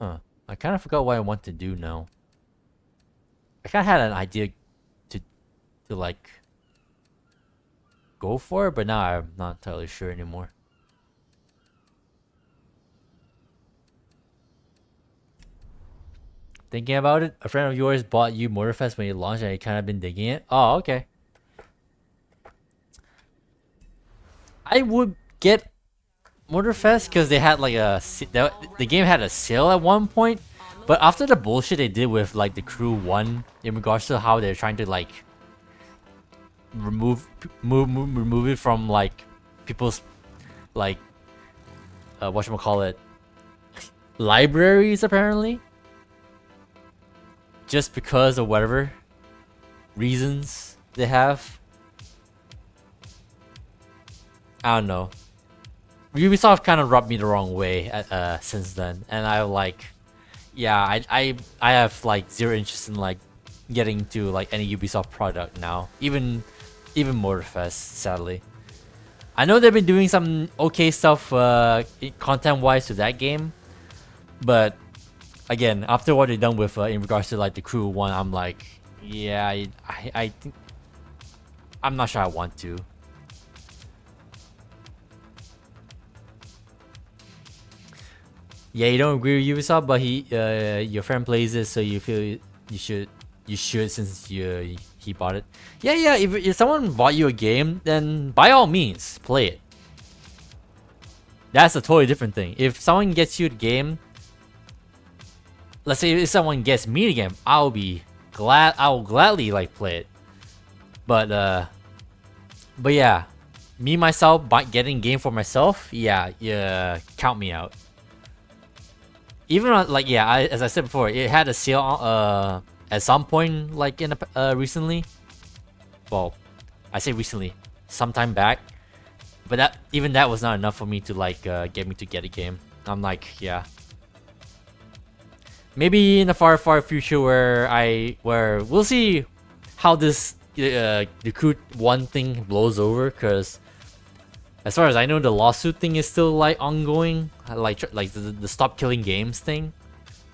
Huh. I kind of forgot what I want to do now. I kind of had an idea to like go for it, but now I'm not entirely sure anymore. Thinking about it, a friend of yours bought you Motorfest when you launched, and you kind of been digging it. Oh, okay. I would get Motorfest because they had like the game had a sale at one point, but after the bullshit they did with like the Crew 1 in regards to how they're trying to like remove it from like people's like whatchamacallit libraries apparently, just because of whatever reasons they have. I don't know. Ubisoft kind of rubbed me the wrong way since then, and I like, yeah, I have like zero interest in like getting to like any Ubisoft product now, even Motorfest, sadly. I know they've been doing some okay stuff content wise to that game, but again, after what they've done with in regards to like the Crew 1, I'm like, yeah, I think I'm not sure I want to. Yeah, you don't agree with Ubisoft, but your friend plays it, so you feel you should since he bought it. Yeah, yeah. If someone bought you a game, then by all means play it. That's a totally different thing. If someone gets you the game, let's say if someone gets me the game, I'll be glad. I will gladly like play it. But yeah, me myself getting game for myself, yeah, count me out. Even on, like, yeah, as I said before, it had a sale at some point like in recently. Well, I say recently, sometime back. But that was not enough for me to like get me to get a game. I'm like, yeah. Maybe in the far future where we'll see how this the Crew 1 thing blows over, because as far as I know, the lawsuit thing is still like ongoing, like the stop killing games thing.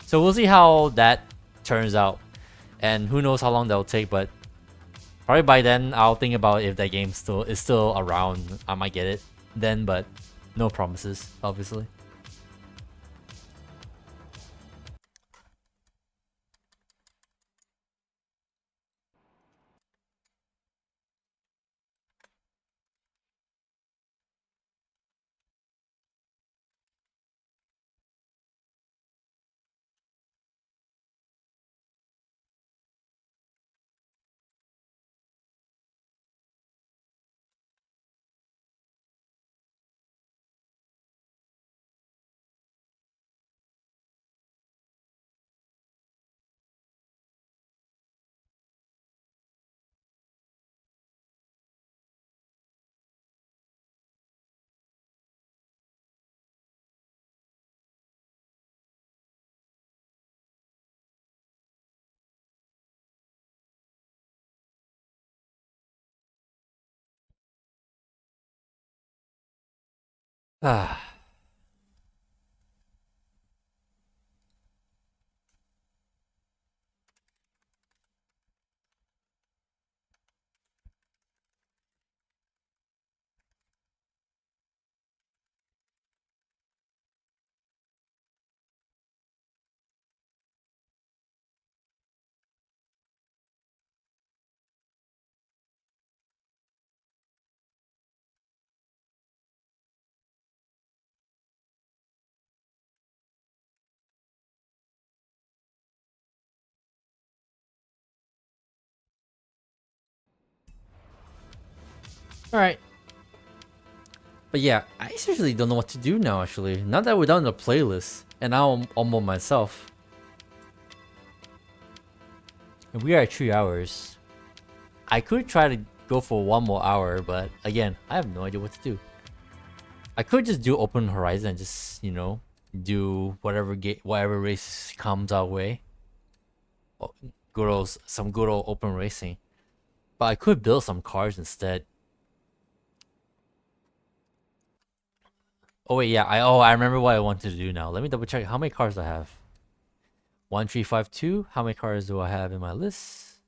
So we'll see how that turns out, and who knows how long that'll take. But probably by then I'll think about if that game is still around. I might get it then, but no promises, obviously. Ah. All right. But yeah, I seriously don't know what to do now, actually. Now that we're done the playlist, and now I'm almost myself. And we are at 3 hours. I could try to go for 1 more hour, but again, I have no idea what to do. I could just do Open Horizon and just, you know, do whatever race comes our way. Oh, some good old open racing. But I could build some cars instead. Oh wait, yeah. I remember what I wanted to do now. Let me double check how many cars I have. 1352. How many cars do I have in my list?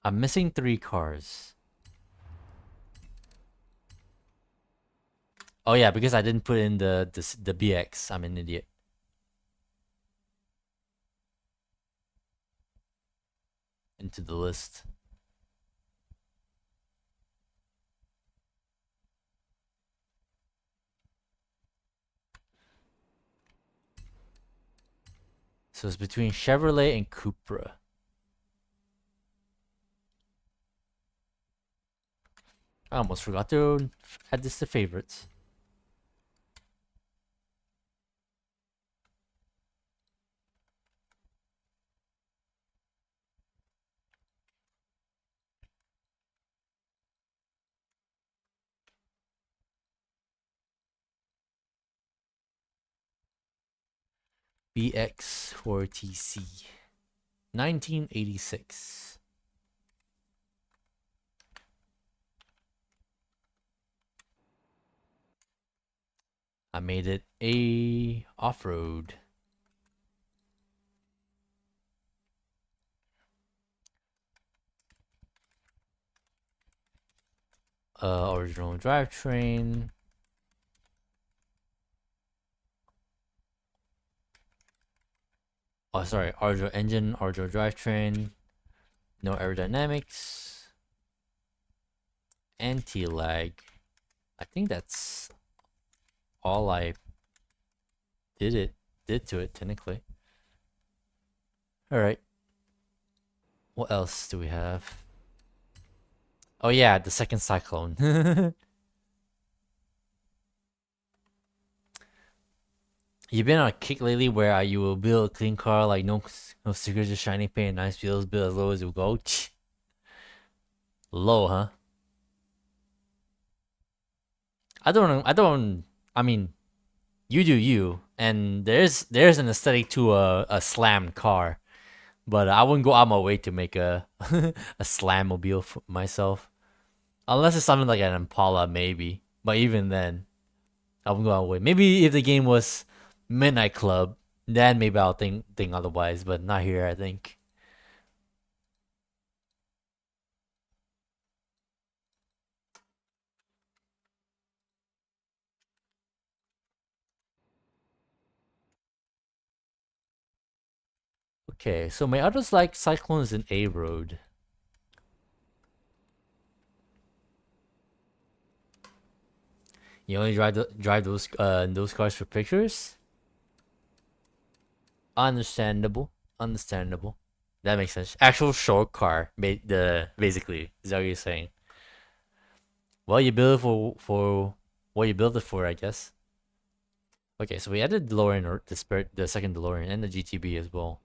I'm missing 3 cars. Oh yeah, because I didn't put in the BX. I'm an idiot. Into the list. So it's between Chevrolet and Cupra. I almost forgot to add this to favorites. BX for TC. 1986. I made it a off-road. Original drivetrain. Oh, sorry. Original engine, original drivetrain. No aerodynamics. Anti-lag. I think that's all I did to it technically. All right. What else do we have? Oh yeah, the second cyclone. You've been on a kick lately where you will build a clean car, like no stickers, just shiny paint, nice wheels, build as low as it will go. Low, huh? I mean, you do you, and there's an aesthetic to a slammed car, but I wouldn't go out my way to make a a slam mobile for myself, unless it's something like an Impala, maybe. But even then, I wouldn't go out my way. Maybe if the game was Midnight Club, then maybe I'll think otherwise, but not here, I think. Okay, so my others like Cyclone is an A road. You only drive those cars for pictures? Understandable. Understandable. That makes sense. Actual short car, basically, is that what you're saying? Well, you build it for what you build it for, I guess. Okay, so we added DeLorean, or the second DeLorean, and the GTB as well.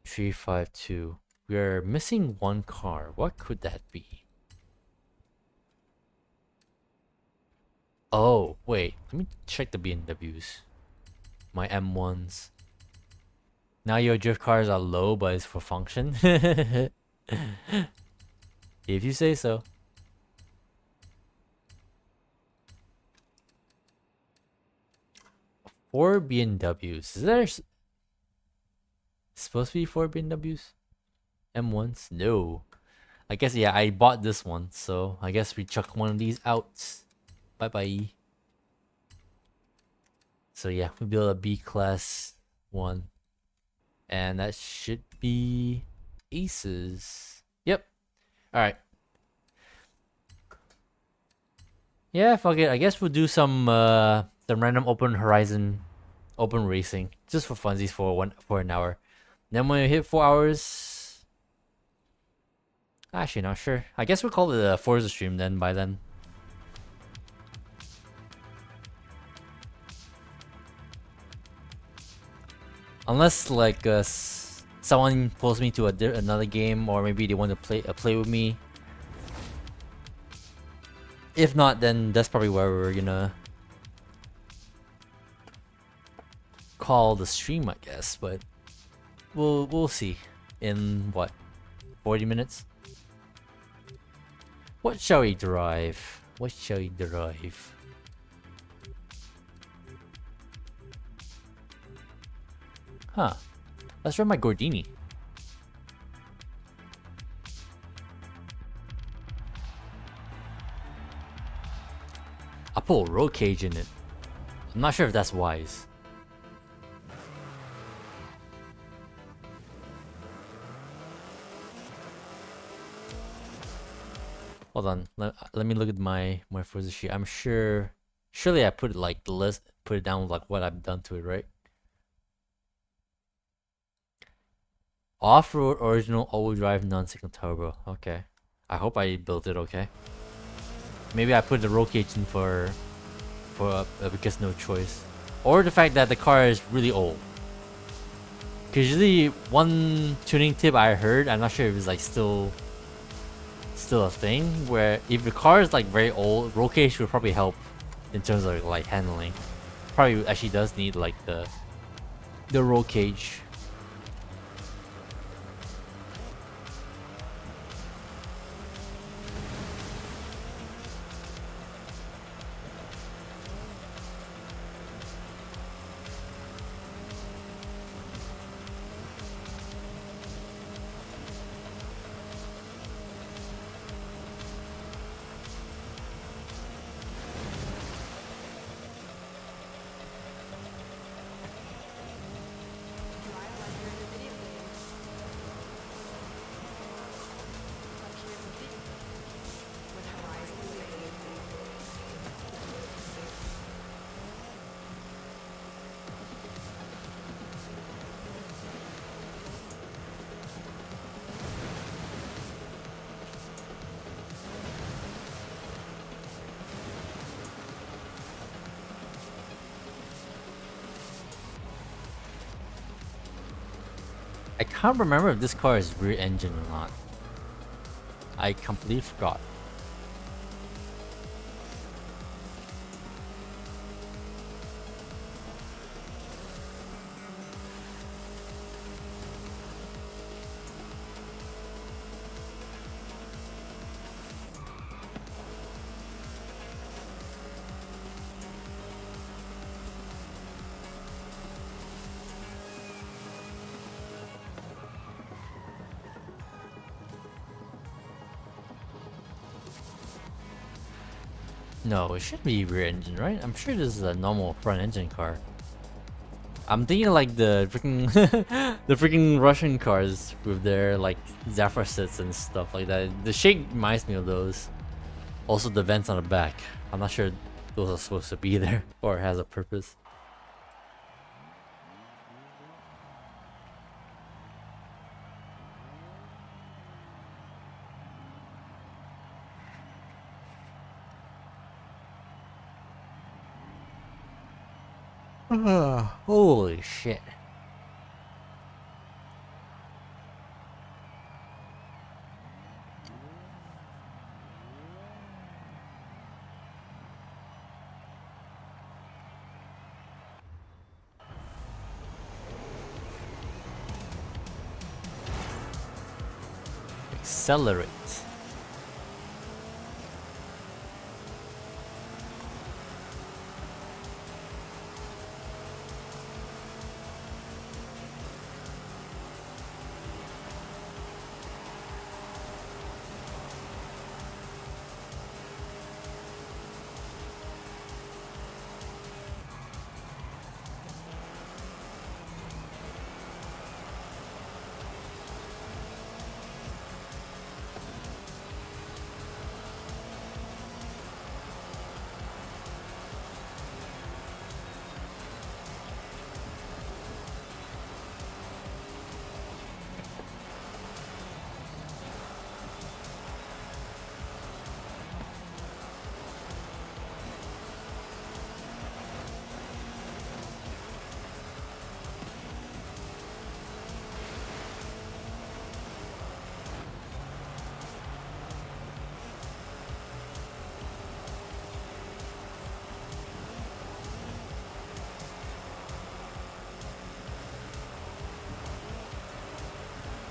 Three, 5, 2. We are missing one car. What could that be? Oh, wait. Let me check the BMWs. My M1s. Now your drift cars are low, but it's for function. If you say so. Four BMWs. Is there supposed to be 4 BMWs? M1s? No. I guess, yeah, I bought this one, so I guess we chuck one of these out. Bye bye. So yeah, we build a B class one. And that should be aces. Yep. Alright. Yeah, fuck it. I guess we'll do some random open horizon open racing. Just for funsies for an hour. Then when we hit 4 hours. Actually not sure. I guess we'll call it a Forza stream then by then. Unless like someone pulls me to another game, or maybe they want to play with me. If not, then that's probably where we're gonna call the stream, I guess. But we'll see in what 40 minutes. What shall we drive? What shall we drive? Huh. Let's run my Gordini. I put a roll cage in it. I'm not sure if that's wise. Hold on. Let me look at my Forza sheet. I'm sure. Surely I put it like the list. Put it down with like what I've done to it, right? Off-road original all-wheel drive non-cycle turbo. Okay. I hope I built it okay. Maybe I put the roll cage in for because no choice, or the fact that the car is really old. Cause usually one tuning tip I heard, I'm not sure if it's like still a thing, where if the car is like very old, roll cage would probably help in terms of like handling. Probably actually does need like the roll cage. Drive like you're in a video game. Like you're in a video with Horizon Wave. I can't remember if this car is rear engine or not. I completely forgot. No, it should be rear engine, right? I'm sure this is a normal front engine car. I'm thinking like the freaking the freaking Russian cars with their like Zafra sets and stuff like that. The shape reminds me of those. Also the vents on the back. I'm not sure those are supposed to be there or has a purpose. Holy shit. Accelerate.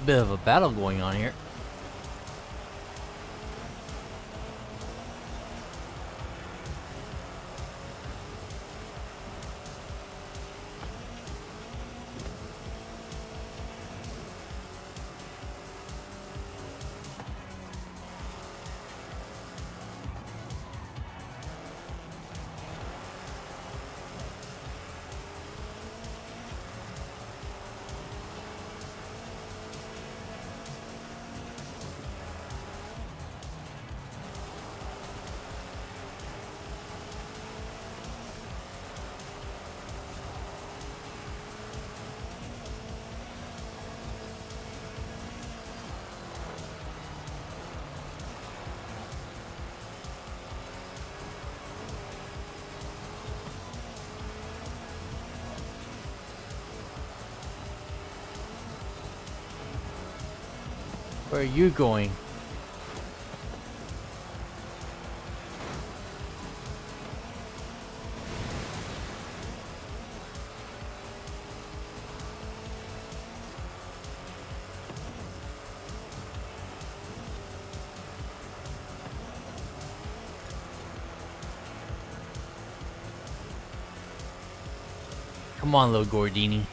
Bit of a battle going on here. Where are you going? Come on, little Gordini.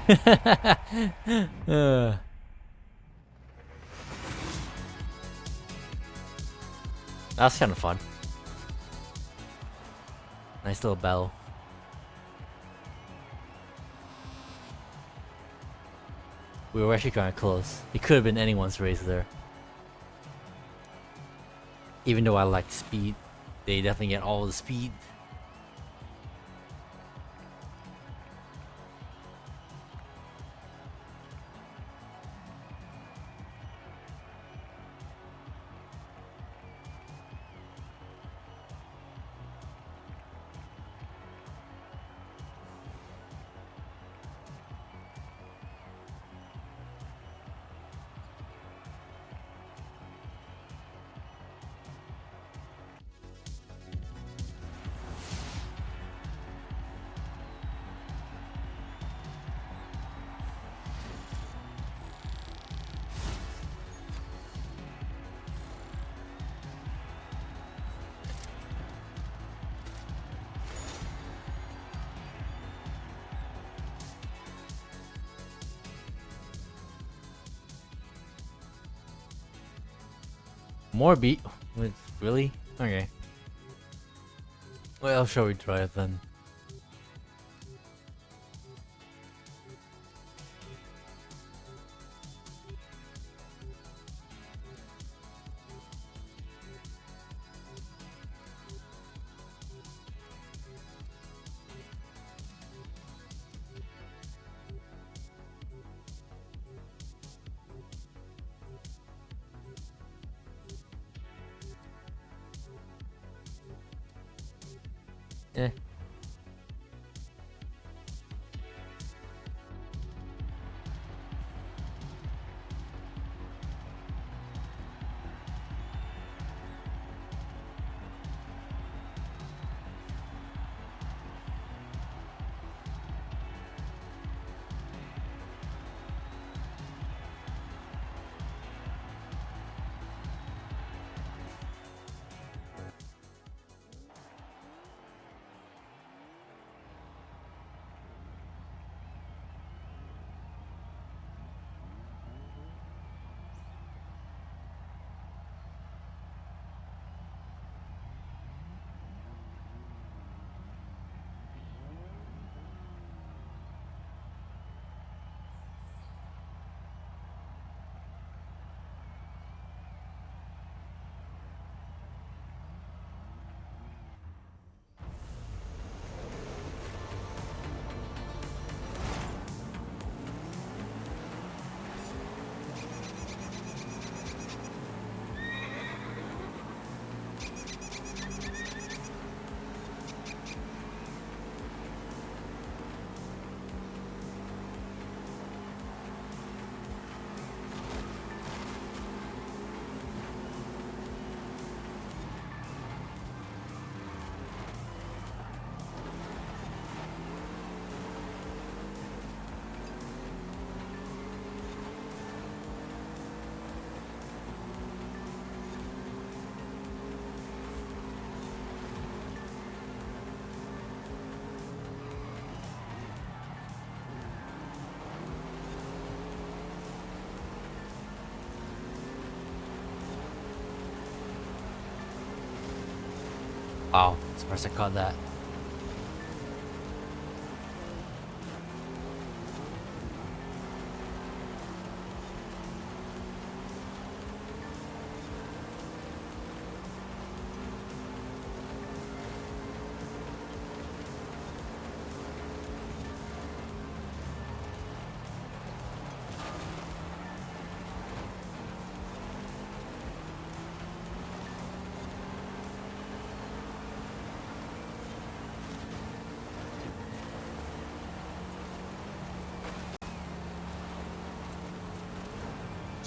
uh. That's kind of fun. Nice little battle. We were actually kind of close. It could have been anyone's race there. Even though I like speed, they definitely get all the speed. More beat? Wait, really? Okay. What else shall we drive then? Eh. Wow, surprised I caught that.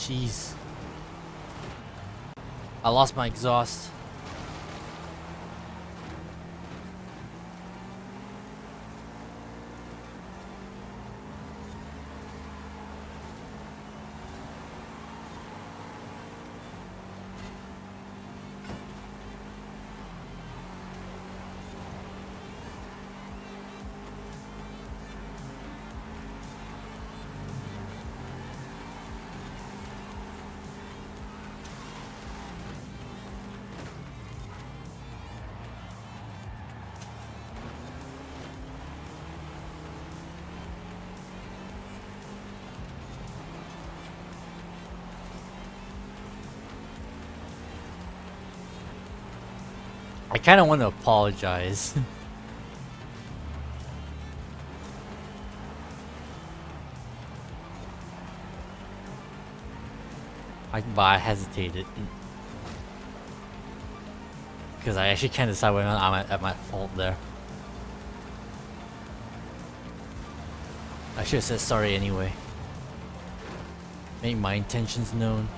Jeez. I lost my exhaust. I kind of want to apologize. But I hesitated. Because I actually can't decide whether or not I'm at my fault there. I should have said sorry anyway. Make my intentions known.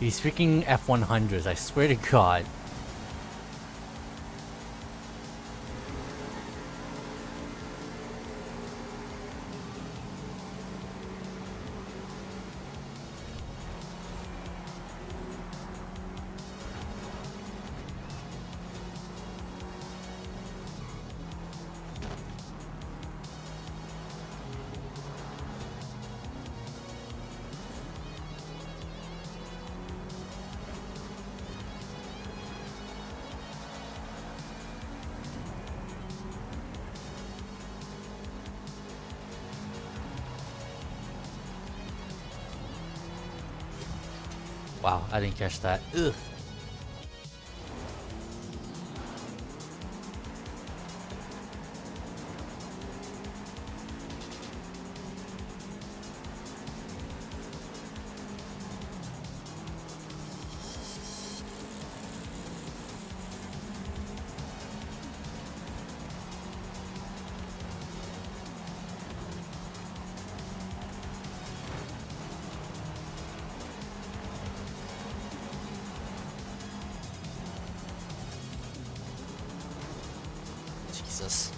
These freaking F100s, I swear to God. Wow, I didn't catch that. Ugh. Jesus.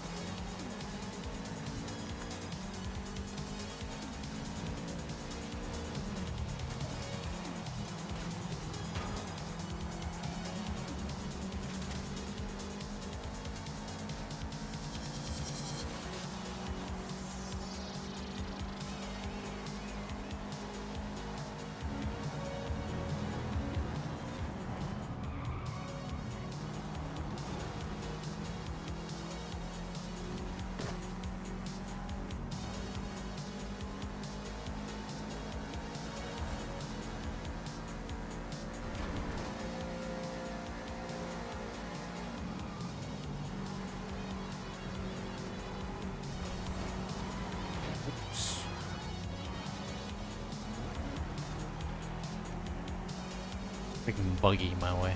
Freaking buggy in my way.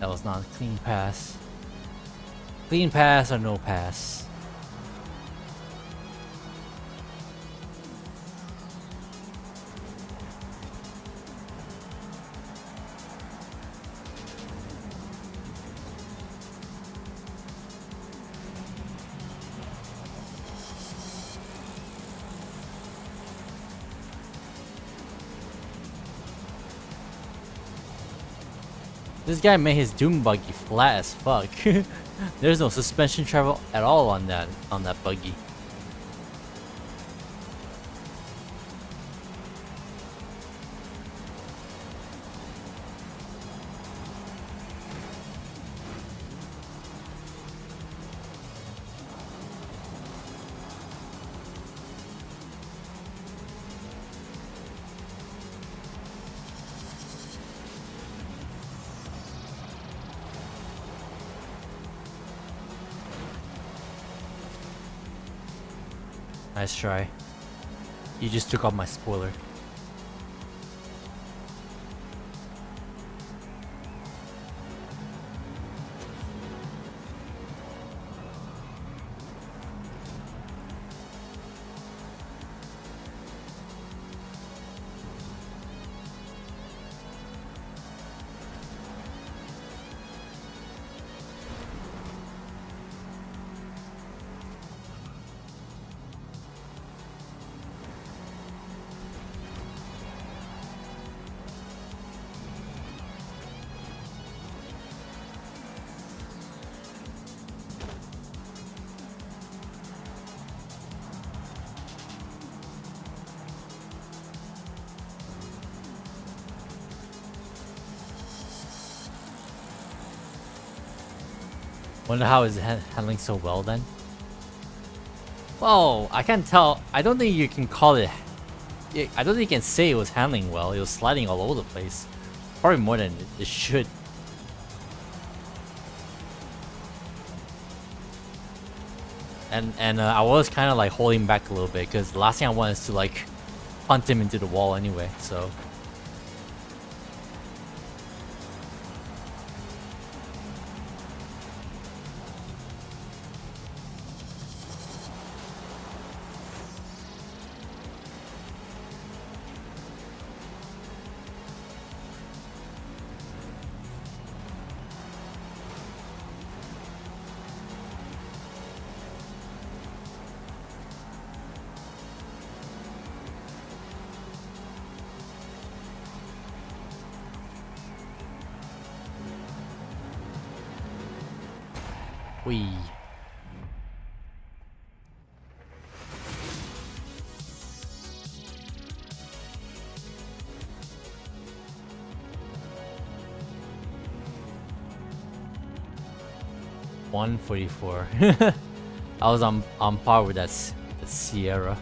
That was not a clean pass. Clean pass or no pass? This guy made his doom buggy flat as fuck. There's no suspension travel at all on that buggy. Nice try. You just took off my spoiler. Wonder how it's handling so well then. Well, I can't tell. I don't think you can call it. I don't think you can say it was handling well. It was sliding all over the place. Probably more than it should. And I was kind of like holding back a little bit because the last thing I wanted is to like punt him into the wall anyway. So. Wee. $144. I was on par with that Sierra.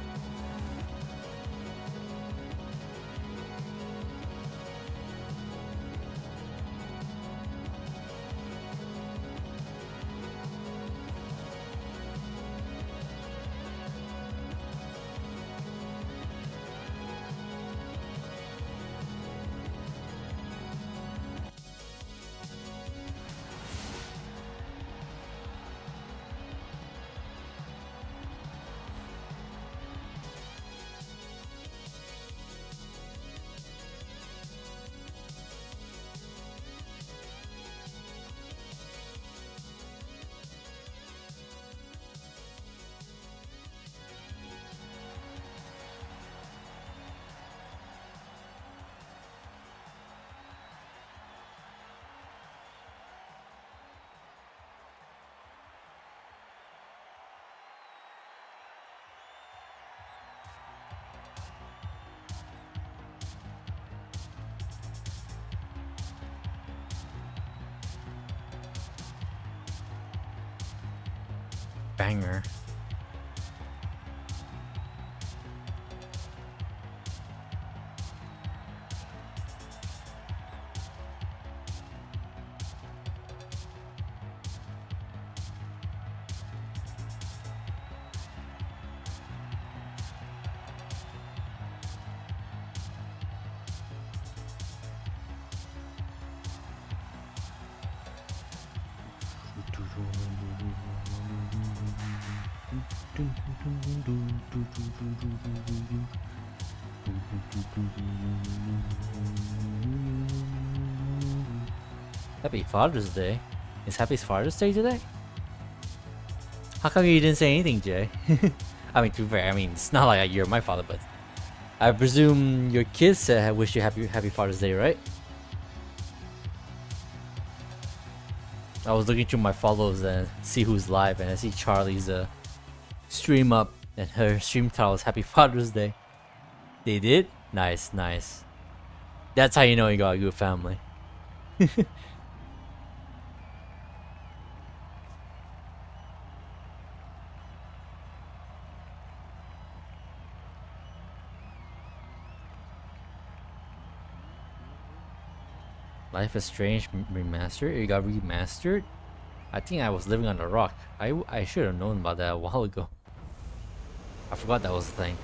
Banger. Happy Father's Day. Is Happy Father's Day today? How come you didn't say anything, Jay? I mean, to be fair, I mean, it's not like you're my father, but I presume your kids said wish you happy Father's Day, right? I was looking through my follows and see who's live, and I see Charlie's stream up, and her stream title is Happy Father's Day. They did? Nice, nice. That's how you know you got a good family. Life is Strange remastered? It got remastered? I think I was living on a rock. I should have known about that a while ago. I forgot that was a thing.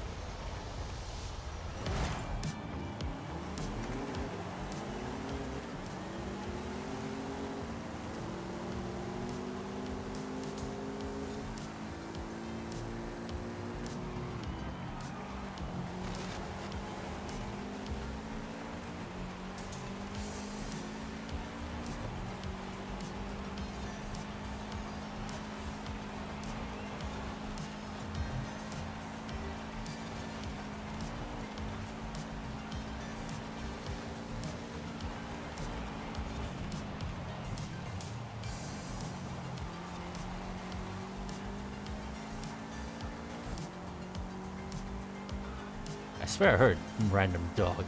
I swear I heard random dog.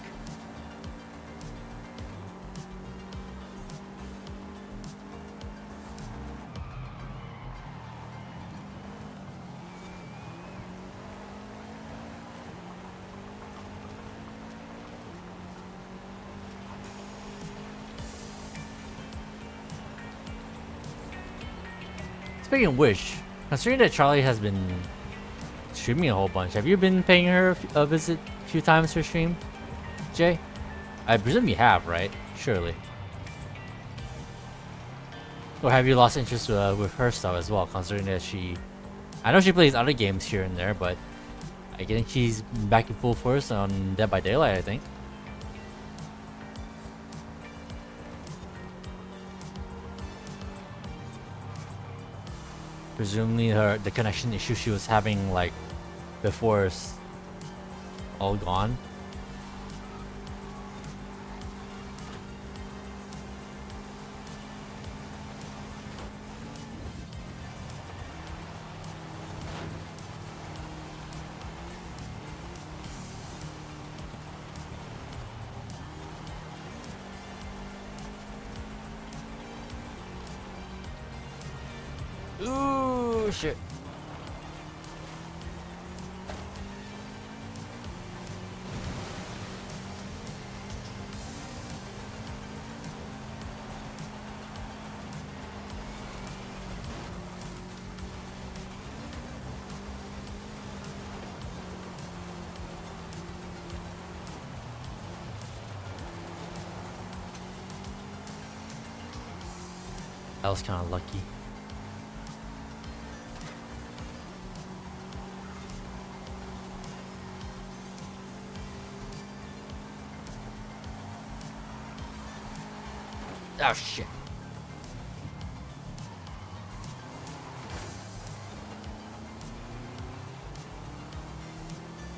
Speaking of which, considering that Charlie has been streaming a whole bunch, have you been paying her a visit a few times her stream, Jay? I presume you have, right? Surely. Or have you lost interest with her stuff as well, considering that I know she plays other games here and there, but I think she's back in full force on Dead by Daylight, I think. Presumably the connection issue she was having like before is all gone. Ooh, shit. That was kind of lucky. Oh shit.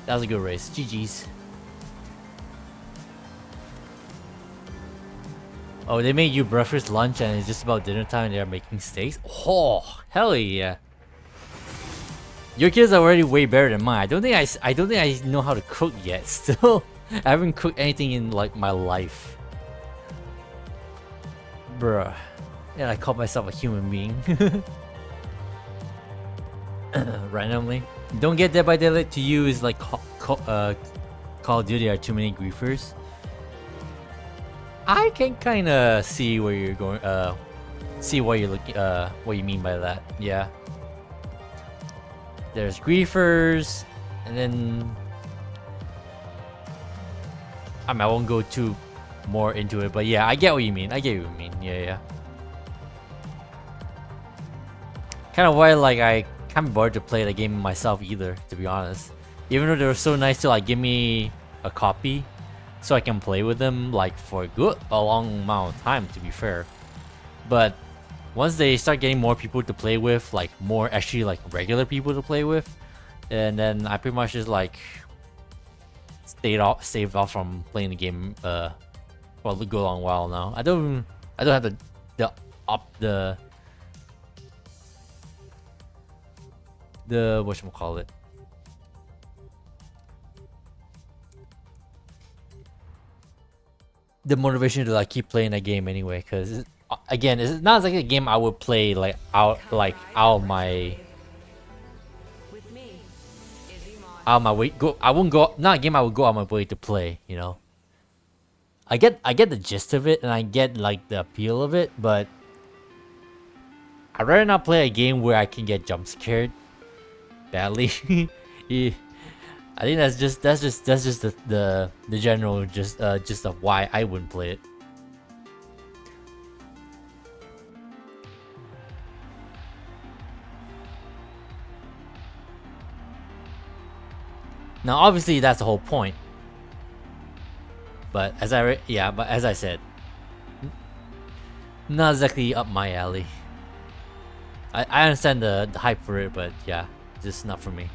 That was a good race. GG's. Oh, they made you breakfast, lunch, and it's just about dinner time and they're making steaks? Oh, hell yeah. Your kids are already way better than mine. I don't think I know how to cook yet. Still, I haven't cooked anything in like my life. Bruh. And I call myself a human being. randomly. Don't Get Dead by Daylight to you is like Call of Duty are too many griefers. I can kind of see where you're going. See what you're looking. What you mean by that? Yeah. There's griefers, and then I mean I won't go too more into it, but yeah, I get what you mean. Yeah. Kind of why like I can't be bothered to play the game myself either, to be honest. Even though they were so nice to like give me a copy, so I can play with them like for a long amount of time, to be fair. But once they start getting more people to play with, like more actually like regular people to play with, and then I pretty much just like saved off from playing the game for a good long while now. I don't have the whatchamacallit, the motivation to like keep playing that game anyway, because again, it's not like a game I would play like out of my With me, Izzy Moss. out of my way. I wouldn't go, not a game I would go out of my way to play, you know. I get the gist of it and I get like the appeal of it, but I'd rather not play a game where I can get jump scared badly. Yeah. I think that's just the general just of why I wouldn't play it. Now obviously that's the whole point. But as I said, not exactly up my alley. I understand the hype for it, but yeah, just not for me.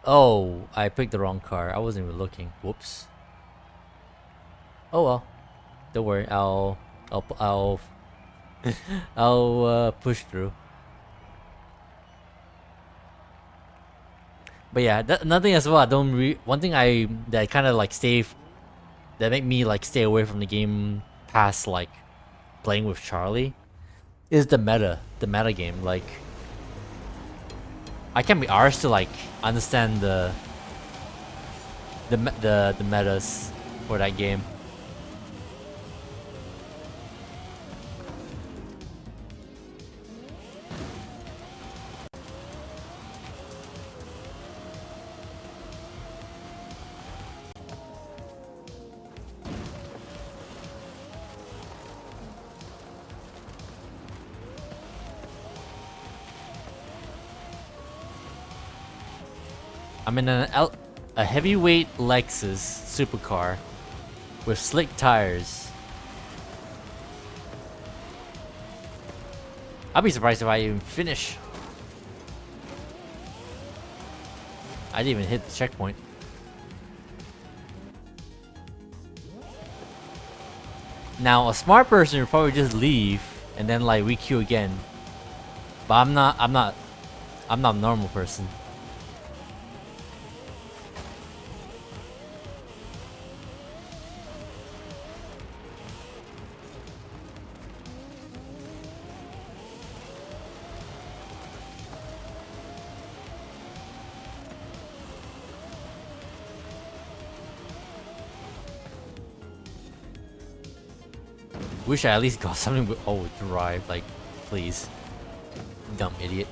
Oh, I picked the wrong car. I wasn't even looking. Whoops. Oh well. Don't worry. I'll push through. But yeah, nothing as well. I don't one thing that kind of like that make me like stay away from the game past like playing with Charlie is the meta game. Like I can't be arsed to like understand the metas for that game. I'm in a heavyweight Lexus supercar with slick tires. I'll be surprised if I even finish. I didn't even hit the checkpoint. Now a smart person would probably just leave and then like requeue again. But I'm not a normal person. Wish I at least got something with drive, like, please. Dumb idiot.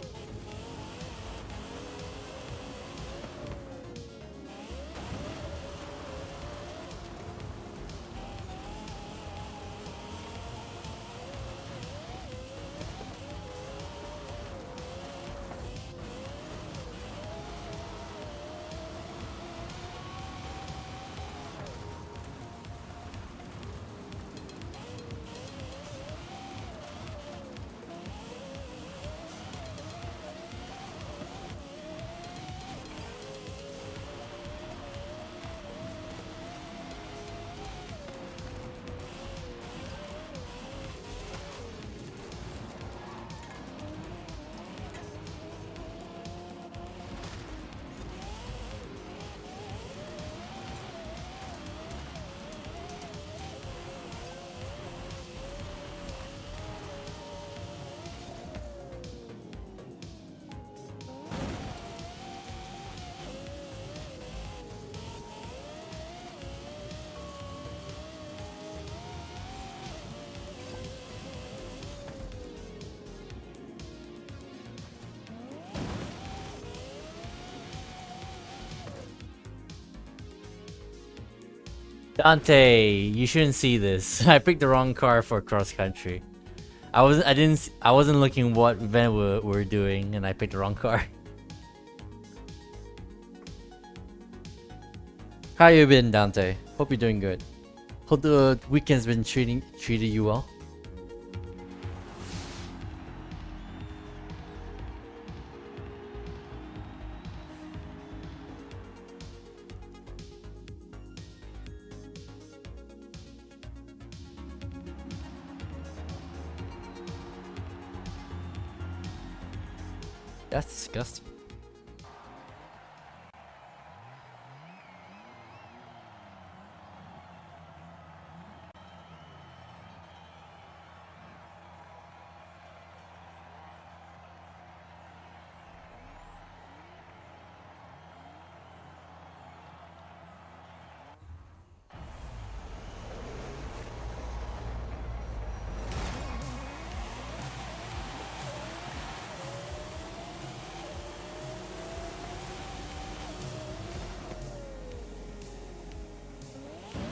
Dante, you shouldn't see this. I picked the wrong car for cross country. I wasn't looking what event we're doing, and I picked the wrong car. How you been, Dante? Hope you're doing good. Hope the weekend's been treated you well. That's disgusting.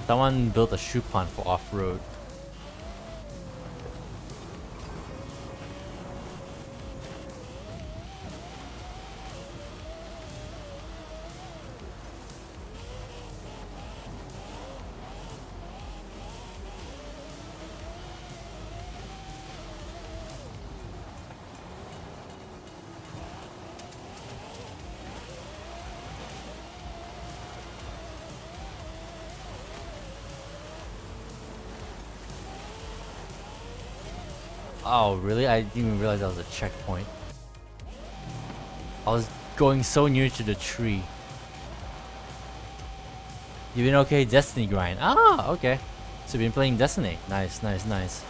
Someone built a shoe pond for off-road. Oh, really? I didn't even realize that was a checkpoint. I was going so near to the tree. You been okay? Destiny grind. Ah, okay. So you've been playing Destiny. Nice, nice, nice.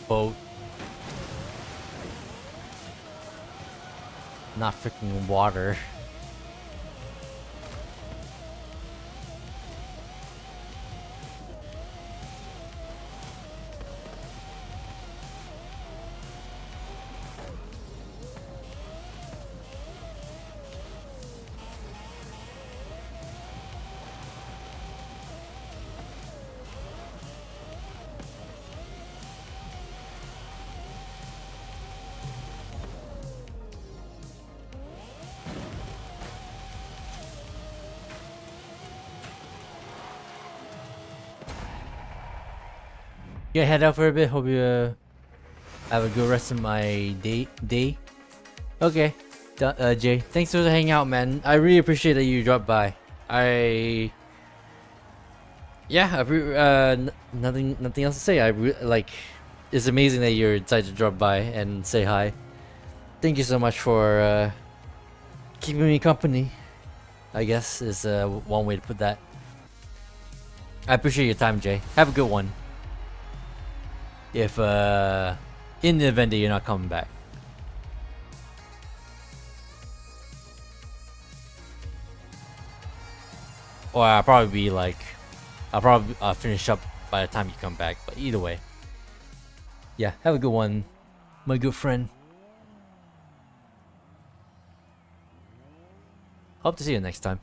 Boat. Not freaking water. Yeah, head out for a bit. Hope you have a good rest of my day. Okay, Jay, thanks for hanging out, man. I really appreciate that you dropped by. Nothing else to say. Like, it's amazing that you decided to drop by and say hi. Thank you so much for keeping me company, I guess is one way to put that. I appreciate your time, Jay. Have a good one. If in the event that you're not coming back. Or I'll probably finish up by the time you come back. But either way. Yeah, have a good one, my good friend. Hope to see you next time.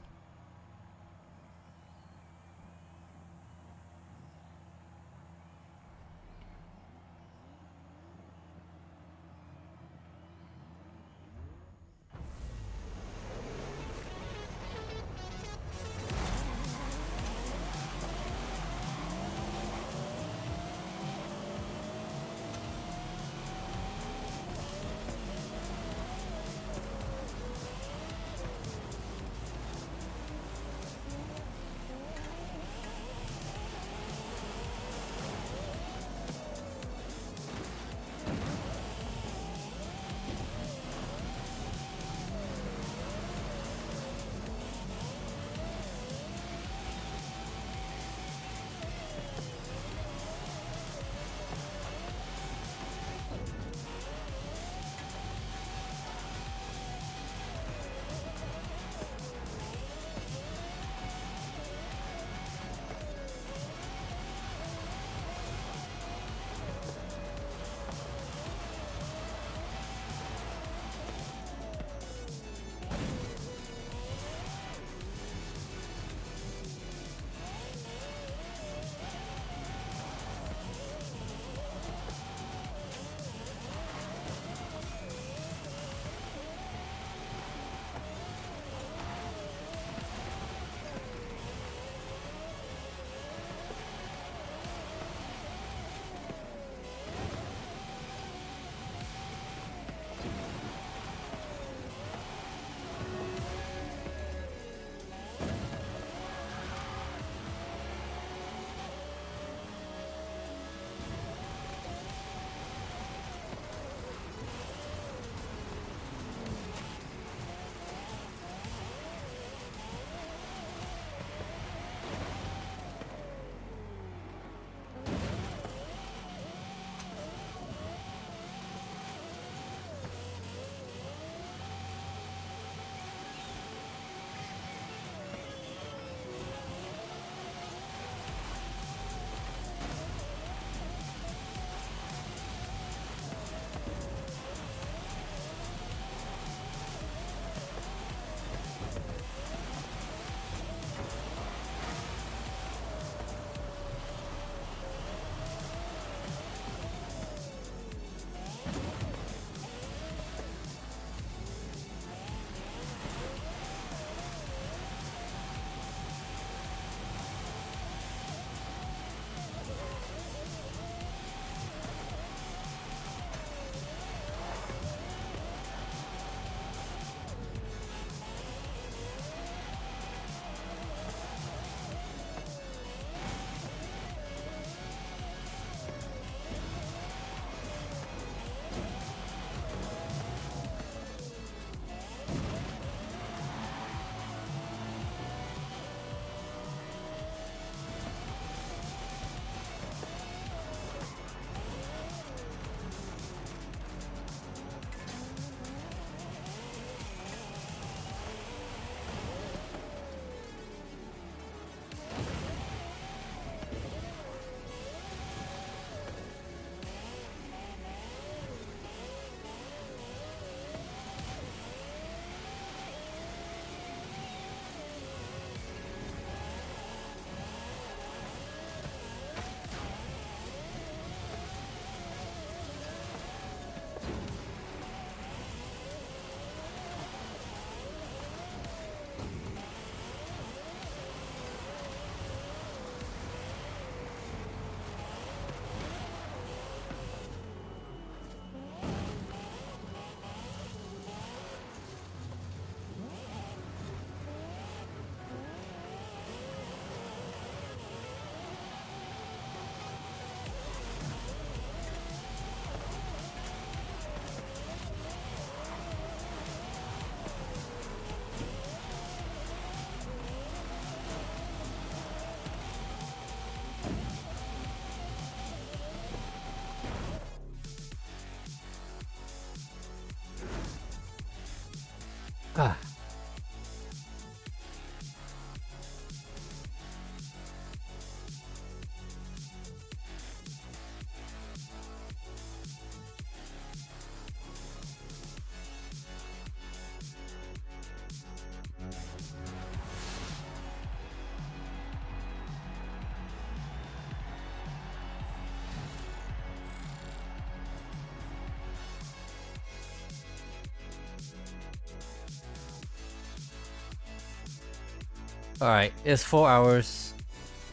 Alright, it's 4 hours.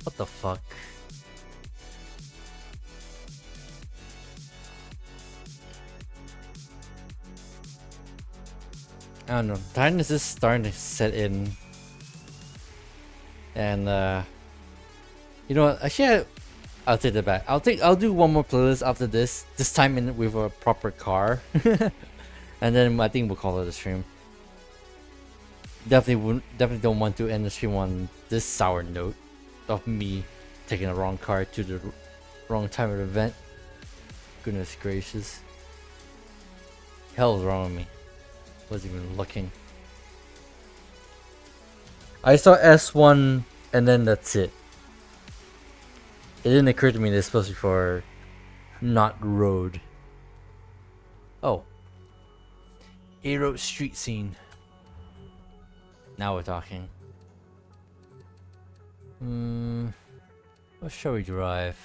What the fuck? I don't know. Tiredness is starting to set in. And you know what? Actually, I'll take that back. I'll do one more playlist after this. This time in with a proper car. And then I think we'll call it a stream. Definitely don't want to end the stream on this sour note of me taking the wrong car to the wrong time of the event. Goodness gracious. Hell's wrong with me. Wasn't even looking. I saw S1 and then that's it. It didn't occur to me that it's supposed to be for not road. Oh. A-road street scene. Now we're talking. What shall we drive?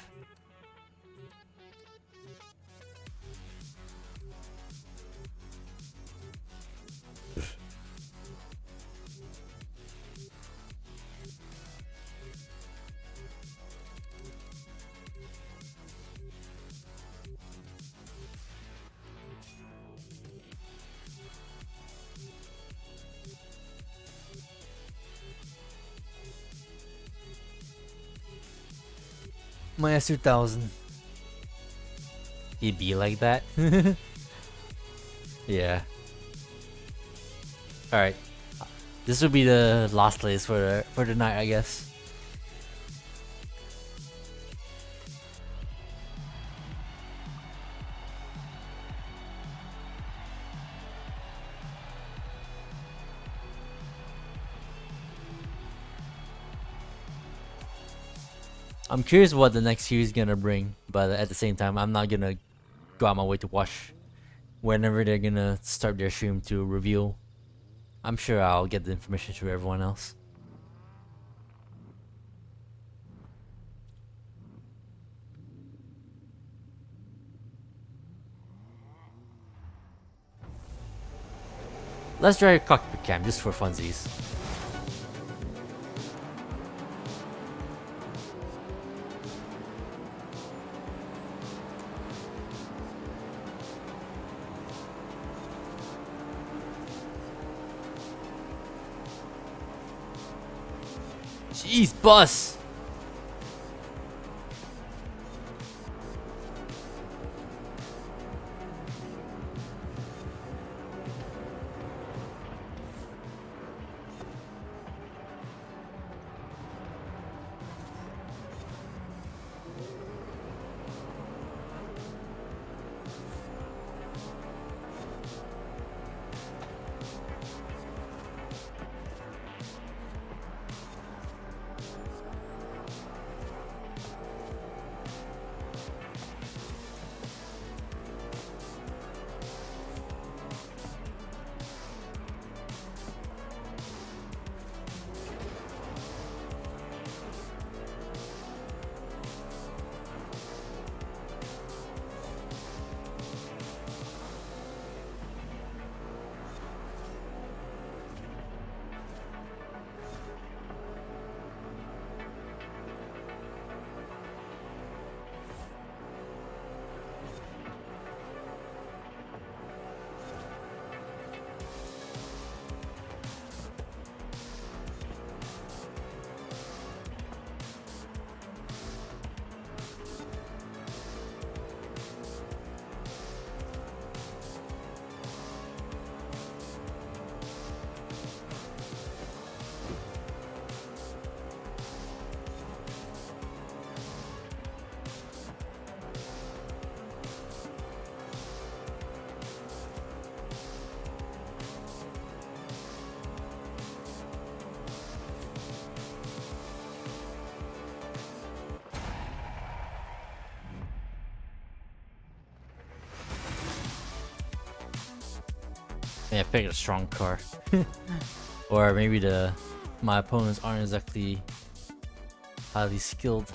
My S2000. He'd be like that? Yeah. Alright. This will be the last place for the night, I guess. I'm curious what the next series is gonna bring, but at the same time, I'm not gonna go out my way to watch whenever they're gonna start their stream to reveal. I'm sure I'll get the information to everyone else. Let's try a cockpit cam just for funsies. Jeez, bus! Yeah, pick a strong car. Or maybe my opponents aren't exactly highly skilled.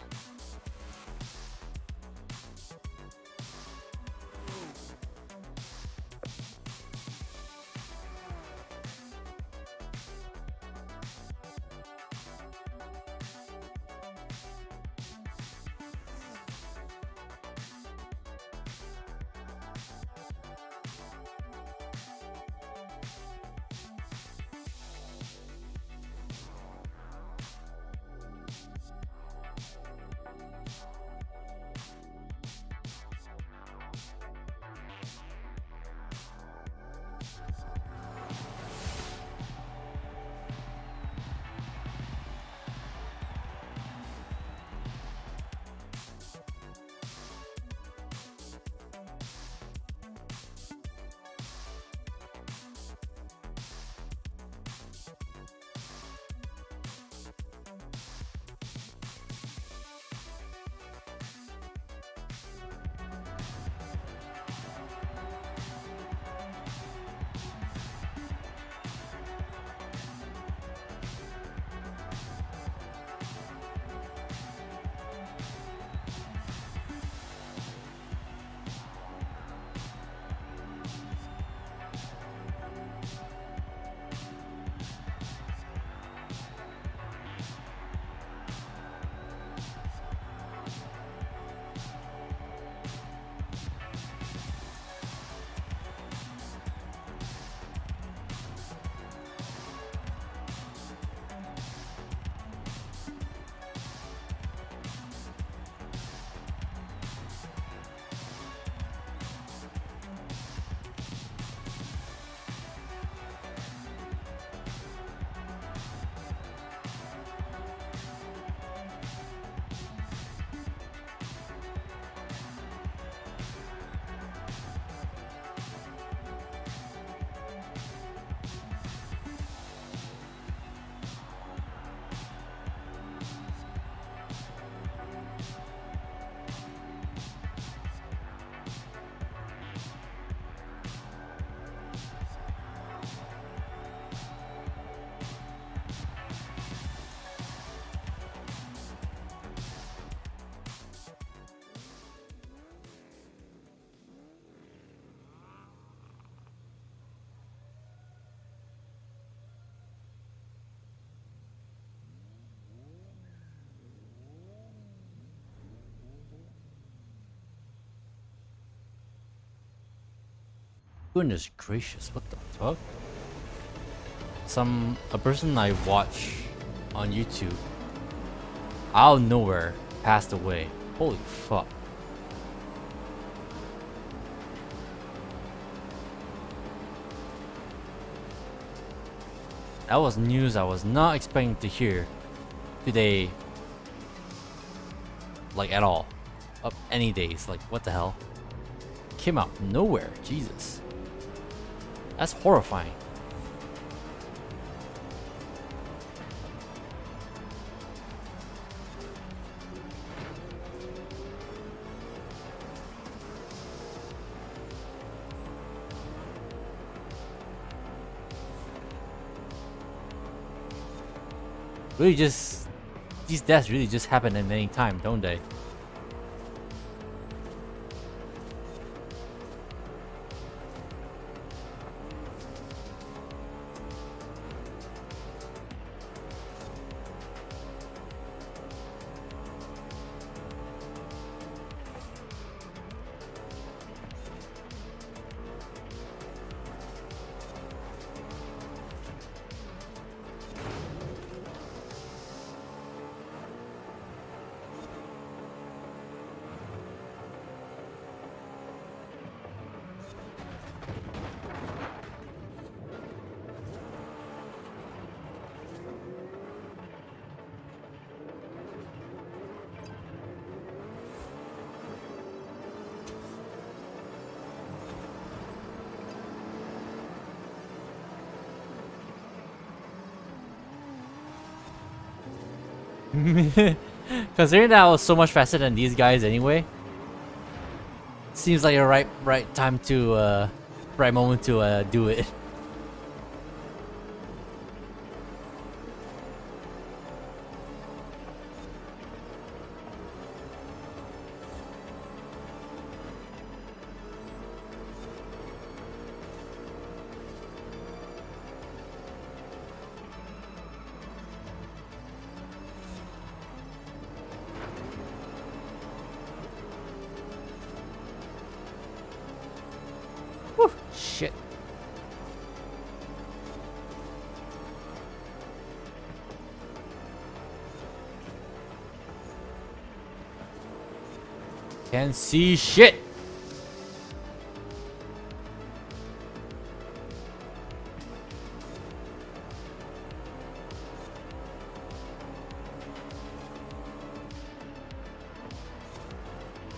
Goodness gracious, what the fuck? A person I watch on YouTube out of nowhere passed away. Holy fuck. That was news I was not expecting to hear today. Like at all. Up any days. Like what the hell? Came out of nowhere. Jesus. That's horrifying. Really just... These deaths really just happen at any time, don't they? Considering that I was so much faster than these guys anyway, seems like a right time to right moment to do it. Whew, shit. Can't see shit.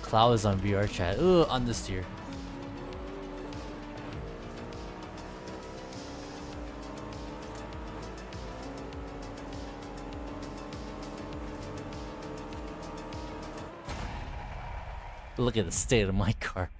Cloud is on VR chat. Ugh, understeer. Look at the state of my car.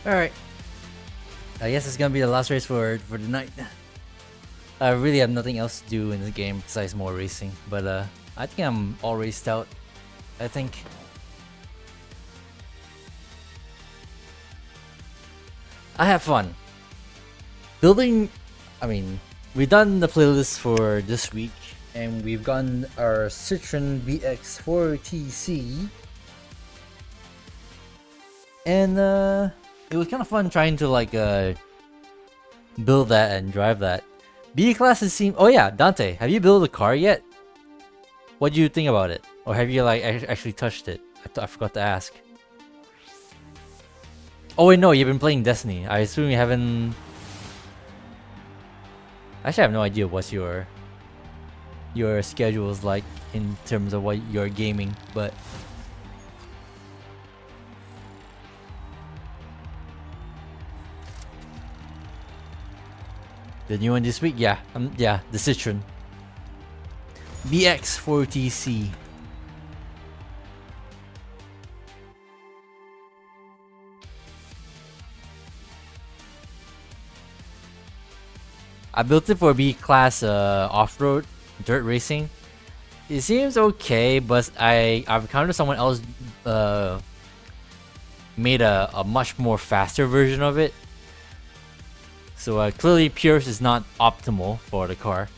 Alright. I guess it's gonna be the last race for the night. I really have nothing else to do in the game besides more racing. But I think I'm all raced out. I think. I have fun. Building, I mean, we've done the playlist for this week, and we've gotten our Citroen VX4TC, and it was kind of fun trying to like build that and drive that. B classes seem. Oh yeah, Dante, have you built a car yet? What do you think about it, or have you like actually touched it? I forgot to ask. Oh wait, no, you've been playing Destiny. I assume you haven't. Actually, I have no idea what your schedule is like in terms of what you're gaming, but the new one this week, yeah, yeah, the Citroen BX4TC. I built it for B class off-road dirt racing. It seems okay, but I've encountered someone else made a much more faster version of it. So clearly Pierce is not optimal for the car.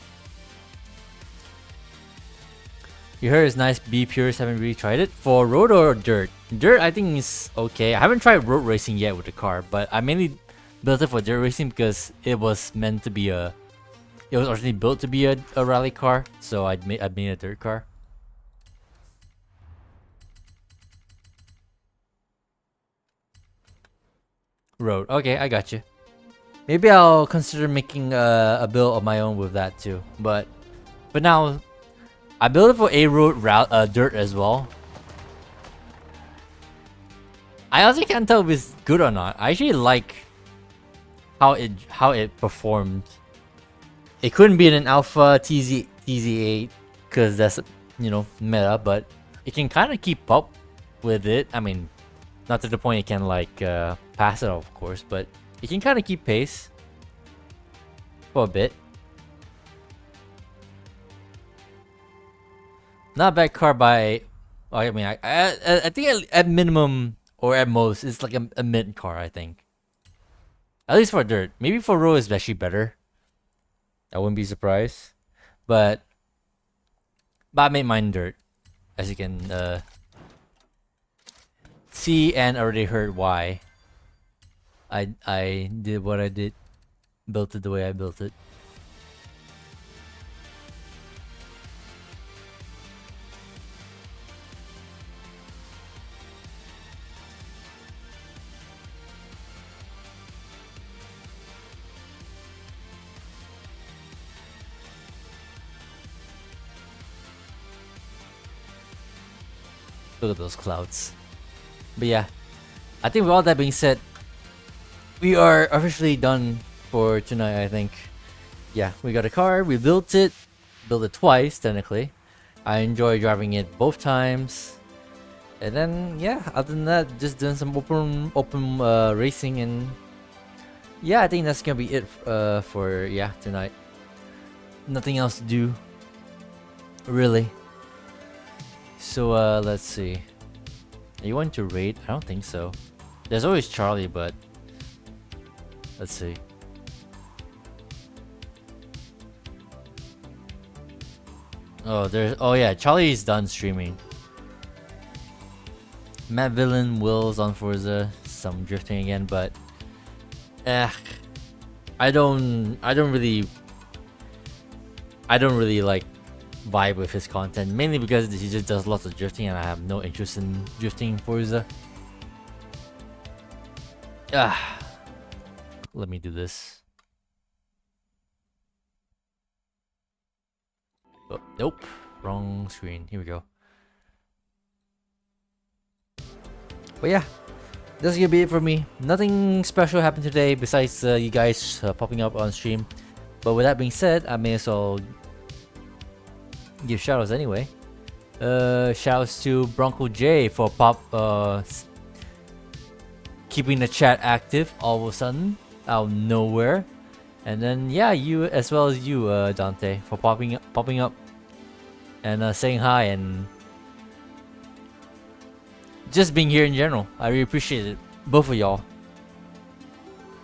You heard it's nice. B Pierce, haven't really tried it. For road or dirt? Dirt I think is okay. I haven't tried road racing yet with the car, but I mainly built it for dirt racing because it was meant to be it was originally built to be a rally car, so I made a dirt car. Road, okay, I got you. Maybe I'll consider making a build of my own with that too. But now, I built it for a road dirt as well. I honestly can't tell if it's good or not. I actually like how it performed. It couldn't be in an alpha TZ8 because that's, you know, meta, but it can kind of keep up with it. I mean, not to the point it can like pass it, of course, but it can kind of keep pace for a bit. Not a bad car by. I mean, I think at minimum or at most it's like a mid car. I think. At least for dirt. Maybe for road is actually better. I wouldn't be surprised. But I made mine dirt, as you can see and already heard why. I did what I did, built it the way I built it. Look at those clouds. But yeah, I think with all that being said, we are officially done for tonight, I think. Yeah, we got a car, we built it twice, technically. I enjoy driving it both times. And then, yeah, other than that, just doing some open racing, and yeah, I think that's gonna be it for, yeah, tonight. Nothing else to do, really. So, let's see. Are you want to raid? I don't think so. There's always Charlie, but let's see. Oh yeah, Charlie's done streaming. Matt Villain, Will's on Forza, some drifting again, but I don't really like vibe with his content, mainly because he just does lots of drifting and I have no interest in drifting Forza. Let me do this. Oh, nope, wrong screen. Here we go. But yeah, that's gonna be it for me. Nothing special happened today besides you guys popping up on stream. But with that being said, I may as well give shoutouts anyway. Shoutouts to Bronco J for keeping the chat active all of a sudden out of nowhere. And then yeah, you as well as you, Dante, for popping up and saying hi and just being here in general. I really appreciate it, both of y'all.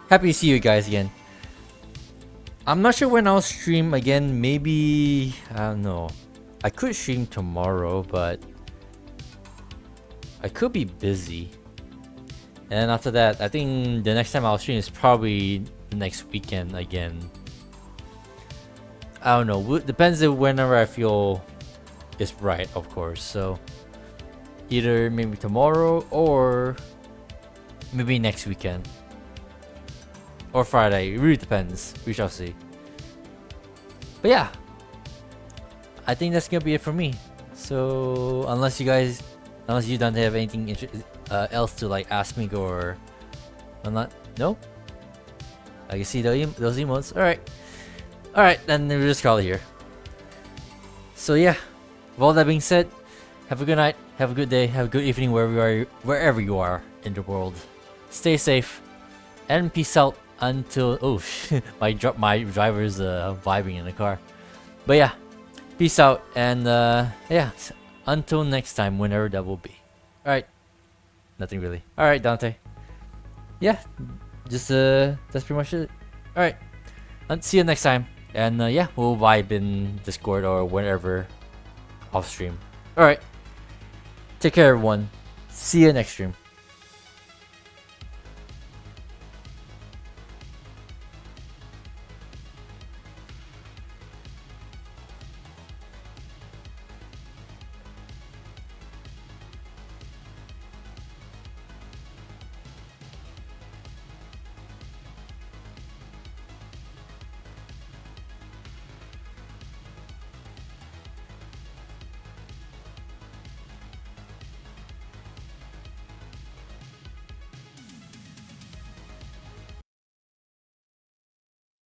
Happy to see you guys again. I'm not sure when I'll stream again. Maybe, I don't know. I could stream tomorrow, but I could be busy. And after that, I think the next time I'll stream is probably the next weekend again. I don't know. Depends on whenever I feel is right, of course. So either maybe tomorrow or maybe next weekend. Or Friday. It really depends. We shall see. But yeah, I think that's gonna be it for me. So unless you don't have anything else to like ask me or not, no. I can see those emotes. All right. Then we'll just call it here. So yeah, with all that being said, have a good night, have a good day, have a good evening wherever you are in the world. Stay safe and peace out until my driver's vibing in the car. But yeah, peace out and yeah, until next time, whenever that will be. All right, nothing really. All right, Dante. Yeah, just that's pretty much it. All right, see you next time, and yeah, we'll vibe in Discord or wherever off stream. All right, take care, everyone. See you next stream.